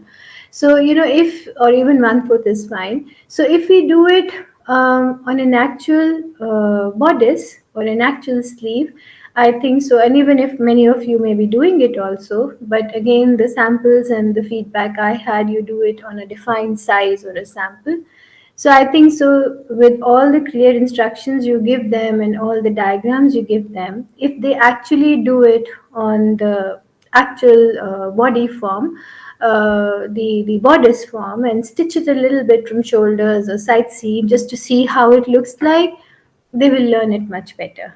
So if or even one fourth is fine. So if we do it on an actual bodice or an actual sleeve, I think so. And even if many of you may be doing it also, but again, the samples and the feedback I had, you do it on a defined size or a sample. So I think so, with all the clear instructions you give them and all the diagrams you give them, if they actually do it on the actual body form, the bodice form, and stitch it a little bit from shoulders or side seam just to see how it looks like, they will learn it much better.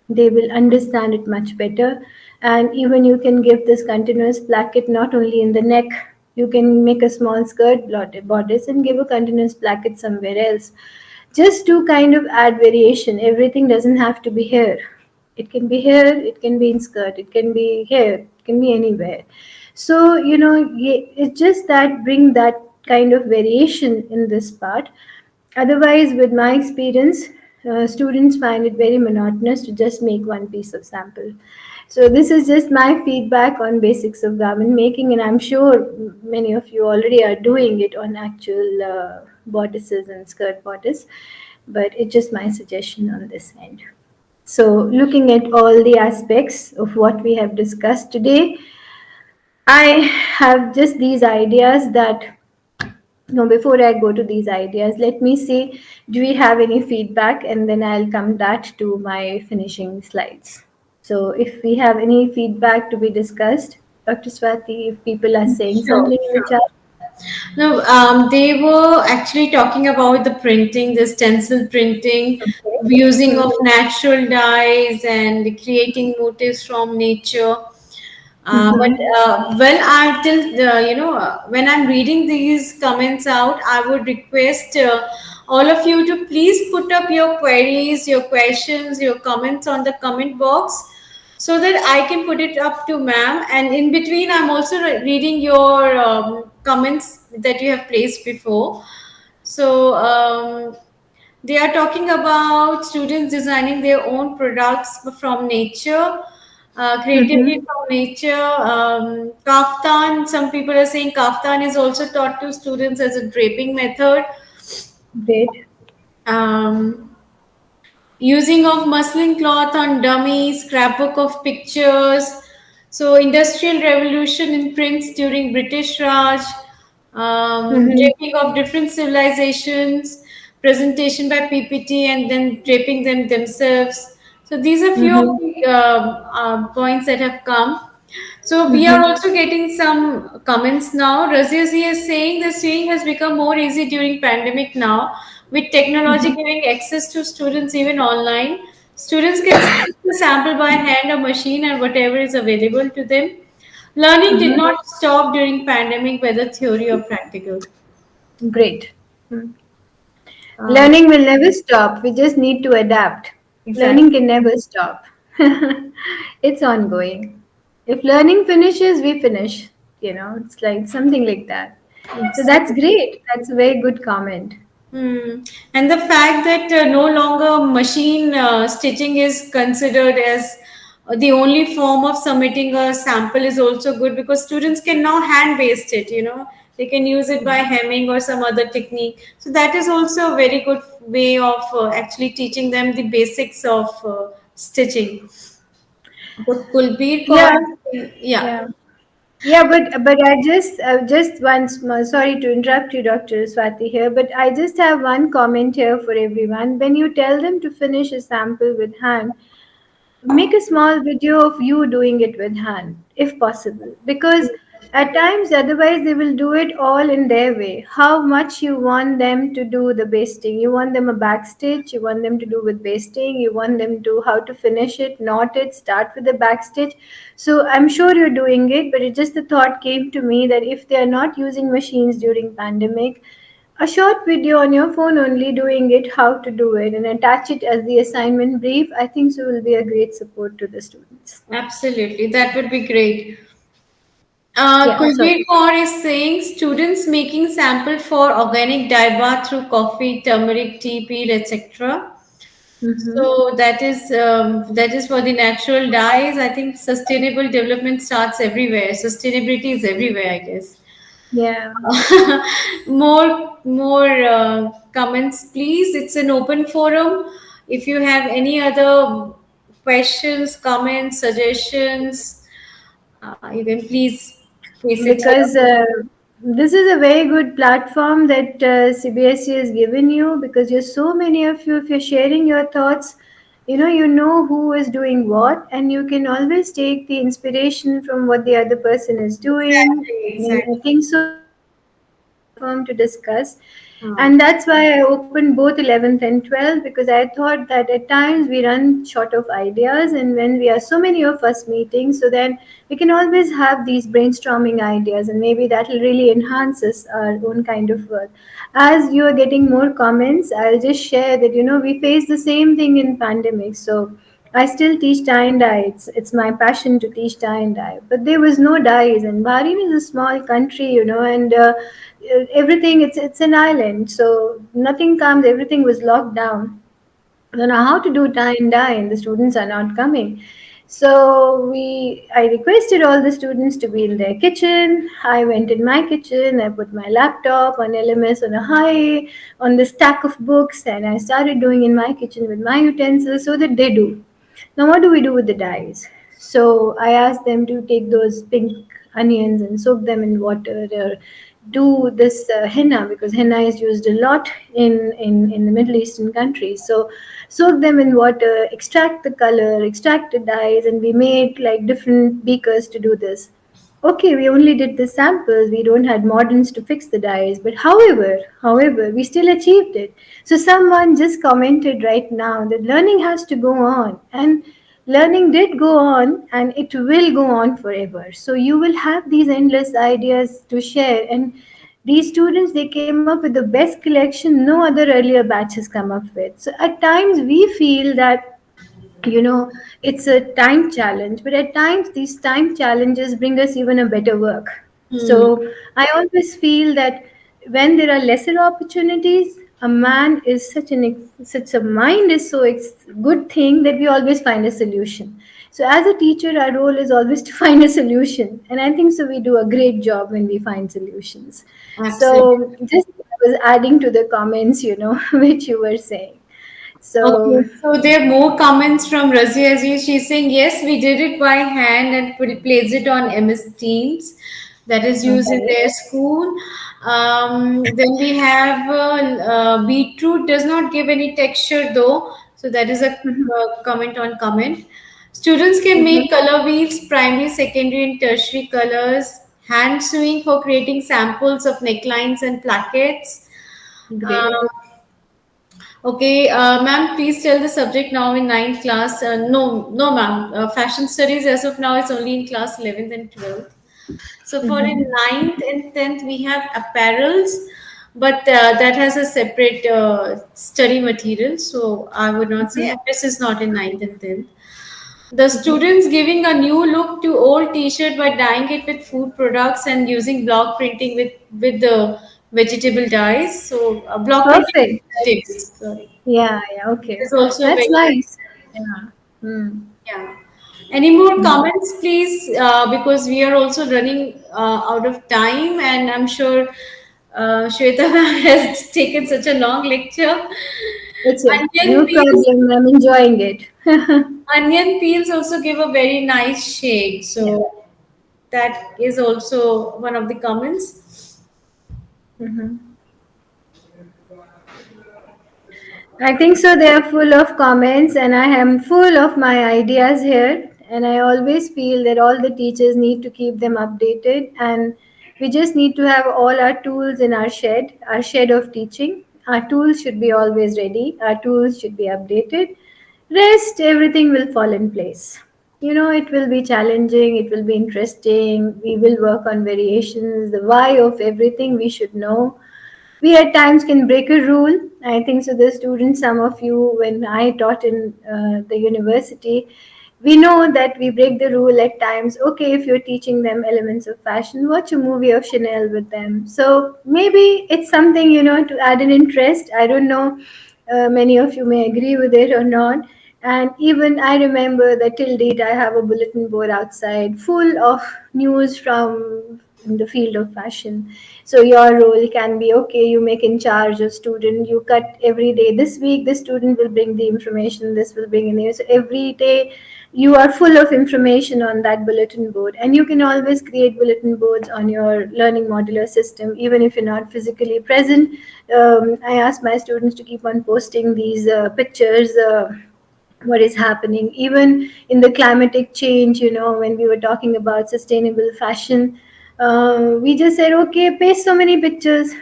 They will understand it much better. And even you can give this continuous placket not only in the neck, you can make a small skirt bodice and give a continuous placket somewhere else, just to kind of add variation. Everything doesn't have to be here. It can be here, it can be in skirt, it can be here, it can be anywhere. So it's just that bring that kind of variation in this part. Otherwise, with my experience, students find it very monotonous to just make one piece of sample. So this is just my feedback on basics of garment making, and I'm sure many of you already are doing it on actual bodices and skirt bodice, but it's just my suggestion on this end. So looking at all the aspects of what we have discussed today, I have just these ideas that no, before I go to these ideas, let me see, do we have any feedback? And then I'll come that to my finishing slides. So if we have any feedback to be discussed, Dr. Swati, if people are saying Sure. something in the chat. No, they were actually talking about the printing, the stencil printing, Okay. using of Mhm. natural dyes and creating motifs from nature. But Mm-hmm. well, until when I'm reading these comments out, I would request all of you to please put up your queries, your questions, your comments on the comment box, so that I can put it up to ma'am. And in between, I'm also reading your comments that you have placed before. So they are talking about students designing their own products from nature, creativity Mm-hmm. from nature. Kaftan, some people are saying kaftan is also taught to students as a draping method. Great. Um, Using of muslin cloth on dummies, scrapbook of pictures. So industrial revolution in prints during British Raj, Mm-hmm. draping of different civilizations, presentation by PPT, and then draping them themselves. So these are few of Mm-hmm. the points that have come. So we are Mm-hmm. also getting some comments now. Razia ji is saying the seeing has become more easy during pandemic now, with technology Mm-hmm. giving access to students even online. Students can sketch the sample by hand or machine and whatever is available to them. Learning did Mm-hmm. not stop during pandemic, whether theory or practical. Great. Mm. Uh, Learning will never stop. We just need to adapt. exactly. Learning can never stop. It's ongoing. If learning finishes, we finish. It's like something like that. So that's Exactly. great. That's a very good comment. Hmm. And the fact that no longer machine stitching is considered as the only form of submitting a sample is also good, because students can now hand paste it, they can use it by hemming or some other technique. So that is also a very good way of actually teaching them the basics of stitching. But Kulbir Yeah, Kaur, yeah. yeah. Yeah, but I just once more, sorry to interrupt you, Dr. Swati here, but I just have one comment here for everyone. When you tell them to finish a sample with hand, make a small video of you doing it with hand if possible, because at times otherwise they will do it all in their way. How much you want them to do the basting, you want them a backstitch, you want them to do with basting, you want them to how to finish it, knot it, start with the backstitch. So I'm sure you're doing it, but it just the thought came to me that if they are not using machines during pandemic, a short video on your phone only doing it, how to do it, and attach it as the assignment brief, I think so will be a great support to the students. Absolutely, that would be great. Yeah, Kulveer sorry. Kaur is saying students making sample for organic dye bath through coffee, turmeric, tea, peel, etc. Mm-hmm. So that is for the natural dyes. I think sustainable development starts everywhere. Sustainability is everywhere, I guess. Yeah. More comments, please. It's an open forum. If you have any other questions, comments, suggestions, you can please place it here. Because this is a very good platform that CBSE has given you, because you're so many of you, if you're sharing your thoughts, you know who is doing what, and you can always take the inspiration from what the other person is doing. Exactly, And I exactly. think so it's a very good platform to discuss. Uh, And that's why I opened both 11th and 12th, because I thought that at times we run short of ideas, and when we are so many of us meeting, so then we can always have these brainstorming ideas, and maybe that will really enhance us our own kind of work. As you are getting more comments, I'll just share that we face the same thing in pandemic. So I still teach tie and dye. It's my passion to teach tie and dye. But there was no dyes, and Bahrain is a small country, and everything, it's an island, so nothing comes. Everything was locked down. I don't know how to do tie and dye, and the students are not coming. So I requested all the students to be in their kitchen. I went in my kitchen. I put my laptop on LMS on a high, on the stack of books, and I started doing in my kitchen with my utensils so that they do. Now, what do we do with the dyes? So I asked them to take those pink onions and soak them in water, or do this henna, because henna is used a lot in the Middle Eastern countries. So soak them in water, extract the color, extract the dyes, and we made like different beakers to do this. Okay, we only did the samples. We don't had moderns to fix the dyes, but however, we still achieved it. So someone just commented right now that learning has to go on, and learning did go on and it will go on forever. So you will have these endless ideas to share, and these students, they came up with the best collection no other earlier batch has come up with. So at times we feel that, it's a time challenge, but at times these time challenges bring us even a better work. So Hmm. I always feel that when there are lesser opportunities, a man is such a mind is so good thing that we always find a solution. So as a teacher, our role is always to find a solution, and I think so we do a great job when we find solutions. So Absolutely. just I was adding to the comments, which you were saying. Okay, So so there are more comments from Razia Ji. She's saying, yes, we did it by hand and placed it on MS Teams that is used in okay. their school. Then we have beetroot does not give any texture though. So that is a Mhm. comment on comment. Students can Mhm. make color wheels, primary, secondary, and tertiary colors. Hand sewing for creating samples of necklines and plackets. Great. Um, Okay, ma'am, please tell the subject now in ninth class. No, no, ma'am. Fashion studies as of now is only in class 11th and 12th. So for in Mhm. ninth and 10th, we have apparels, but that has a separate study material. So I would not say Mhm. FS is not in ninth and 10th. The Mhm. students giving a new look to old T-shirt by dyeing it with food products and using block printing with the vegetable dyes. So block printing with Perfect. vegetables. Sorry. Yeah, yeah, okay. It's also That's very nice. Yeah. Mm. yeah. Any more Mm. comments, please? Because we are also running out of time, and I'm sure Shweta ma'am has taken such a long lecture. Okay, Onion no peels, problem. I'm enjoying it. onion peels also give a very nice shade. Yeah. So that is also one of the comments. Mhm. I think so. They are full of comments, and I am full of my ideas here. And I always feel that all the teachers need to keep them updated, and we just need to have all our tools in our shed of teaching. Our tools should be always ready, our tools should be updated. Rest, everything will fall in place. It will be challenging, it will be interesting. We will work on variations, the why of everything we should know. We at times can break a rule. I think so. The students, some of you, when I taught in the university, we know that we break the rule at times. Okay, if you're teaching them elements of fashion, watch a movie of Chanel with them. So maybe it's something, to add an interest. I don't know, many of you may agree with it or not. And even I remember that till date, I have a bulletin board outside full of news from in the field of fashion. So your role can be, okay, you make in charge a student, you cut every day. This week, this student will bring the information, this will bring in the. So every day, you are full of information on that bulletin board, and you can always create bulletin boards on your learning modular system even if you're not physically present. I ask my students to keep on posting these pictures, what is happening even in the climatic change. When we were talking about sustainable fashion, we just said, okay, paste so many pictures,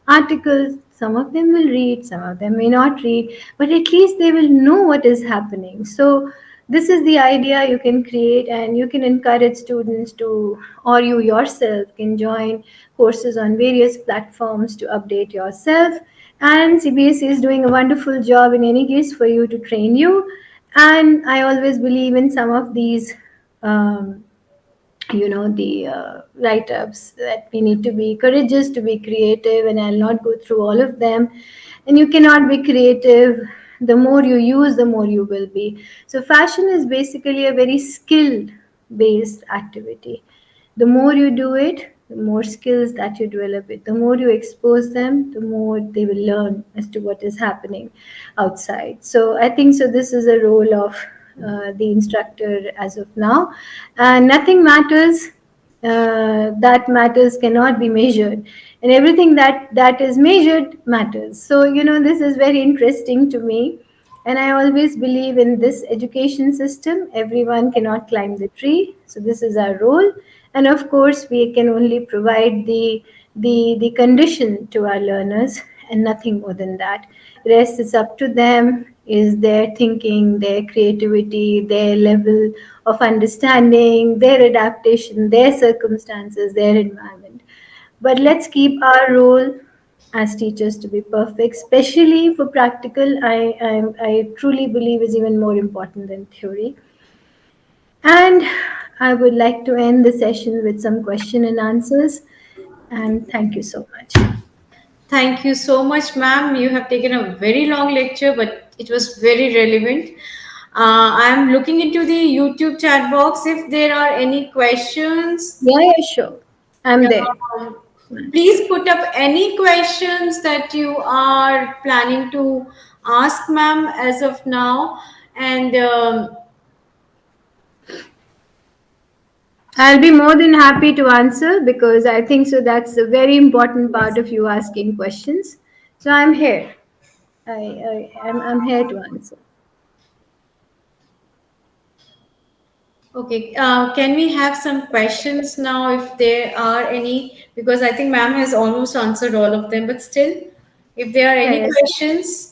articles. Some of them will read, some of them may not read, but at least they will know what is happening. So this is the idea you can create, and you can encourage students to, or you yourself can join courses on various platforms to update yourself. And CBSE is doing a wonderful job in any case for you to train you. And I always believe in some of these, um, the write-ups, that we need to be courageous to be creative, and I'll not go through all of them. And you cannot be creative, the more you use, the more you will be. So fashion is basically a very skill based activity. The more you do it, the more skills that you develop it, the more you expose them, the more they will learn as to what is happening outside. So I think so this is a role of the instructor as of now. And nothing matters that matters cannot be measured, and everything that is measured matters. So this is very interesting to me, and I always believe in this education system. Everyone cannot climb the tree, so this is our role. And of course, we can only provide the condition to our learners, and nothing more than that. Rest is up to them, is their thinking, their creativity, their level of understanding, their adaptation, their circumstances, their environment. But let's keep our role as teachers to be perfect, especially for practical. I truly believe is even more important than theory. And I would like to end the session with some question and answers. And thank you so much. Thank you so much, ma'am. You have taken a very long lecture, but it was very relevant. I'm looking into the YouTube chat box. If there are any questions, Yeah, yeah, sure. I'm there. um, please put up any questions that you are planning to ask, ma'am, as of now. And I'll be more than happy to answer because I think so that's a very important part of you asking questions. So I'm here. I'm here to answer. okay, can we have some questions now, if there are any? Because I think ma'am has almost answered all of them, but still, if there are Yeah, any yes. questions.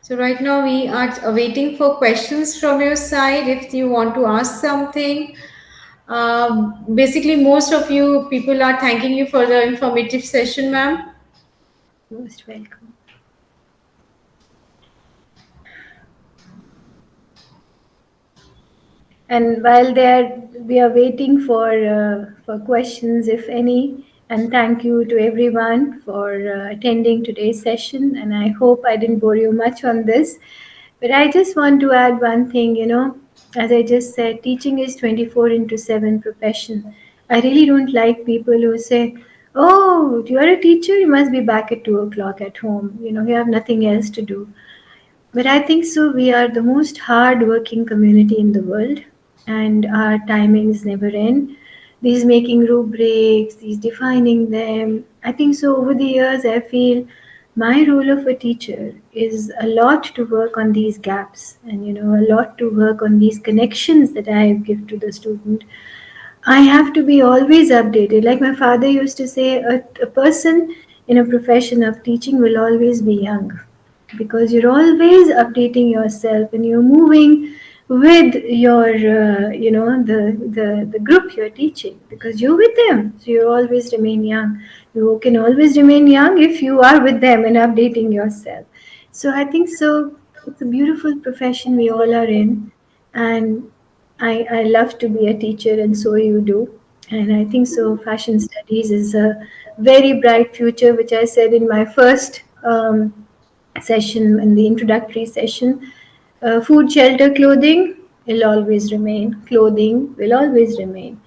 So right now we are waiting for questions from your side. If you want to ask something, basically most of you people are thanking you for the informative session, ma'am. Most welcome. And while there, we are waiting for questions, if any. And thank you to everyone for attending today's session. And I hope I didn't bore you much on this. But I just want to add one thing. As I just said, teaching is 24 into 7 profession. I really don't like people who say, "Oh, you are a teacher. You must be back at 2 o'clock at home. You have nothing else to do." But I think so. We are the most hard-working community in the world, and our timings never end. These making rubrics, these defining them. I think so. Over the years, I feel my role of a teacher is a lot to work on these gaps, and a lot to work on these connections that I give to the student. I have to be always updated. Like my father used to say, a person in a profession of teaching will always be young because you're always updating yourself and you're moving with your, the group you're teaching because you're with them. So you always remain young. You can always remain young if you are with them and updating yourself. So I think so. It's a beautiful profession we all are in. And I love to be a teacher, and so you do. And I think so. Fashion studies is a very bright future, which I said in my first session, in the introductory session. Food, shelter, clothing will always remain. Clothing will always remain.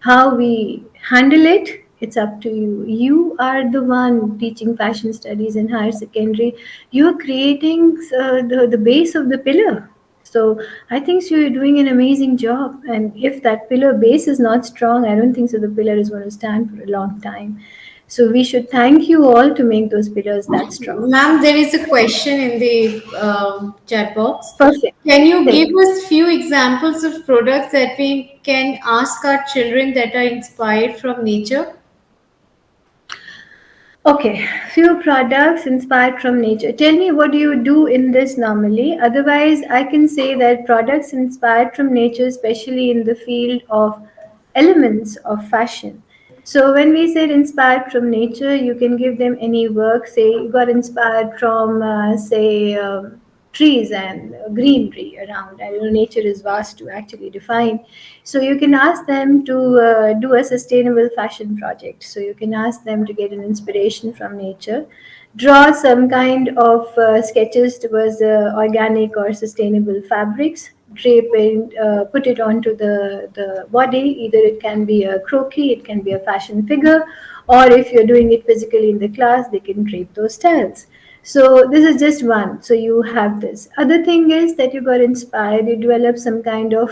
How we handle it, it's up to you. You are the one teaching fashion studies in higher secondary. You're creating the base of the pillar. So I think so you're doing an amazing job. And if that pillar base is not strong, I don't think so the pillar is going to stand for a long time. So we should thank you all to make those pillars that strong. Ma'am, there is a question in the chat box. Perfect. Can you Tell give me. us few examples of products that we can ask our children that are inspired from nature? Okay, few products inspired from nature. Tell me, what do you do in this normally? Otherwise, I can say that products inspired from nature, especially in the field of elements of fashion. So when we say inspired from nature, you can give them any work. Say you got inspired from, say, trees and greenery around. I know nature is vast to actually define. So you can ask them to do a sustainable fashion project. So you can ask them to get an inspiration from nature, draw some kind of sketches towards organic or sustainable fabrics, drape it, put it onto the body. Either it can be a croquis, it can be a fashion figure, or if you're doing it physically in the class, they can drape those styles. So this is just one. So you have this. Other thing is that you got inspired. You develop some kind of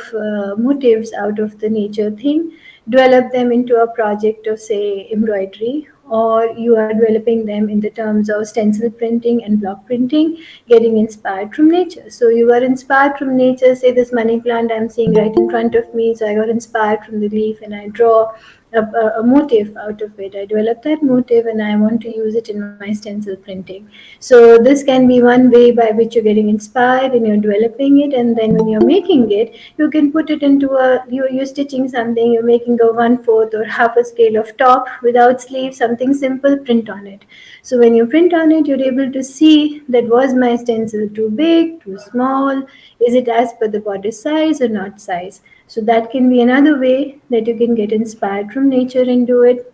motives out of the nature thing. Develop them into a project of say embroidery, or you are developing them in the terms of stencil printing and block printing, getting inspired from nature. So you got inspired from nature. Say this money plant I'm seeing right in front of me. So I got inspired from the leaf and I draw a motive out of it. I develop that motive and I want to use it in my stencil printing. So this can be one way by which you're getting inspired and you're developing it, and then when you're making it, you can put it into you're stitching something, you're making a 1/4 or half a scale of top without sleeves, something simple, print on it. So when you print on it, you're able to see that was my stencil too big, too small, is it as per the bodice size or not size. So that can be another way that you can get inspired from nature and do it.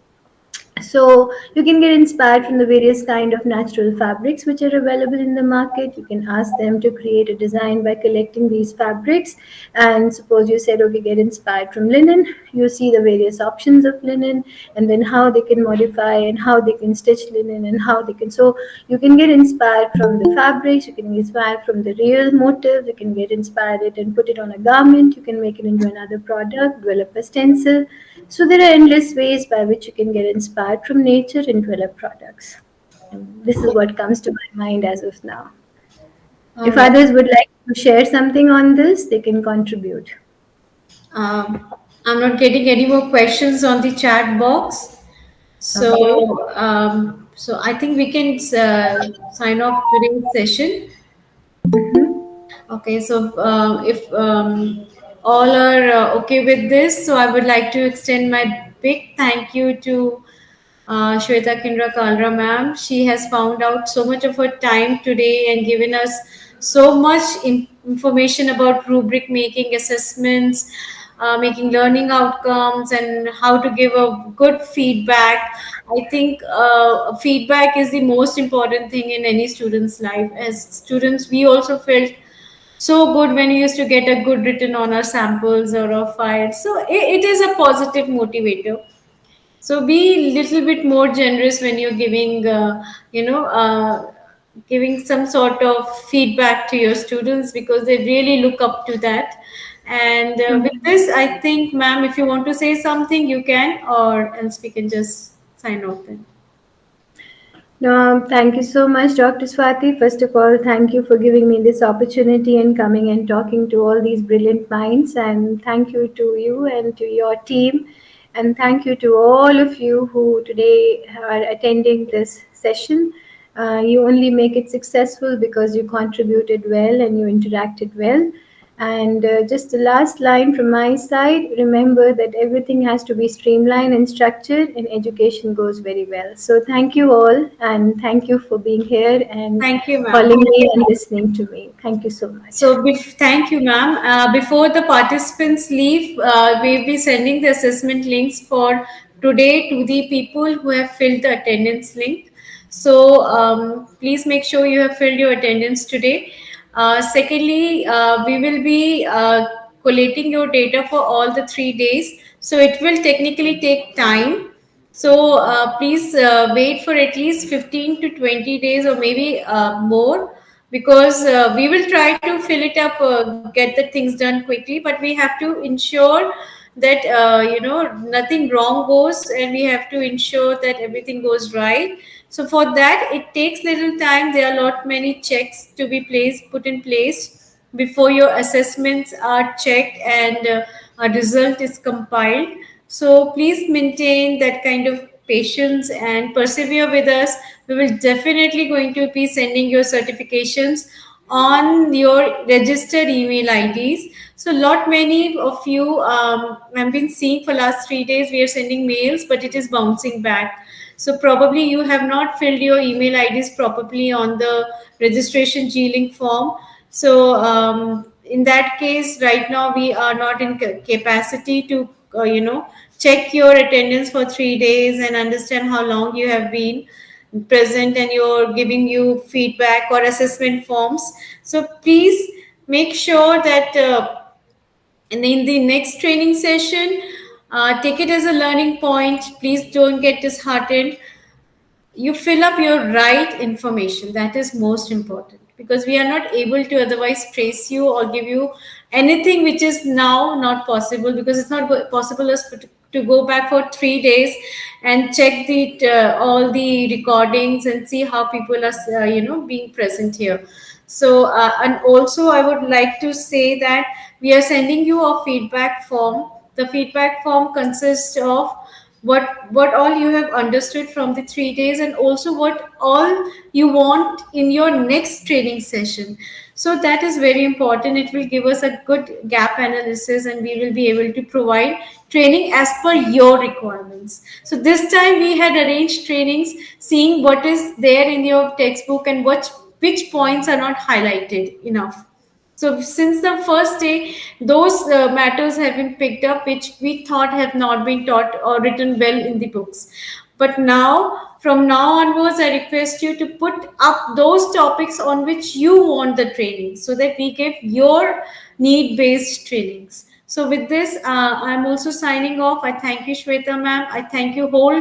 So you can get inspired from the various kind of natural fabrics which are available in the market. You can ask them to create a design by collecting these fabrics. And suppose you said, okay, get inspired from linen. You see the various options of linen, and then how they can modify and how they can stitch linen and how they can. So you can get inspired from the fabrics. You can get inspired from the real motive. You can get inspired it and put it on a garment. You can make it into another product, develop a stencil. So there are endless ways by which you can get inspired from nature and develop products. And this is what comes to my mind as of now. All If right. others would like to share something on this, they can contribute. I'm not getting any more questions on the chat box. Okay. So I think we can sign off today's session. Okay, so if all are okay with this, so I would like to extend my big thank you to Shweta Kindra Kalra ma'am. She has found out so much of her time today and given us so much information about rubric making, assessments, making learning outcomes, and how to give a good feedback. I think feedback is the most important thing in any student's life. As students, we also felt so good when we used to get a good written on our samples or our files. So it is a positive motivator. So be little bit more generous when you're giving, giving some sort of feedback to your students, because they really look up to that. And with this, I think, ma'am, if you want to say something, you can, or else we can just sign off then. No, thank you so much, Dr. Swati. First of all, thank you for giving me this opportunity and coming and talking to all these brilliant minds. And thank you to you and to your team. And thank you to all of you who today are attending this session. You only make it successful because you contributed well and you interacted well. And just the last line from my side, remember that everything has to be streamlined and structured, and education goes very well. So, thank you all, and thank you for being here and Thank you, ma'am. calling me and listening to me. Thank you so much. Thank you, ma'am. Before the participants leave, we'll be sending the assessment links for today to the people who have filled the attendance link. So please make sure you have filled your attendance today. Secondly, we will be collating your data for all the 3 days. So it will technically take time. So please wait for at least 15 to 20 days or maybe more, because we will try to fill it up, get the things done quickly, but we have to ensure that nothing wrong goes, and we have to ensure that everything goes right. So for that it takes little time. There are a lot many checks to be put in place before your assessments are checked and a result is compiled. So please maintain that kind of patience and persevere with us. We will definitely going to be sending your certifications on your registered email IDs. So lot many of you, I've been seeing for last 3 days we are sending mails, but it is bouncing back. So probably you have not filled your email IDs properly on the registration G-Link form. So in that case, right now we are not in capacity to, check your attendance for 3 days and understand how long you have been present, and you're giving you feedback or assessment forms. So please make sure that in the next training session, take it as a learning point. Please don't get disheartened. you fill up your right information. That is most important, because we are not able to otherwise trace you or give you anything which is now not possible, because it's not possible as to go back for 3 days and check the all the recordings and see how people are being present here. So and also I would like to say that we are sending you a feedback form. The feedback form consists of what all you have understood from the 3 days, and also what all you want in your next training session. So that is very important. It will give us a good gap analysis, and we will be able to provide training as per your requirements. So this time we had arranged trainings seeing what is there in your textbook and which points are not highlighted enough. So since the first day, those matters have been picked up, which we thought have not been taught or written well in the books. But now, from now onwards, I request you to put up those topics on which you want the training, so that we give your need-based trainings. So with this, I'm also signing off. I thank you, Shweta ma'am. I thank you whole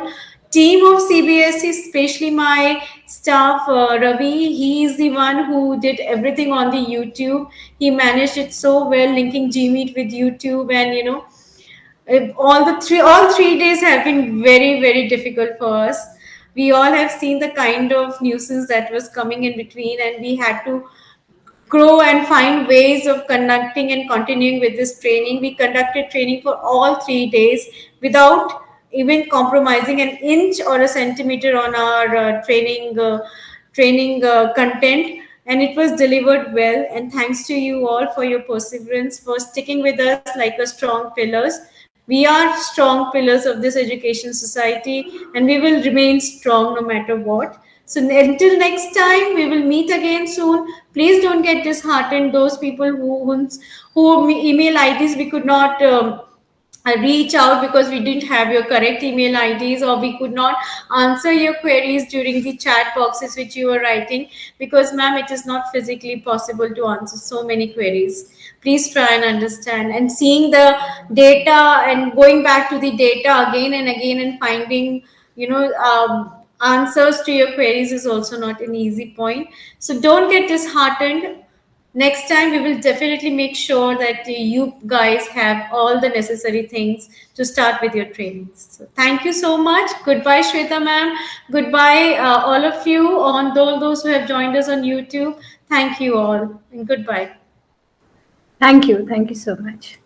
team of CBSE, especially my staff, Ravi. He is the one who did everything on the YouTube. He managed it so well, linking Gmeet with YouTube, and all 3 days have been very very difficult for us. We all have seen the kind of nuisance that was coming in between, and we had to grow and find ways of conducting and continuing with this training. We conducted training for all 3 days without even compromising an inch or a centimeter on our training content, and it was delivered well. And thanks to you all for your perseverance, for sticking with us like a strong pillars. We are strong pillars of this education society, and we will remain strong no matter what. So until next time, we will meet again soon. Please don't get disheartened. Those people who email IDs we could not reach out because we didn't have your correct email IDs, or we could not answer your queries during the chat boxes which you were writing, because ma'am, it is not physically possible to answer so many queries. Please try and understand. And seeing the data and going back to the data again and again and finding answers to your queries is also not an easy point. So don't get disheartened. Next time we will definitely make sure that you guys have all the necessary things to start with your trainings. So thank you so much. Goodbye, Shweta ma'am. Goodbye, all of you, on all those who have joined us on YouTube. Thank you all, and goodbye. Thank you. Thank you so much.